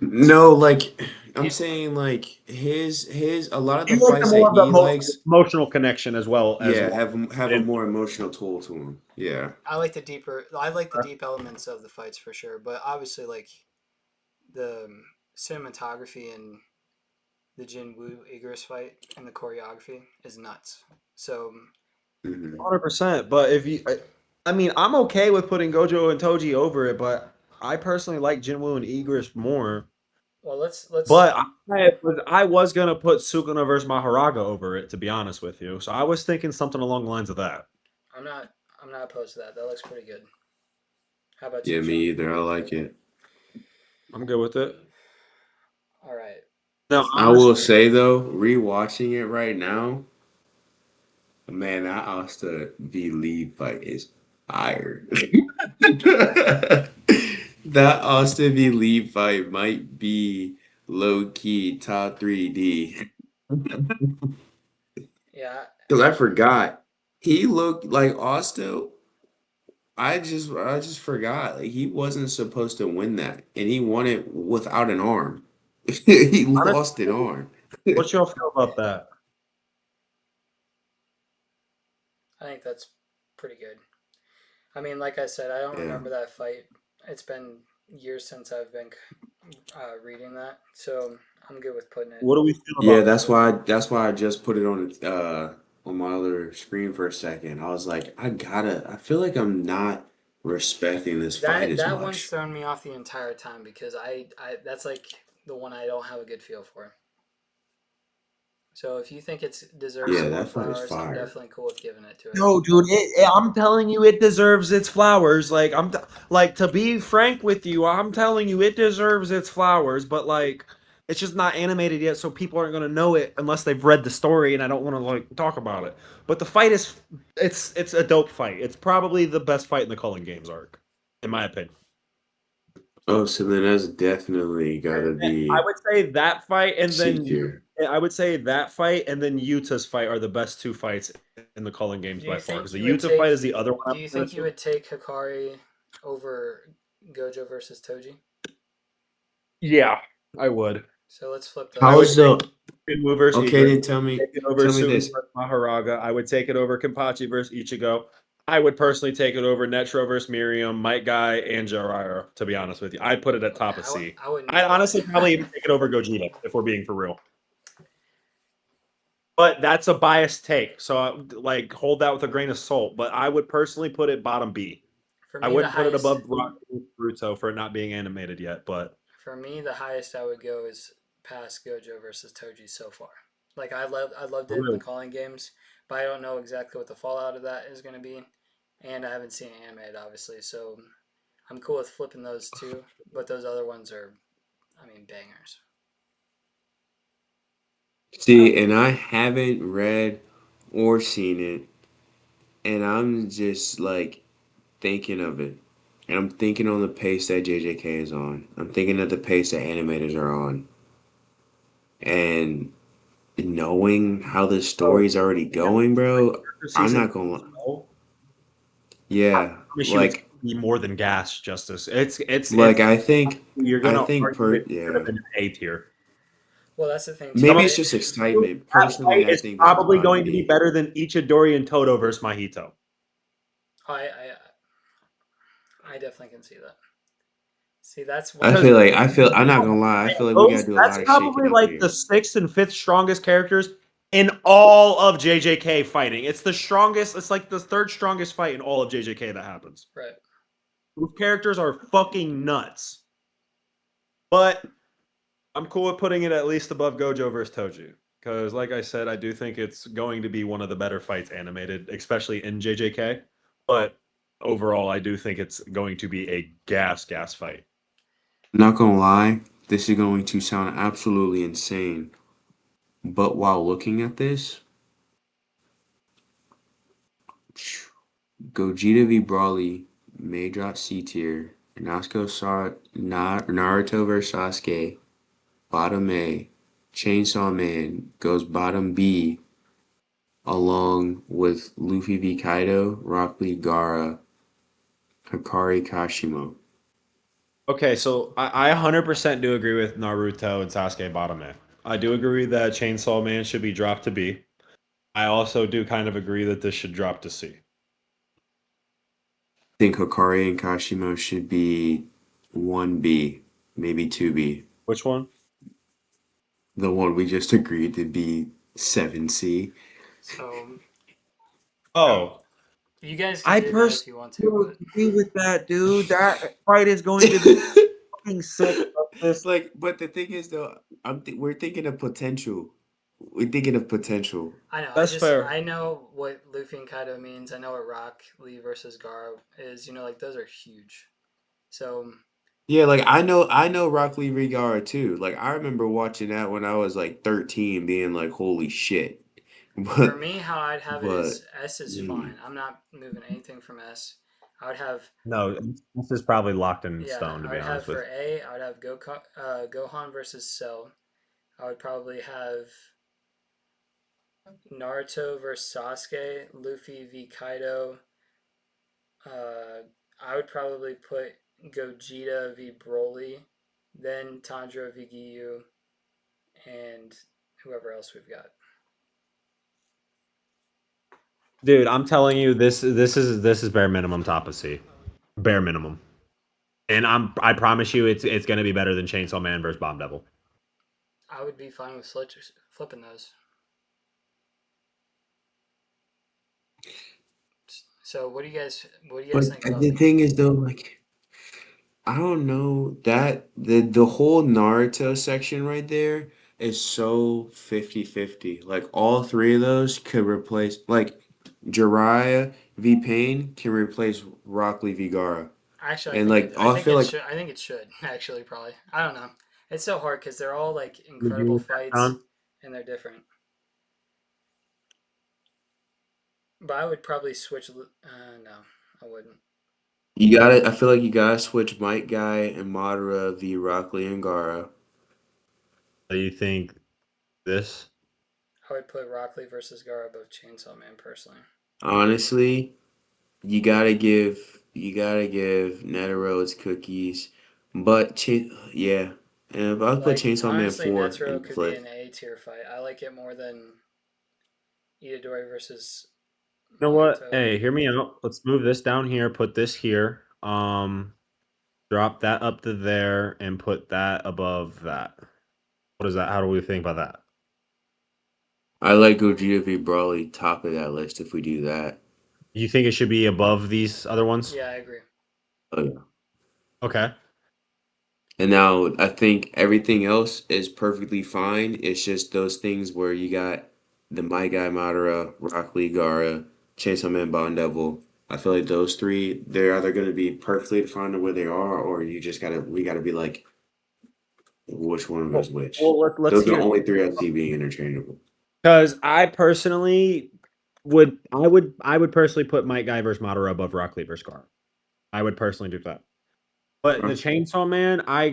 No, like I'm Yeah. saying like his a lot of the You like the fights more that of the he likes, emotional connection as well as yeah, well. have a more emotional toll to him. Yeah. I like the deep elements of the fights for sure, but obviously like the cinematography and the Jin Woo Igris fight and the choreography is nuts. So 100%. But if you, I mean, I'm okay with putting Gojo and Toji over it, but I personally like Jinwoo and Igris more. well, let's But I was gonna put Sukuna versus Maharaga over it, to be honest with you. So I was thinking something along the lines of that. I'm not opposed to that. That looks pretty good. How about Yeah, you, me Sean? either. I like it. I'm good with it. All right. Now, I will say though, rewatching it right now, man, that Asta v Lee fight is fire. That Austin v Lee fight might be low key top 3D. Yeah, Because I forgot. He looked like Austin. I just forgot. Like he wasn't supposed to win that. And he won it without an arm. He lost an honestly, arm. what y'all feel about that? I think that's pretty good. I mean, like I said, I don't Yeah. remember that fight. It's been years since I've been reading that, so I'm good with putting it. What do we feel Yeah, about that's why I just put it on my other screen for a second. I was like, I feel like I'm not respecting this fight That as that one's much. thrown me off the entire time because I that's like the one I don't have a good feel for. So if you think it deserves Yeah, some more that fight is flowers, I'm fire. definitely cool with giving it to it. No, dude, I'm telling you, it deserves its flowers. Like like to be frank with you, I'm telling you, it deserves its flowers. But like, it's just not animated yet, so people aren't gonna know it unless they've read the story. And I don't want to like talk about it. But the fight is, it's a dope fight. It's probably the best fight in the Culling Games arc, in my opinion. Oh, so then that's definitely gotta I be would say that fight and C then tier. I would say that fight and then Yuta's fight are the best two fights in the Culling games Do by you far. think Because the you would Yuta fight take? is the other one Do I'm you gonna think you would take Hikari over Gojo versus Toji? Yeah, I would. So let's flip I How those. would is take the Shinwu versus okay? Idris. Then Take it over tell me Sumi this. versus Maharaga. I would take it over Kenpachi versus Ichigo. I would personally take it over Netro versus Miriam, Might Guy, and Jiraiya, to be honest with you. I'd put it at top of C. I wouldn't I'd do honestly probably even that. take it over Gogeta, if we're being for real. But that's a biased take, so like hold that with a grain of salt. But I would personally put it bottom B. For I me, the wouldn't put it highest. above Naruto for it not being animated yet, but For me, the highest I would go is past Gojo versus Toji so far. Like I loved it in the really, calling games, but I don't know exactly what the fallout of that is going to be, and I haven't seen it animated obviously. So I'm cool with flipping those two, but those other ones are, I mean, bangers. See, and I haven't read or seen it, and I'm just like thinking of it. And I'm thinking on the pace that JJK is on. I'm thinking of the pace that animators are on. And knowing how the oh, story's already going, bro, for I'm season not gonna. oh, I Yeah, promise you it's like gonna be more than gas, Justice. It's like you're I gonna think argue per it should have yeah. been an A tier. Well, that's the thing too, Some Maybe of it's right? just excitement. that Personally, fight I is think this is probably bottom going to be B. better than Ichidori and Todo versus Mahito. I definitely can see that. See, that's one Because thing. I feel I'm not gonna lie, I feel like we those gotta do a that's lot of shaking probably up like the here. sixth and fifth strongest characters in all of JJK fighting. It's the strongest. It's like the third strongest fight in all of JJK that happens. Right. Those characters are fucking nuts. But I'm cool with putting it at least above Gojo versus Toji. Because, like I said, I do think it's going to be one of the better fights animated, especially in JJK. But overall, I do think it's going to be a gas fight. Not gonna lie, this is going to sound absolutely insane. But while looking at this, Gogeta v Brawly may drop C tier. Naruto vs Sasuke, bottom A. Chainsaw Man goes bottom B, along with Luffy v Kaido, Rock Lee Gara, Hikari Kashimo. Okay, so I 100% do agree with Naruto and Sasuke bottom A. I do agree that Chainsaw Man should be dropped to B. I also do kind of agree that this should drop to C. I think Hikari and Kashimo should be 1B, maybe 2B. Which one? The one we just agreed to be 7C. So Oh, you guys can I do that if you personally want to, do but agree with that, dude. That fight is going to be fucking sick. This Like, but the thing is though, we're thinking of potential. We're thinking of potential. I know. that's fair. I know what Luffy and Kaido means. I know what Rock Lee versus Garo is. You know, like those are huge. So Yeah, like I know Rock Lee Rigara too. Like I remember watching that when I was like 13, being like, holy shit. for But me, how I'd have it but is S is mm, fine. I'm not moving anything from S. I would have No, this is probably locked in yeah. stone, to I be would have honest with for A. I would have Gohan versus Cell. I would probably have Naruto versus Sasuke, Luffy v Kaido. I would probably put Gogeta v Broly, then Tanjiro v Giyu, and whoever else we've got. you. Dude, I'm telling you, this is bare minimum top of C. Bare minimum. And I promise you it's gonna be better than Chainsaw Man versus Bomb Devil. I would be fine with flipping those. So what do you guys but think about the thing is though, like I don't know that the whole Naruto section right there is so 50-50. Like all three of those could replace like Jiraiya v Pain can replace Rock Lee v Gaara. Actually, And like I feel like I think it should actually probably. I don't know. It's so hard because they're all like Would incredible you, fights John? and they're different. But I would probably switch. No, I wouldn't. You gotta. I feel like you gotta switch Might Guy and Madara v Rockley and Gara. Do you think this? I would put Rockley versus Gara above Chainsaw Man personally. Honestly, you gotta give Netero its cookies, but yeah, and if I would put Like Chainsaw Man honestly, 4 Netero in could be flip. an A tier fight. I like it more than Itadori versus You know what? Mahito. Hey, hear me out. Let's move this down here. Put this here. Drop that up to there and put that above that. What is that? How do we think about that? I like Gogeta v Broly top of that list if we do that. You think it should be above these other ones? Yeah, I agree. Oh yeah. Okay. And now I think everything else is perfectly fine. It's just those things where you got the My Guy Madara, Rock Lee Gara, Chainsaw Man Bond Devil. I feel like those three, they're either gonna be perfectly defined where they are, or we gotta be like, which one Well, goes which. let's Those are the hear only three I see being interchangeable. because I personally would personally put Might Guy versus Madara above Rock Lee versus Gar. I would personally do that. But the Huh? Chainsaw Man, I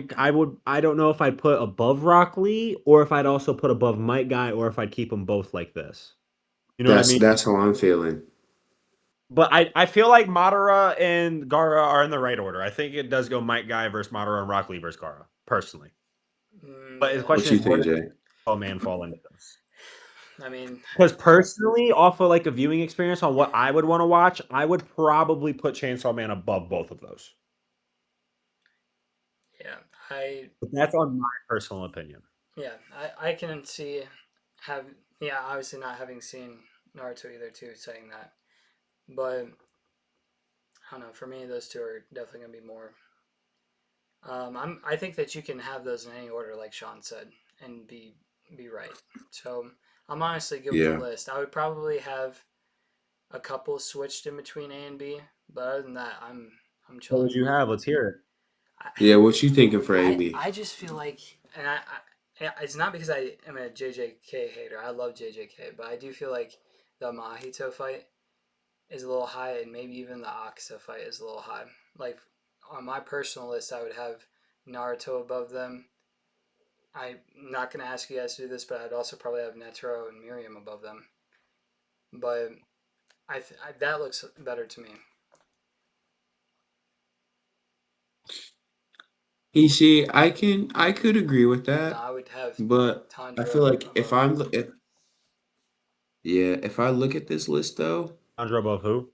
don't know if I'd put above Rock Lee or if I'd also put above Might Guy or if I'd keep them both like this. You know what I mean? That's how I'm feeling. But I feel like Madara and Gara are in the right order. I think it does go Might Guy versus Madara and Rock Lee versus Gara, personally. But the Yeah. What question you is, where think, does Jay? Chainsaw Man fall into this? I mean, Because personally, off of like a viewing experience on what I would want to watch, I would probably put Chainsaw Man above both of those. yeah, I But that's on my personal opinion. I can see have yeah, obviously not having seen Naruto either too saying that. But I don't know, for me those two are definitely gonna be more. I think that you can have those in any order, like Sean said, and be right. So I'm honestly good with the Yeah. list. I would probably have a couple switched in between A and B, but other than that, I'm What chilling. would you have? Let's hear it. Yeah, what you thinking for AB? I just feel like, and it's not because I am a JJK hater. I love JJK, but I do feel like the Mahito fight is a little high, and maybe even the Akaza fight is a little high. Like on my personal list, I would have Naruto above them. I'm not gonna ask you guys to do this, but I'd also probably have Netero and Miriam above them. But that looks better to me. You see, I could agree with No, that, I would have but I feel Tanjiro like above them. if I look at this list though, Andra above who?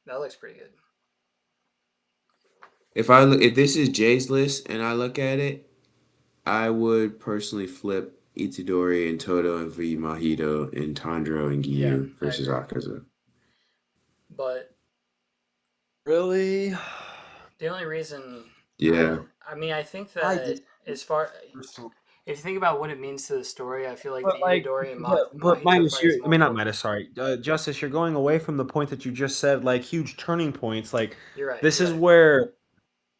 That looks pretty good. if this is Jay's list and I look at it, I would personally flip Itadori and Toto and V Mahito and Tanjiro and Yeah, Giyu I versus agree. Akaza. But Really? the only reason Yeah. I mean, I think I that just as far if you think about what it means to the story, I feel like But the like, Itadori and but Mahito Midas, fight is I more mean not important. Midas, sorry, Justice, you're going away from the point that you just said. Like huge turning points. Like You're right. this You're is right. where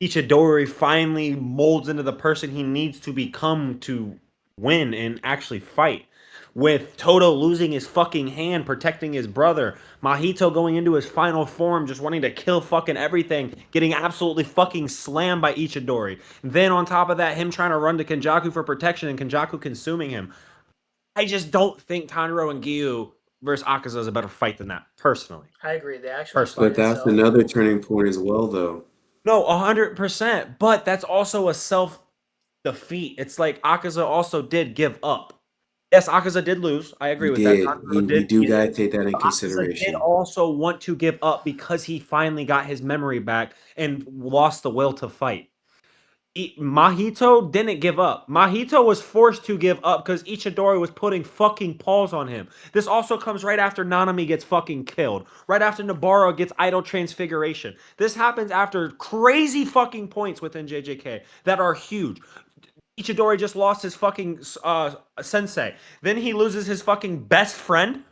Ichidori finally molds into the person he needs to become to win and actually fight. With Toto losing his fucking hand, protecting his brother, Mahito going into his final form, just wanting to kill fucking everything, getting absolutely fucking slammed by Ichidori. Then on top of that, him trying to run to Kenjaku for protection and Kenjaku consuming him. I just don't think Tanjiro and Giyu versus Akaza is a better fight than that, personally. I agree. The actual Personally. fight But that's itself. another turning point as well though. No, 100%. But that's also a self defeat. It's like Akaza also did give up. Yes, Akaza did lose. I agree He with that. did. Tanjiro We did do beat gotta him. take that in But Akaza did consideration. also want to give up because he finally got his memory back and lost the will to fight. Mahito didn't give up. Mahito was forced to give up because Ichidori was putting fucking paws on him. This also comes right after Nanami gets fucking killed. Right after Nabara gets idol transfiguration. This happens after crazy fucking points within JJK that are huge. Ichidori just lost his fucking sensei. Then he loses his fucking best friend.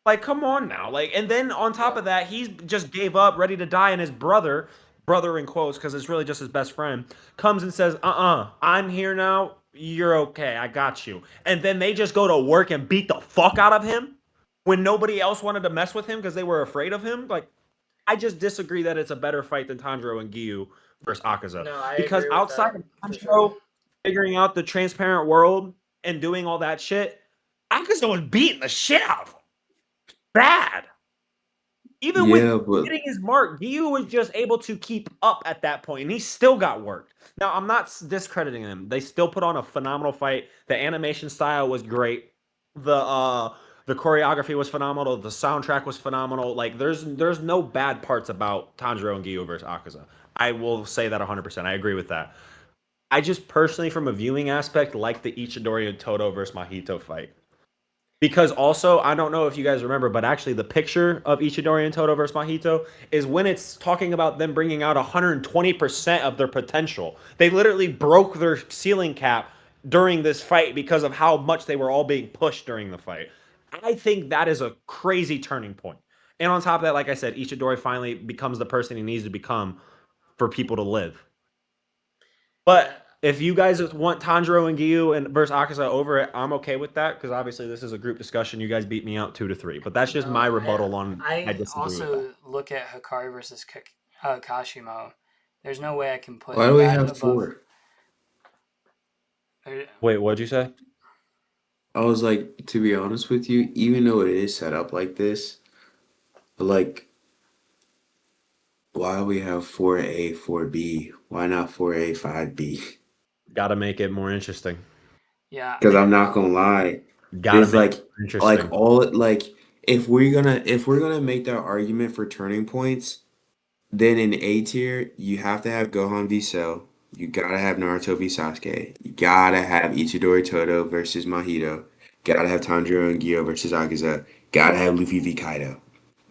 Like, come on now. Like, and then on top Yeah. of that, he just gave up, ready to die, and his brother in quotes, because it's really just his best friend, comes and says, I'm here now. You're okay. I got you. And then they just go to work and beat the fuck out of him when nobody else wanted to mess with him because they were afraid of him. Like, I just disagree that it's a better fight than Tanjiro and Giyu versus Akaza. No, I Because agree with outside that of for Tanjiro sure. figuring out the transparent world and doing all that shit, Akaza was beating the shit out of him. Bad. Even with Yeah, but hitting his mark, Giyu was just able to keep up at that point, and he still got worked. Now, I'm not discrediting them. They still put on a phenomenal fight. The animation style was great. The choreography was phenomenal. The soundtrack was phenomenal. Like, there's no bad parts about Tanjiro and Giyu versus Akaza. I will say that 100%. I agree with that. I just personally, from a viewing aspect, like the Ichidori and Toto versus Mahito fight. Because also, I don't know if you guys remember, but actually the picture of Ichidori and Toto versus Mahito is when it's talking about them bringing out 120% of their potential. They literally broke their ceiling cap during this fight because of how much they were all being pushed during the fight. I think that is a crazy turning point. And on top of that, like I said, Ichidori finally becomes the person he needs to become for people to live. But if you guys want Tanjiro and Giyu and versus Akaza over it, I'm okay with that because obviously this is a group discussion. You guys beat me out 2-3, but that's just No, my rebuttal on. I I disagree with that. also look at Hikari versus Kashimo. There's no way I can put why do we that have above. four? Wait, what'd you say? I was like, to be honest with you, even though it is set up like this, like, why do we have 4A, 4B? Why not 4A, 5B? Got to make it more interesting. Yeah, Because I'm not gonna lie, Got to there's make like, it more interesting. all like, if we're gonna make that argument for turning points, then in A tier you have to have Gohan v Cell. You gotta have Naruto v Sasuke. You gotta have Ichidori Toto versus Mahito. Gotta have Tanjiro and Gyo versus Akaza. Gotta have Luffy v Kaido.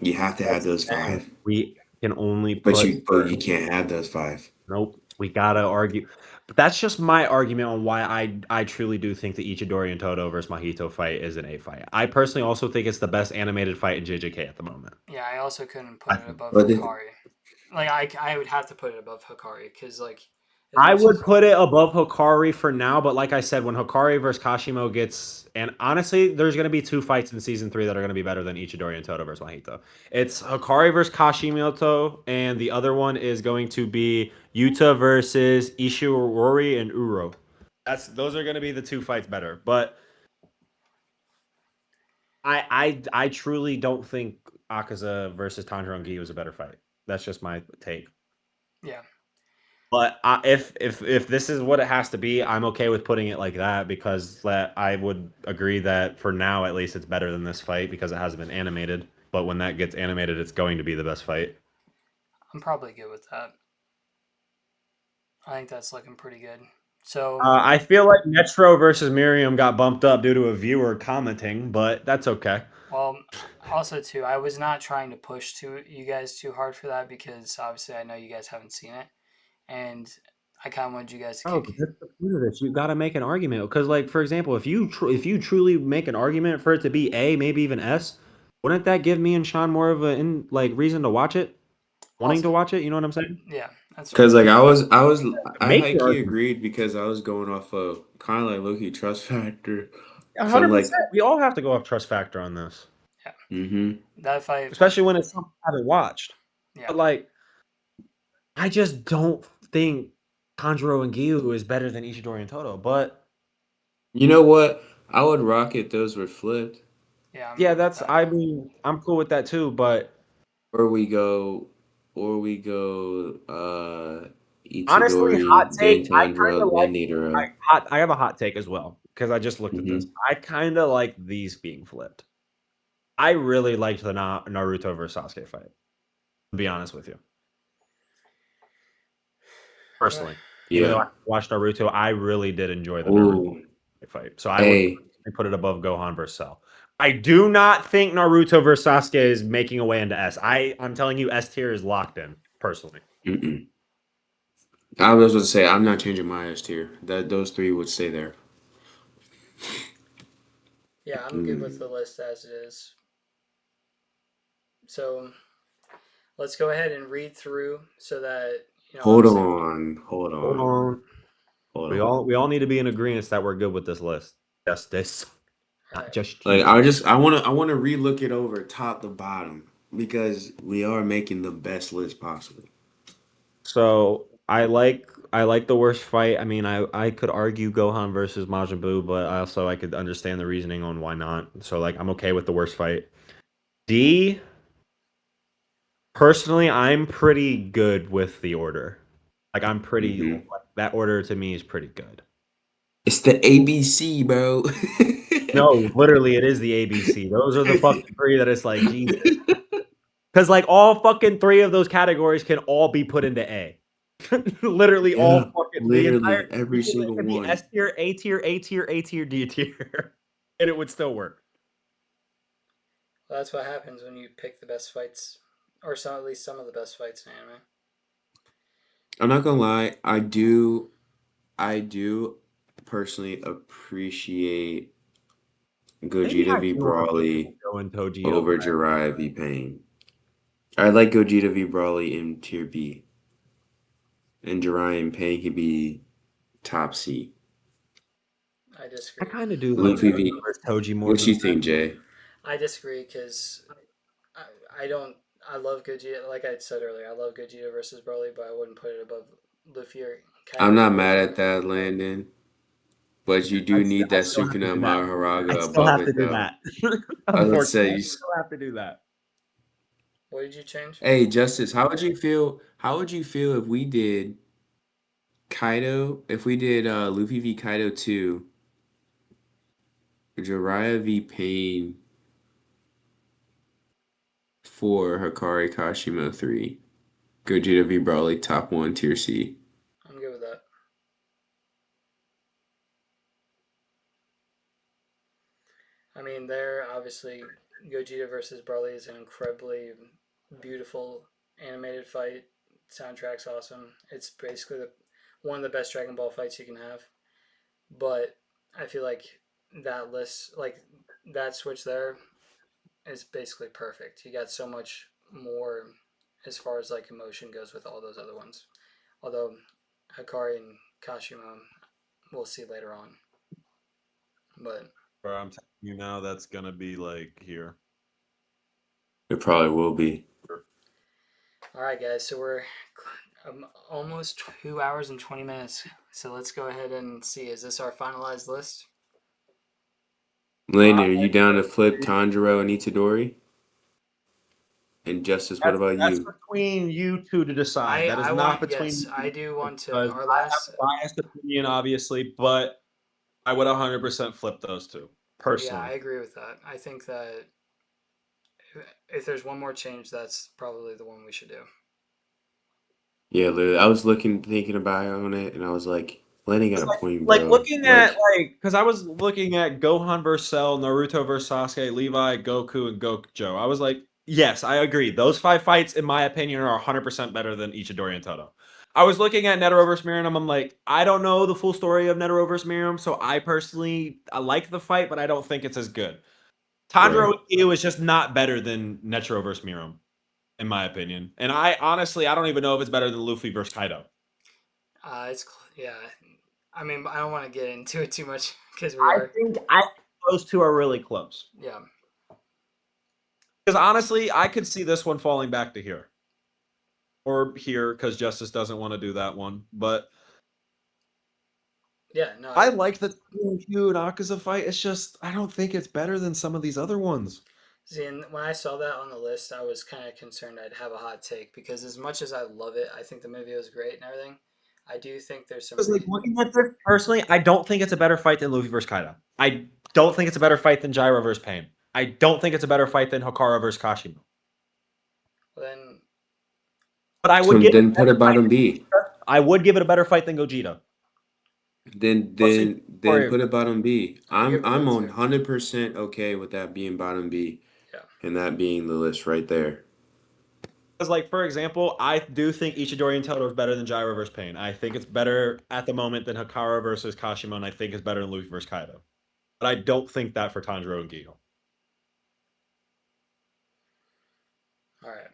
You have to have That's those the thing. five. We can only But put you can't have those five. Nope. We gotta argue. But that's just my argument on why I truly do think the Ichidori and Toto versus Mahito fight is an A fight. I personally also think it's the best animated fight in JJK at the moment. yeah. I also couldn't put it above But Hikari. Like I would have to put it above Hikari because like as I much would as- put it above Hikari for now, but like I said, when Hikari versus Kashimo gets, and honestly, there's going to be 2 fights in season 3 that are going to be better than Ichidori and Toto versus Mahito. It's Hikari versus Kashimoto, and the other one is going to be Yuta versus Ishirori and Uro. Those are going to be the 2 fights better, but I truly don't think Akaza versus Tanjiro and Gi was a better fight. That's just my take. yeah. But if this is what it has to be, I'm okay with putting it like that because I would agree that for now at least it's better than this fight because it hasn't been animated. But when that gets animated, it's going to be the best fight. I'm probably good with that. I think that's looking pretty good. So I feel like Metro versus Miriam got bumped up due to a viewer commenting, but that's okay. well, also too, I was not trying to push to you guys too hard for that because obviously I know you guys haven't seen it, and I kind of wanted you guys to Oh, kick. that's the point of this. You got to make an argument because, like, for example, if you truly make an argument for it to be A, maybe even S, wouldn't that give me and Sean more of a reason to watch it, wanting to Also- watch it? You know what I'm saying? Yeah, that's Because like I Make your high-key argument. agreed because I was going off of kind of like low-key trust factor. 100%. like, We all have to go off trust factor on this, that fight. especially when it's something I haven't watched. Yeah, But like, I just don't think Tanjiro and Giyu is better than Ishidori and Toto. But you know what? I would rock it. Those were flipped, yeah, I'm yeah, good with that's. that. I mean, I'm cool with that too. But or we go, honestly, hot Itadori, then take. I kind of Tanjiro, like. then Nidoro. I have a hot take as well because I just looked at this. I kind of like these being flipped. I really liked the Naruto versus Sasuke fight. To be honest with you, personally, even though I watched Naruto, I really did enjoy the Naruto fight. So I Hey, would put it above Gohan versus Cell. I do not think Naruto versus Sasuke is making a way into S. I'm telling you, S tier is locked in. Personally, I was going to say I'm not changing my S tier. That those 3 would stay there. Yeah, I'm good with the list as it is. So let's go ahead and read through so that Hold obviously- on. hold on. We all need to be in agreement that we're good with this list. Just this, not just Like I want to relook it over top to bottom. because we are making the best list possible. So I like the worst fight. I mean, I could argue Gohan versus Majin Buu, but I could understand the reasoning on why not. So like I'm okay with the worst fight. D, personally, I'm pretty good with the order. Like I'm pretty Hmm. like, that order to me is pretty good. It's the ABC, bro. No, literally, it is the ABC. Those are the fucking three that it's like Jesus. Because like all fucking three of those categories can all be put into A. Literally all Yeah, fucking the entire literally every it single could be one. S tier, A tier, A tier, A tier, D tier, and it would still work. Well, that's what happens when you pick the best fights, or at least some of the best fights in anime. I'm not gonna lie, I do personally appreciate Maybe Gogeta I v do honestly Brawley go in Toji over over. Jiraiya v Pain. I like Gogeta v Brawley in tier B, and Jiraiya and Pain can be top C. I I disagree. kind of do like Luffy v. Toji more What than you think, Jay? I disagree because I don't. I love Gogeta. Like I said earlier, I love Gogeta versus Broly, but I wouldn't put it above Luffy or I'm Kaido. not mad at that, Landon, but you do need I that still have to Sukuna do that. I Maharaga still above have to it, do though. that. I would Unfortunately, say, I still have to do that. What did you change? hey, Justice, how would you feel? How would you feel if we did Kaido? If we did Luffy v Kaido 2, Jiraiya v Pain 4, Hikari Kashimo 3, Gogeta v Brawley top 1 tier C. I'm good with that. I mean, there obviously Gogeta versus Broly is an incredibly beautiful animated fight. Soundtrack's awesome. It's basically one of the best Dragon Ball fights you can have. But I feel like that list, like that switch there, is basically perfect. You got so much more as far as like emotion goes with all those other ones. Although Hikari and Kashima, we'll see later on. But Bro, I'm telling you now, that's gonna be like here. It probably will be. all right, guys. So we're almost 2 hours and 20 minutes. So let's go ahead and see. Is this our finalized list? Landon, are you down to flip Tanjiro and Itadori? And Justice, what about That's you? between you two to decide. That is I not want between yes, me I do want to. because Our I have last a biased opinion, obviously, but I would 100% flip those two yeah, I personally. agree with that. I think that if there's one more change, that's probably the one we should do. Yeah, literally, I was thinking about on it, and I was like, Landon got a point, Like bro. looking at Like, because I was looking at Gohan versus Cell, Naruto versus Sasuke, Levi, Goku, and Gokujo. I was like, yes, I agree. Those five fights, in my opinion, are 100% better than Ichidori and Toto. I was looking at Netero versus Miriam. I'm like, I don't know the full story of Netero versus Miriam, so I like the fight, but I don't think it's as good. Tanjiro right. Yu is just not better than Netero versus Miriam, in my opinion. And I honestly, I don't even know if it's better than Luffy versus Kaido. Yeah. I mean, I don't want to get into it too much because I think those two are really close. yeah. Because honestly, I could see this one falling back to here. Or here, because Justice doesn't want to do that one. But Yeah, no. I like the Hugh and Akaza fight. It's just, I don't think it's better than some of these other ones. See, and when I saw that on the list, I was kind of concerned I'd have a hot take because as much as I love it, I think the movie was great and everything. I do think there's some. Because, like, looking at this, personally, I don't think it's a better fight than Luffy versus Kaido. I don't think it's a better fight than Gyro versus Pain. I don't think it's a better fight than Hokara versus Kashima. Then But I So would give it then a put better it bottom B. I would give it a better fight than Gogeta. Then Mostly then then for put it bottom B. I'm good with I'm that on too. 100% okay with that being bottom B, Yeah. and that being the list right there. Because, like, for example, I do think Ichidori and Toto is better than Gyro versus Pain. I think it's better at the moment than Hikara versus Kashima, and I think it's better than Luffy versus Kaido. But I don't think that for Tanjiro and Giho. All right.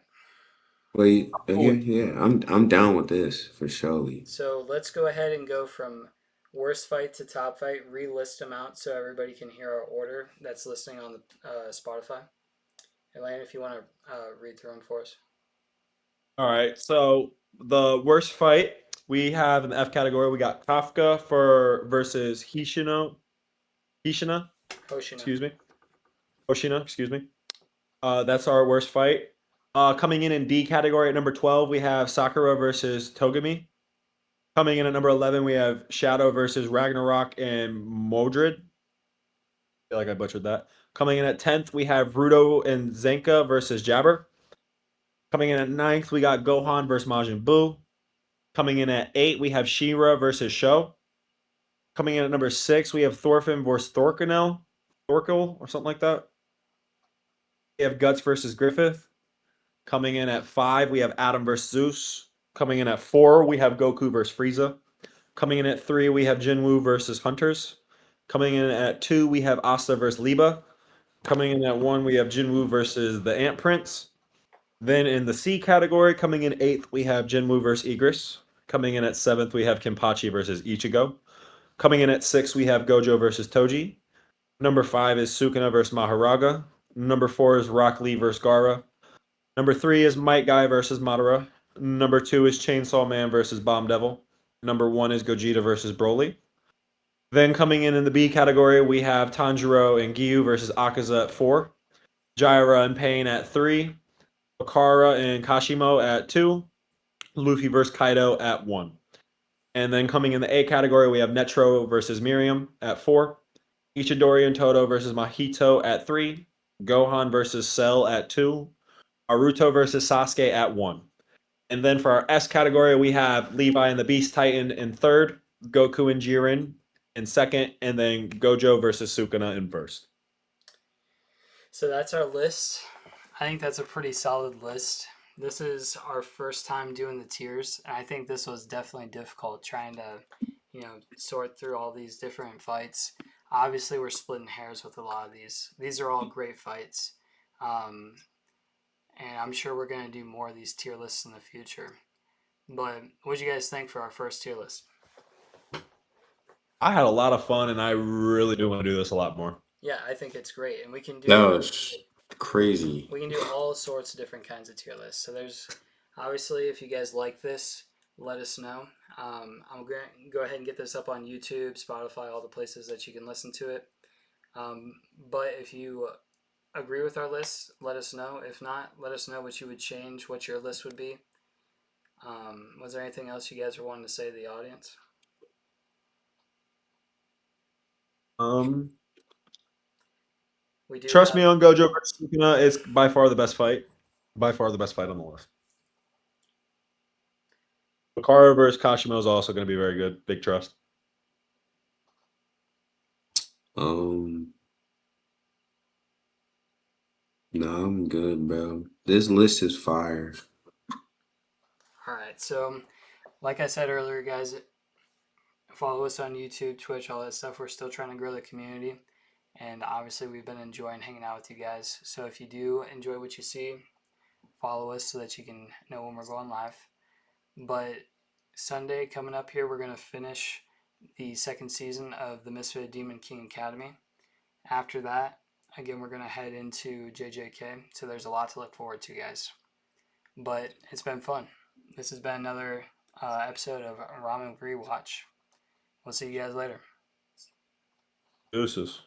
Well, yeah, I'm down with this for surely. So let's go ahead and go from worst fight to top fight. Relist them out so everybody can hear our order that's listening on the Spotify. Elaine, if you want to read through them for us. All right. So the worst fight we have in the F category, we got Kafka for versus Hishina, Hoshina. excuse me. Hoshina, excuse me. That's our worst fight. Coming in D category at number 12, we have Sakura versus Togami. Coming in at number 11, we have Shadow versus Ragnarok and Modred. I feel like I butchered that. Coming in at 10th, we have Rudo and Zenka versus Jabber. Coming in at 9th, we got Gohan versus Majin Buu. Coming in at 8, we have She-Ra versus Sho. Coming in at number 6, we have Thorfinn versus Thorkel or something like that. We have Guts versus Griffith. Coming in at 5, we have Adam versus Zeus. Coming in at 4, we have Goku versus Frieza. Coming in at 3, we have Jinwoo versus Hunters. Coming in at 2, we have Asta versus Liba. Coming in at 1, we have Jinwoo versus the Ant Prince. Then in the C category, coming in 8th, we have Jinwoo versus Igris. Coming in at 7th, we have Kenpachi versus Ichigo. Coming in at 6th, we have Gojo versus Toji. Number 5 is Sukuna versus Maharaga. Number 4 is Rock Lee versus Gara. Number 3 is Might Guy versus Madara. Number 2 is Chainsaw Man versus Bomb Devil. Number 1 is Gogeta versus Broly. Then coming in the B category, we have Tanjiro and Giyu versus Akaza at 4. Jaira and Pain at 3. Okara and Kashimo at 2. Luffy versus Kaido at 1. And then coming in the A category, we have Netro versus Miriam at 4. Ichidori and Todo versus Mahito at 3. Gohan versus Cell at 2. Naruto versus Sasuke at 1. And then for our S category, we have Levi and the Beast Titan in 3rd, Goku and Jiren in 2nd, and then Gojo versus Sukuna in 1st. So that's our list. I think that's a pretty solid list. This is our first time doing the tiers, and I think this was definitely difficult trying to, sort through all these different fights. Obviously, we're splitting hairs with a lot of these. These are all great fights, and I'm sure we're going to do more of these tier lists in the future. But what do you guys think for our first tier list? I had a lot of fun, and I really do want to do this a lot more. Yeah, I think it's great, and we can do. That was crazy. We can do all sorts of different kinds of tier lists. So there's obviously, if you guys like this, let us know. I'm going to go ahead and get this up on YouTube, Spotify, all the places that you can listen to it. But if you agree with our list, let us know. If not, let us know what you would change, what your list would be. Was there anything else you guys were wanting to say to the audience? We do Trust have- me on Gojo versus Sukuna. It's by far the best fight. By far the best fight on the list. Okara versus Kashimo is also going to be very good. Big trust. No, I'm good, bro. This list is fire. All right, so like I said earlier, guys, follow us on YouTube, Twitch, all that stuff. We're still trying to grow the community, and obviously we've been enjoying hanging out with you guys. So if you do enjoy what you see, follow us so that you can know when we're going live. But Sunday coming up here, we're going to finish the second season of the Misfit Demon King Academy. After that, again, we're going to head into JJK, so there's a lot to look forward to, guys. But it's been fun. This has been another episode of Ramen Rewatch. We'll see you guys later. Deuces.